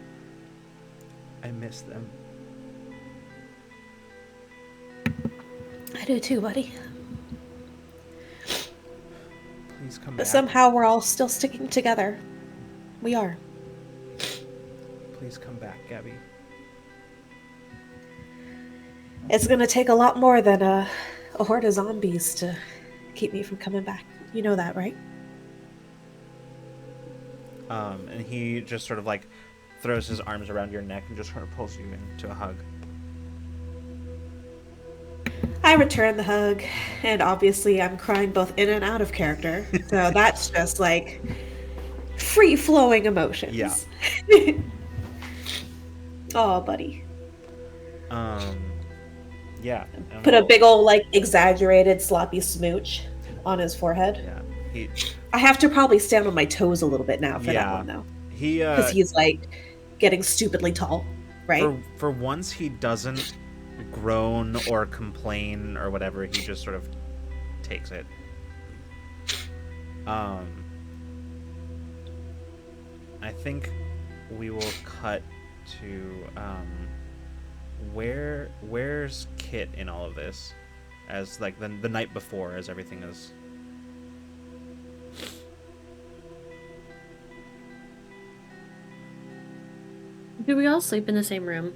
"I miss them." I do too, buddy. Please come But back. somehow we're all still sticking together. We are. Please come back, Gabby. It's gonna take a lot more than a horde of zombies to keep me from coming back. You know that, right? And he just sort of like throws his arms around your neck and just sort of pulls you into a hug. I return the hug, and obviously I'm crying both in and out of character. So that's just like free-flowing emotions. Yeah. Oh, buddy. Yeah. Put a big old, like, exaggerated sloppy smooch on his forehead. Yeah. I have to probably stand on my toes a little bit now for that Yeah. one, though. He Because he's, like, getting stupidly tall, right? for once he doesn't groan or complain or whatever. He just sort of takes it. I think we will cut to where's Kit in all of this, as like the night before, as everything is. Do we all sleep in the same room?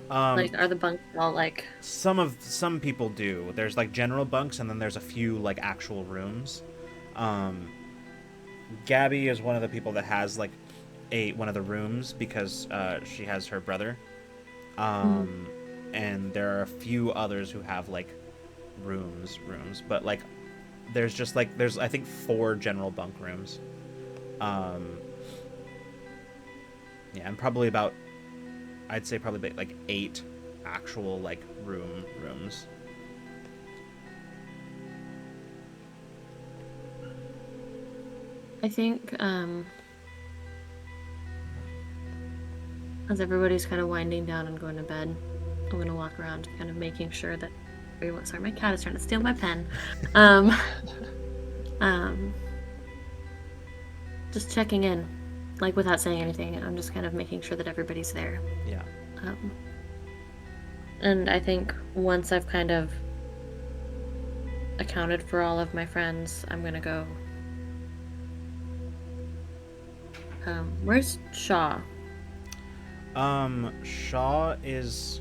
Like, are the bunks all like? Some people do. There's like general bunks, and then there's a few like actual rooms. Gabby is one of the people that has like one of the rooms because she has her brother. And there are a few others who have like rooms, but like there's I think 4 general bunk rooms. Yeah, and probably about, I'd say probably like 8 actual like rooms. I think as everybody's kind of winding down and going to bed, I'm gonna walk around, kind of making sure that. Sorry, my cat is trying to steal my pen. Just checking in, like without saying anything. I'm just kind of making sure that everybody's there. Yeah. And I think once I've kind of accounted for all of my friends, I'm gonna go. Where's Shaw? Shaw is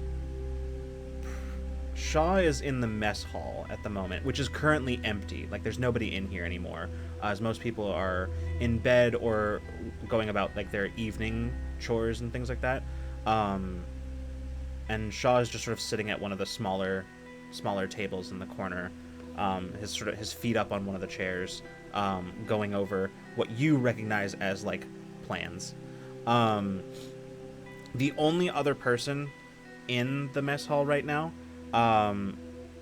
in the mess hall at the moment, which is currently empty. Like, there's nobody in here anymore, as most people are in bed or going about like their evening chores and things like that. And Shaw is just sort of sitting at one of the smaller smaller tables in the corner, his feet up on one of the chairs, going over what you recognize as like plans. The only other person in the mess hall right now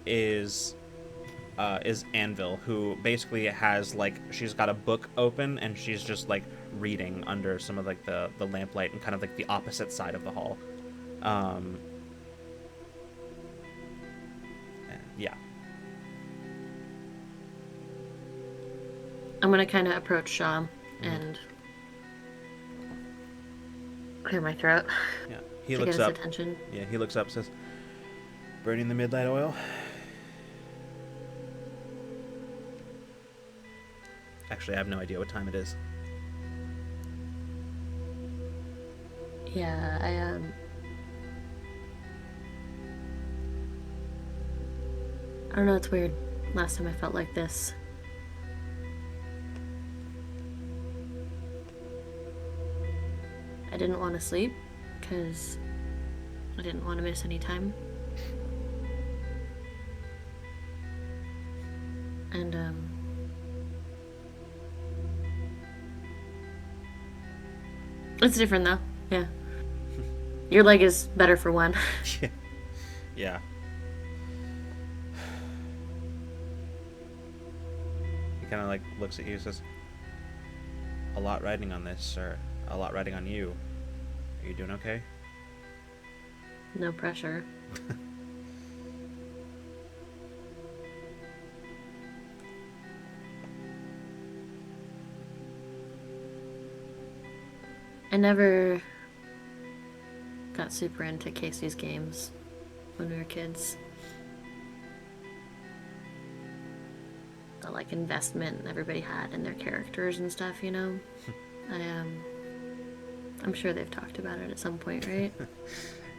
is Anvil, who basically has like, she's got a book open and she's just like reading under some of like the lamplight and kind of like the opposite side of the hall. Yeah. I'm gonna kind of approach Shaw and clear my throat Yeah. He to looks get his up. attention. Yeah, he looks up, says, "Burning the midnight oil?" Actually, I have no idea what time it is. Yeah, I don't know, it's weird. Last time I felt like this. I didn't want to sleep because I didn't want to miss any time. And it's different though. Yeah. Your leg is better for one. Yeah. He kind of like looks at you and says, "A lot riding on this, sir. A lot riding on you. Are you doing okay?" No pressure. I never got super into Casey's games when we were kids. The like investment everybody had in their characters and stuff, you know? I'm sure they've talked about it at some point, right?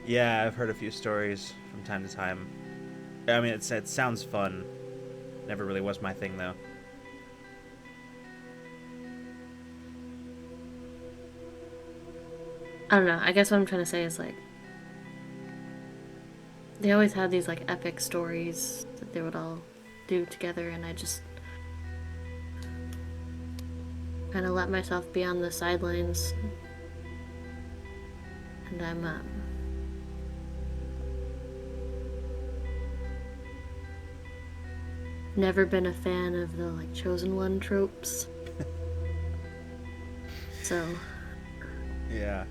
Yeah, I've heard a few stories from time to time. I mean, it sounds fun. Never really was my thing, though. I don't know. I guess what I'm trying to say is like they always had these like epic stories that they would all do together, and I just kind of let myself be on the sidelines. And I'm never been a fan of the like chosen one tropes. So Yeah.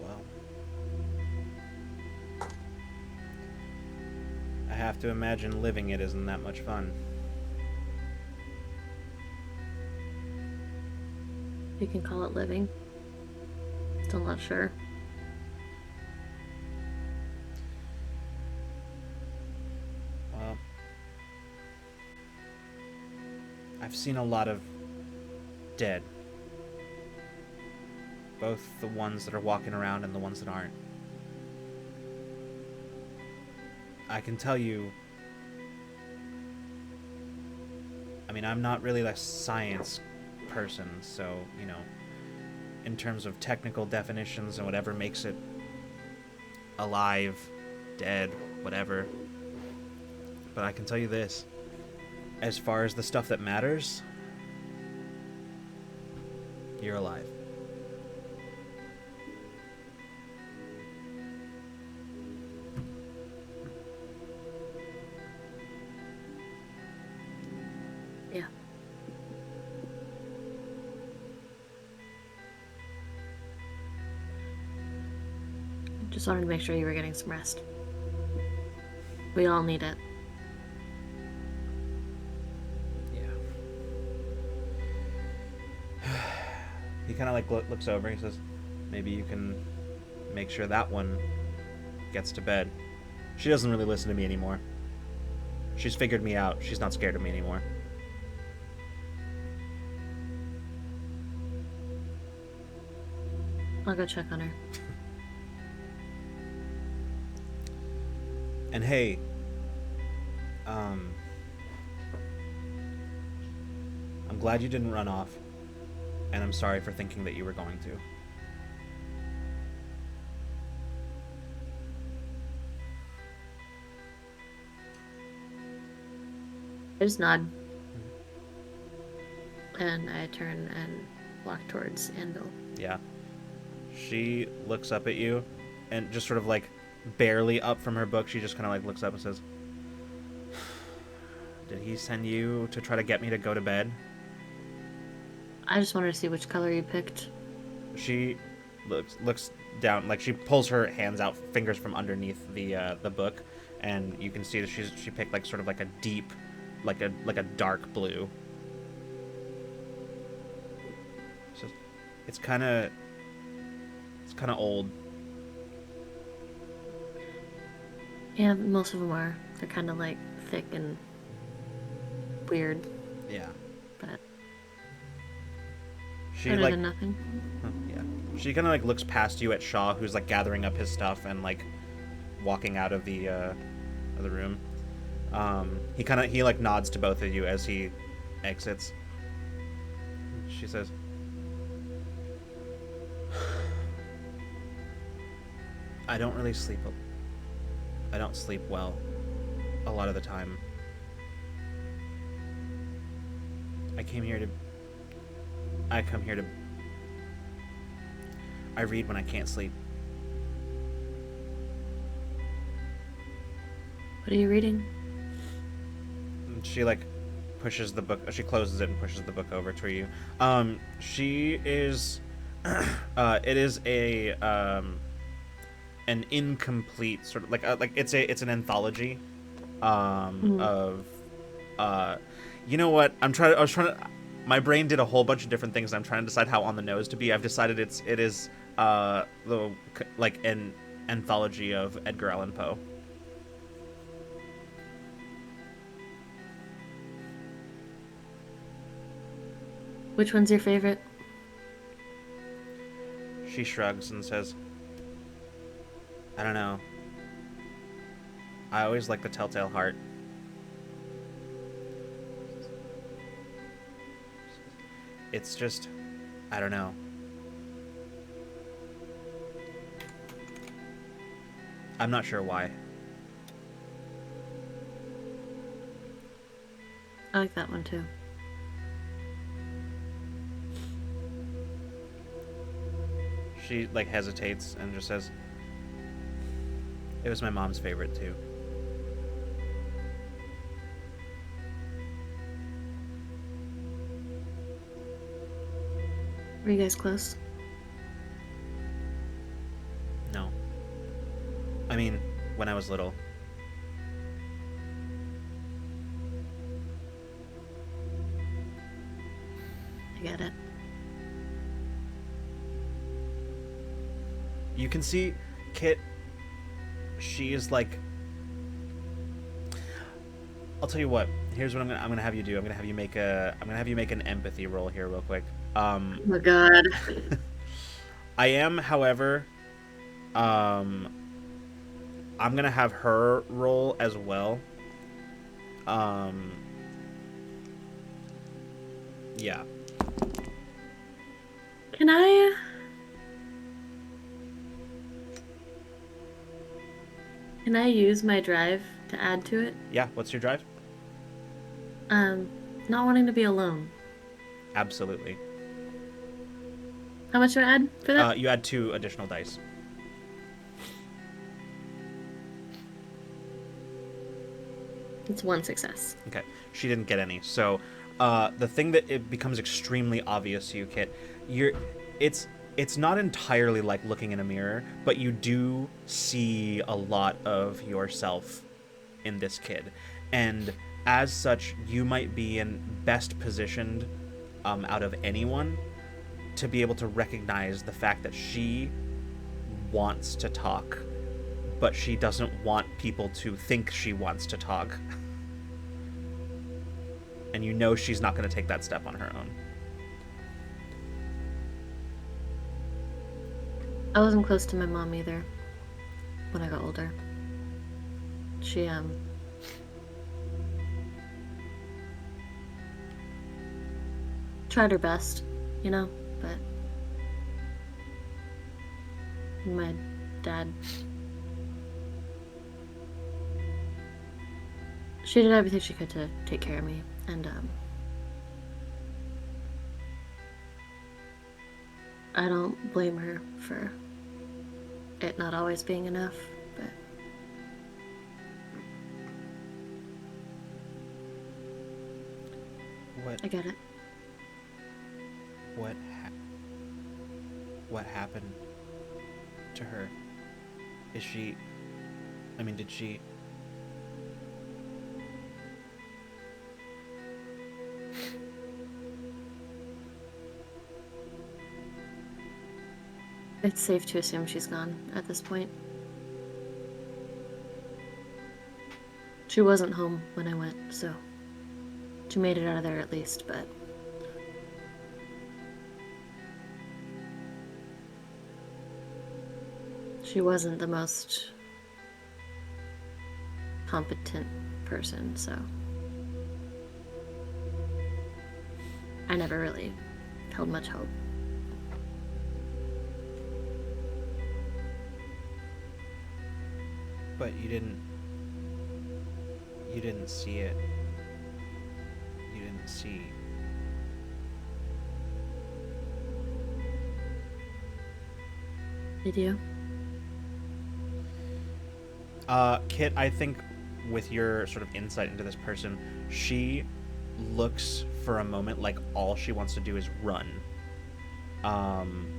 Well, I have to imagine living it isn't that much fun. you can call it living. Still not sure. Well, I've seen a lot of dead. Both the ones that are walking around and the ones that aren't. I can tell you, I mean, I'm not really a science person, so, you know, in terms of technical definitions and whatever makes it alive, dead, whatever. But I can tell you this, as far as the stuff that matters, you're alive. Yeah. Just wanted to make sure you were getting some rest. We all need it. He kind of like looks over. He says, "Maybe you can make sure that one gets to bed." She doesn't really listen to me anymore. She's figured me out. She's not scared of me anymore. I'll go check on her. And hey, I'm glad you didn't run off. And I'm sorry for thinking that you were going to. I just nod. And I turn and walk towards Anvil. Yeah. She looks up at you and just sort of like barely up from her book, she just kind of like looks up and says, "Did he send you to try to get me to go to bed?" I just wanted to see which color you picked. She looks down, like she pulls her hands out, fingers from underneath the book, and you can see that she picked like sort of like a deep, like a dark blue. So it's kind of old. Yeah, most of them are. They're kind of like thick and weird, Yeah. but She better like than nothing. yeah. She kind of like looks past you at Shaw, who's like gathering up his stuff and like walking out of the room. He like nods to both of you as he exits. She says, I don't really sleep. I don't sleep well a lot of the time. I come here to I read when I can't sleep. What are you reading? And she like pushes the book. She closes it and pushes the book over to you. She is. It is a an incomplete sort of like it's an anthology of you know what I was trying to my brain did a whole bunch of different things and I'm trying to decide how on the nose to be. I've decided it is like an anthology of Edgar Allan Poe. Which one's your favorite? She shrugs and says, I don't know. I always like the Telltale Heart. It's just, I don't know. I'm not sure why. I like that one too. She like hesitates and just says, it was my mom's favorite too. Were you guys close? No. I mean, when I was little. I get it. You can see Kit, she is like, I'll tell you what. Here's what I'm gonna have you do. I'm gonna have you make an empathy roll here real quick. Oh my god. I am, however, I'm gonna have her roll as well. Yeah. Can I use my drive to add to it? Yeah, what's your drive? Not wanting to be alone. Absolutely. How much do I add for that? You add 2 additional dice. It's 1 success. Okay, she didn't get any. So, the thing that it becomes extremely obvious to you, Kit, it's not entirely like looking in a mirror, but you do see a lot of yourself in this kid, and as such, you might be in best positioned out of anyone to be able to recognize the fact that she wants to talk, but she doesn't want people to think she wants to talk. And you know she's not going to take that step on her own. I wasn't close to my mom either when I got older. She, tried her best, you know? but my dad, she did everything she could to take care of me, and I don't blame her for it not always being enough, but I get it. What happened to her? Is she... I mean, did she... It's safe to assume she's gone at this point. She wasn't home when I went, so she made it out of there at least, but she wasn't the most competent person, so I never really held much hope. But you didn't see it. You didn't see... Did you? Kit, I think with your sort of insight into this person, she looks for a moment like all she wants to do is run.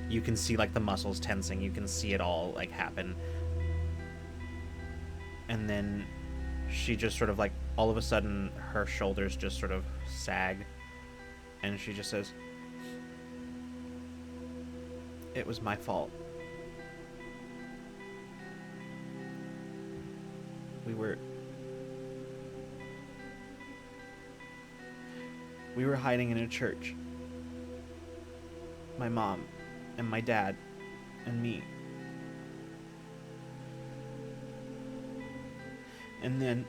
You can see like the muscles tensing, you can see it all like happen. And then she just sort of like, all of a sudden, her shoulders just sort of sag. And she just says, "It was my fault. We were hiding in a church. My mom and my dad and me. And then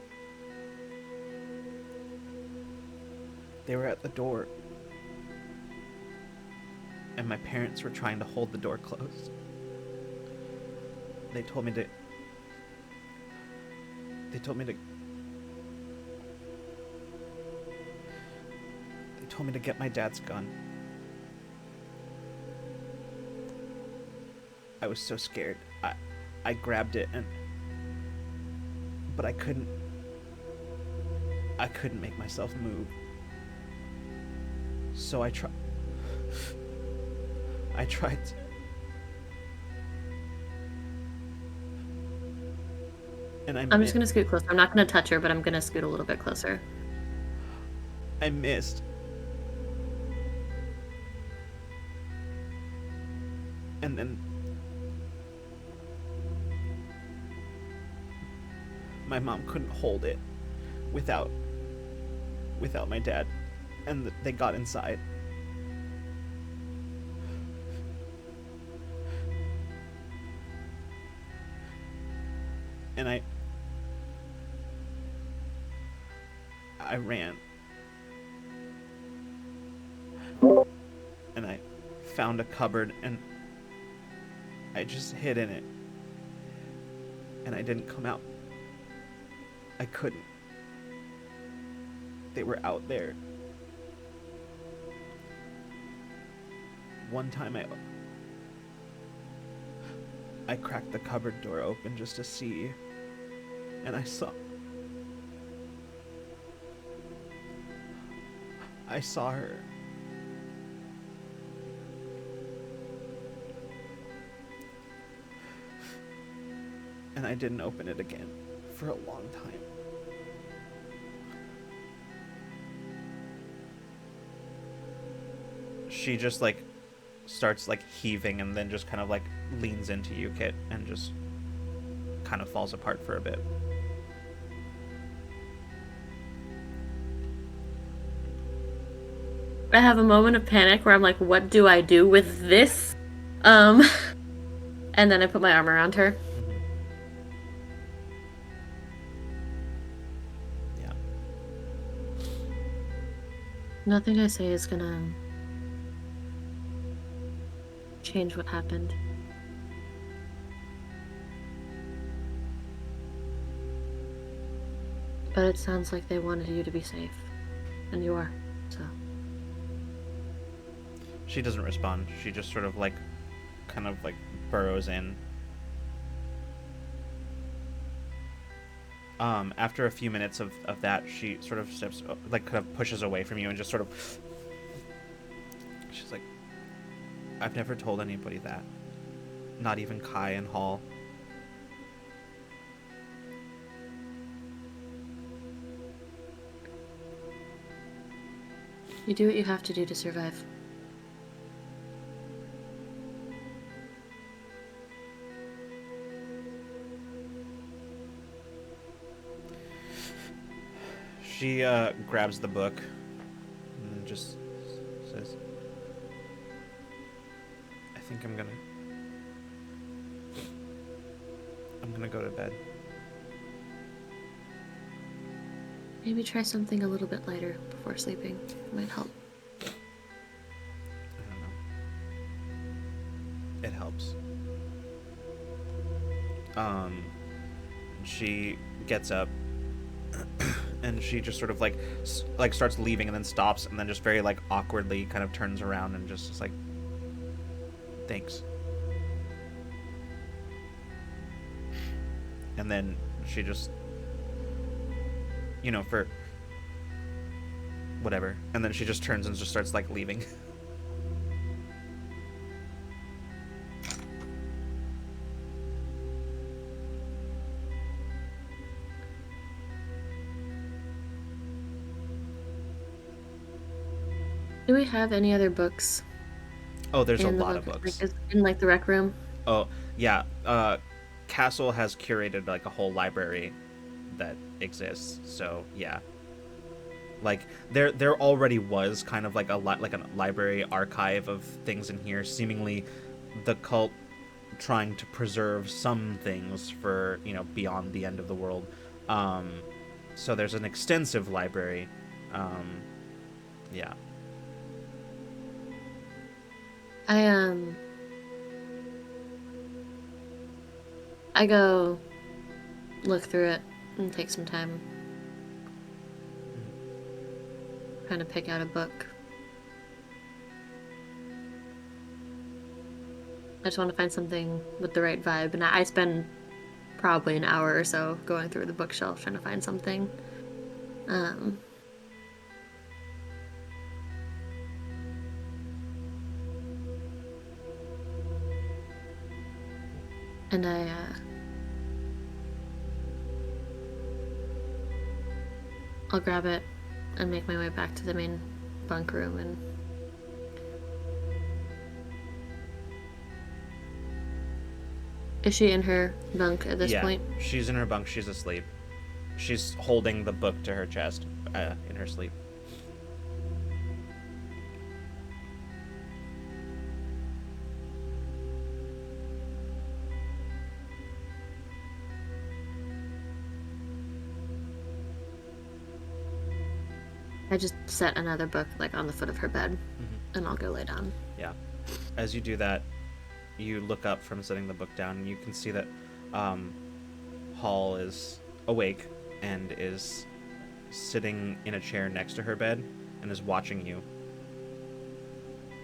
they were at the door, and my parents were trying to hold the door closed. They told me to get my dad's gun. I was so scared. I grabbed it but I couldn't make myself move. So I tried to... And I'm just gonna scoot closer. I'm not gonna touch her, but I'm gonna scoot a little bit closer. I missed. And then my mom couldn't hold it without my dad, and they got inside. And I ran. And I found a cupboard and I just hid in it. And I didn't come out. I couldn't. They were out there. One time I cracked the cupboard door open just to see, and I saw her. And I didn't open it again for a long time. She just like starts like heaving and then just kind of like leans into you, Kit, and just kind of falls apart for a bit. I have a moment of panic where I'm like, what do I do with this? And then I put my arm around her. Yeah. Nothing I say is gonna change what happened. But it sounds like they wanted you to be safe. And you are, so. She doesn't respond. She just sort of like, kind of like burrows in. After a few minutes of that, she sort of steps, like kind of pushes away from you and just sort of, she's like, I've never told anybody that. Not even Kai and Hall. You do what you have to do to survive. She grabs the book and then just says, I think I'm gonna go to bed. Maybe try something a little bit lighter before sleeping. It might help. I don't know. It helps. She gets up and she just sort of like starts leaving and then stops and then just very like awkwardly kind of turns around and just is like, thanks. And then she just, for whatever. And then she just turns and just starts like leaving. Do we have any other books? Oh, there's a in the lot of book? books. Like, in like the rec room? Oh, yeah. Castle has curated like a whole library that exists. So, yeah. Like there already was kind of like a library archive of things in here, seemingly the cult trying to preserve some things for, beyond the end of the world. So there's an extensive library. Yeah. I go look through it and take some time. Trying to pick out a book. I just want to find something with the right vibe, and I spend probably an hour or so going through the bookshelf trying to find something. And I'll grab it and make my way back to the main bunk room. And is she in her bunk at this point? Yeah, she's in her bunk. She's asleep. She's holding the book to her chest in her sleep. I just set another book like on the foot of her bed, and I'll go lay down. Yeah. As you do that, you look up from setting the book down, and you can see that Hall is awake and is sitting in a chair next to her bed and is watching you.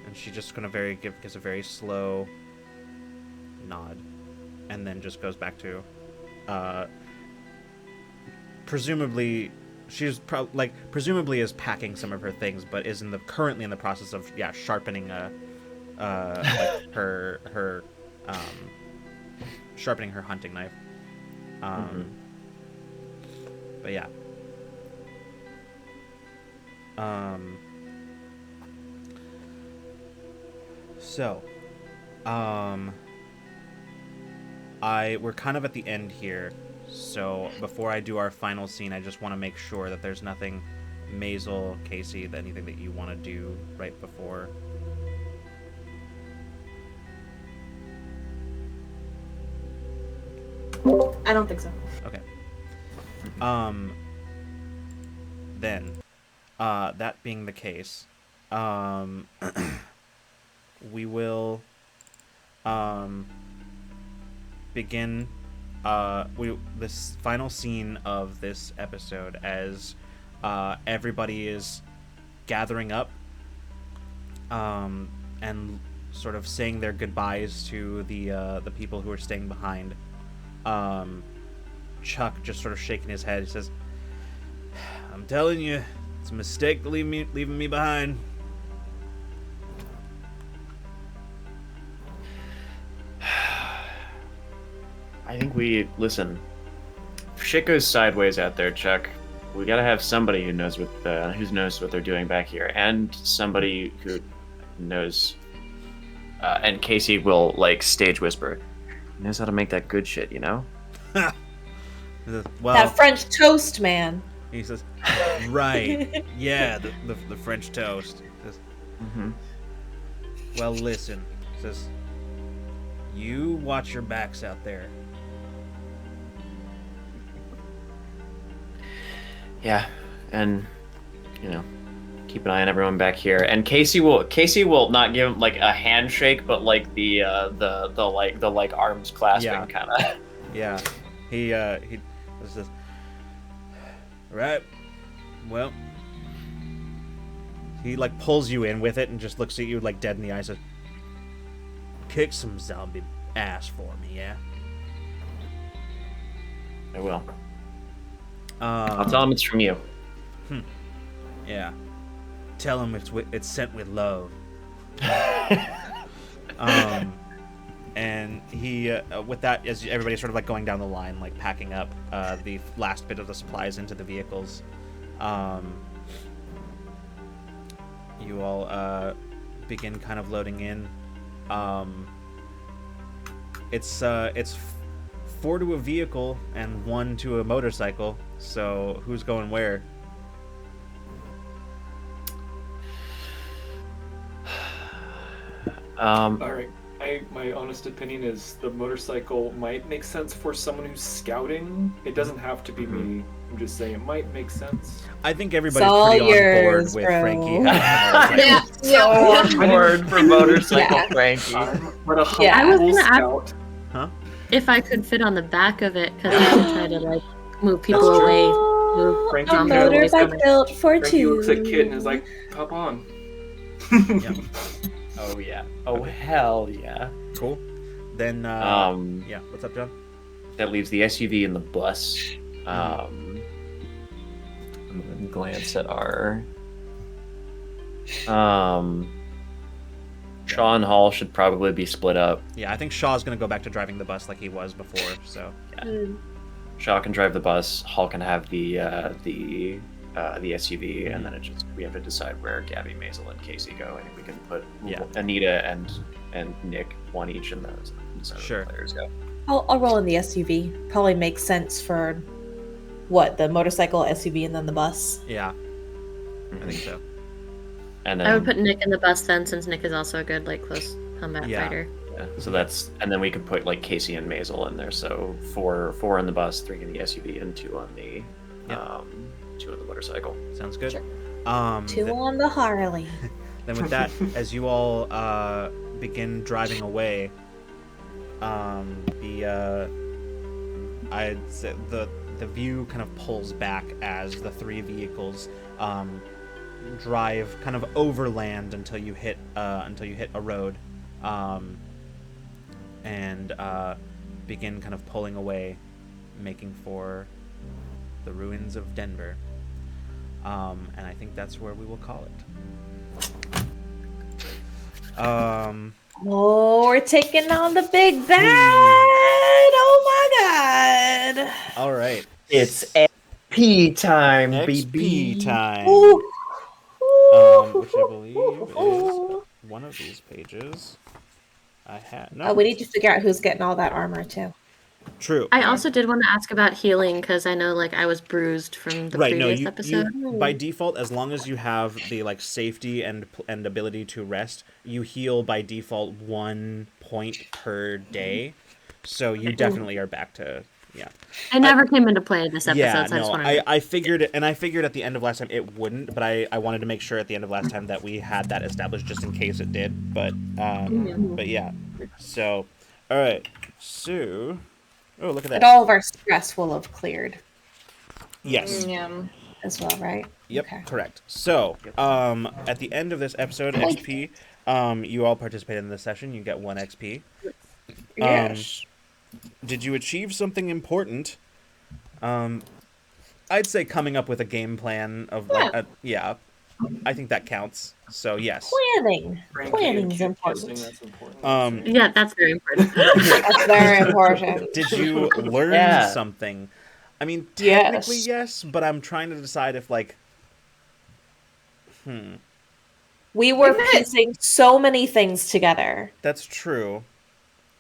And she just gives a very slow nod, and then just goes back to presumably. She's presumably is packing some of her things, but is currently in the process of sharpening her sharpening her hunting knife. But yeah. So, we're kind of at the end here. So before I do our final scene, I just want to make sure that there's nothing, Maisel, Casey, anything that you want to do right before. I don't think so. Okay. Then, that being the case, we will begin this final scene of this episode as everybody is gathering up and sort of saying their goodbyes to the people who are staying behind. Chuck just sort of shaking his head. He says, "I'm telling you, it's a mistake leaving me behind." I think listen. If shit goes sideways out there, Chuck, we gotta have somebody who knows what they're doing back here, and somebody who knows. And Casey will like stage whisper, knows how to make that good shit, you know? Well, That French toast, man. he says, "Right, yeah, the French toast." He says, Mm-hmm. "Well, listen," he says, "you watch your backs out there." Yeah, and keep an eye on everyone back here. And Casey will not give him like a handshake, but like the arms clasping Yeah. kind of. Yeah, he says, "Right, well," he like pulls you in with it and just looks at you like dead in the eyes. Says, "Kick some zombie ass for me, yeah." I will. I'll tell him it's from you. Yeah. Tell him it's sent with love. And he, with that, as everybody's sort of like going down the line, like packing up the last bit of the supplies into the vehicles, you all begin kind of loading in. It's 4 to a vehicle and 1 to a motorcycle. So who's going where? All right. My honest opinion is the motorcycle might make sense for someone who's scouting. It doesn't have to be me. I'm just saying it might make sense. I think everybody's It's all pretty on board yours, with bro. Frankie having a motorcycle. So on board for motorcycle Yeah. Frankie. But a Yeah. I was humble gonna ask- scout. If I could fit on the back of it, because I could try to like move people away. Move Frankie A zombies Joe away is from motorbike it. built for Frankie two. looks at Kit and is like, "Hop on." Yeah. Oh yeah. Oh hell yeah. Cool. Then, yeah. What's up, John? That leaves the SUV and the bus. I'm gonna glance at our. Shaw and Hall should probably be split up. Yeah, I think Shaw's gonna go back to driving the bus like he was before. So Shaw can drive the bus. Hall can have the SUV, and then we have to decide where Gabby, Maisel, and Casey go. I think we can put Anita and Nick one each in those. Sure. The players go. I'll roll in the SUV. Probably makes sense for what, the motorcycle, SUV, and then the bus. yeah, I think so. And then I would put Nick in the bus then, since Nick is also a good like close combat Yeah. fighter. yeah, so that's, and then we could put like Casey and Maisel in there. So four in the bus, 3 in the SUV, and 2 on the 2 on the motorcycle. Sounds good. Sure. 2 on the Harley. Then with that, as you all begin driving away, I'd say the view kind of pulls back as the 3 vehicles drive kind of overland until you hit a road, and begin kind of pulling away, making for the ruins of Denver. And I think that's where we will call it. Oh, we're taking on the big bad. Oh my god. All right. It's XP time, XP time. Ooh. Which I believe is one of these pages. I had no. Oh, we need to figure out who's getting all that armor too. True. I also did want to ask about healing, because I know like I was bruised from the Right. No. previous You episode. by default, as long as you have the like safety and ability to rest, you heal by default 1 point per day. So you definitely are back to It never came into play this episode, Yeah, so I just no, wanted to... I figured it, and I figured at the end of last time it wouldn't, but I wanted to make sure at the end of last time that we had that established just in case it did. But yeah, So, all right. So, oh, look at And that. all of our stress will have cleared Yes. Yeah. as well, right? Yep, Okay. correct. So, at the end of this episode, XP, you all participated in this session. You get 1 XP. Yes. Did you achieve something important? I'd say coming up with a game plan of yeah, I think that counts. So yes. Planning. Frankie and Planning's kissing, important. that's important. Yeah, that's very important. That's very important. Did you learn Yeah. something? I mean, technically yes, but I'm trying to decide if like, We were piecing so many things together that's true.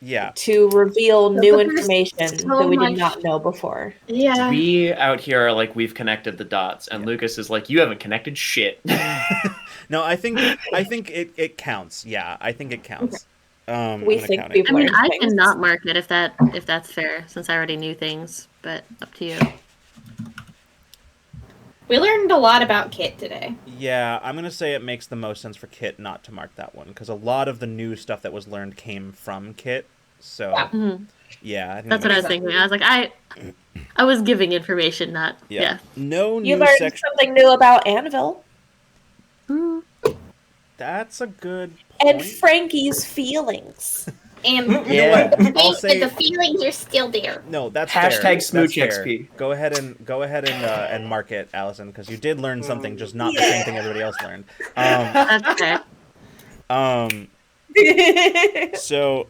Yeah. to reveal new But there's information so that we much- did not know before. Yeah. We out here are like, we've connected the dots, and Lucas is like, you haven't connected shit. No, I think it counts. Yeah, I think it counts. We I'm gonna think count it. we've I mean, learned I things. cannot mark it if that's fair, since I already knew things. But up to you. We learned a lot about Kit today. Yeah, I'm gonna say it makes the most sense for Kit not to mark that one because a lot of the new stuff that was learned came from Kit. So yeah, I think That's that what I makes was thinking. I was like, I was giving information, not yeah. No You new learned section. something new about Anvil That's a good point. and Frankie's feelings. And Yeah. I'll say the feelings are still there. no. That's Hashtag fair. smooch That's fair. XP. Go ahead and mark it, Allison, because you did learn something, just not the same thing everybody else learned. That's fair. So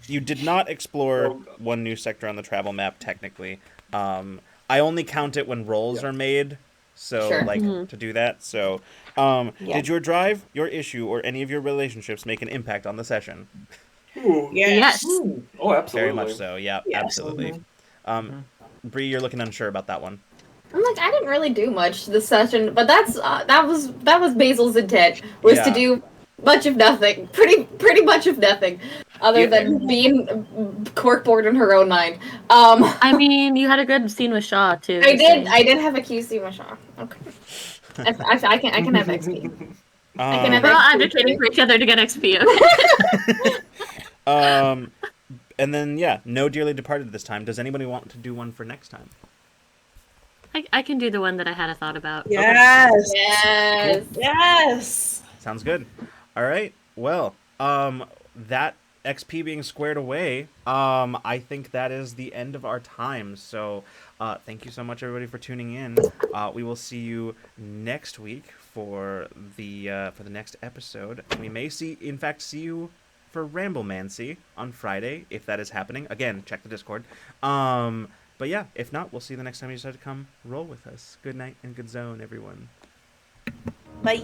you did not explore one new sector on the travel map technically. I only count it when rolls are made, so Sure. like to do that. So did your drive, your issue, or any of your relationships make an impact on the session? Ooh. Yes. Ooh. Oh, absolutely. Very much so. Yeah, Yes. absolutely. Bree, you're looking unsure about that one. I'm like, I didn't really do much this session, but that was Basil's intent was to Yeah. do much of nothing, pretty much of nothing, other than being corkboard in her own mind. I mean, you had a good scene with Shaw too. I just did saying. have a QC Mashah. Okay, I can have XP. I can have We're all XP. advocating for each other to get XP. Okay? And then yeah, no dearly departed this time. Does anybody want to do one for next time? I can do the one that I had a thought about. Yes. Yes. Yes. Sounds good. All right. Well, that XP being squared away, I think that is the end of our time. So, thank you so much, everybody, for tuning in. We will see you next week for the next episode. We may see you for Ramblemancy on Friday if that is happening. Again, check the Discord. But yeah, if not, we'll see you the next time you decide to come roll with us. Good night and good zone, everyone. Bye.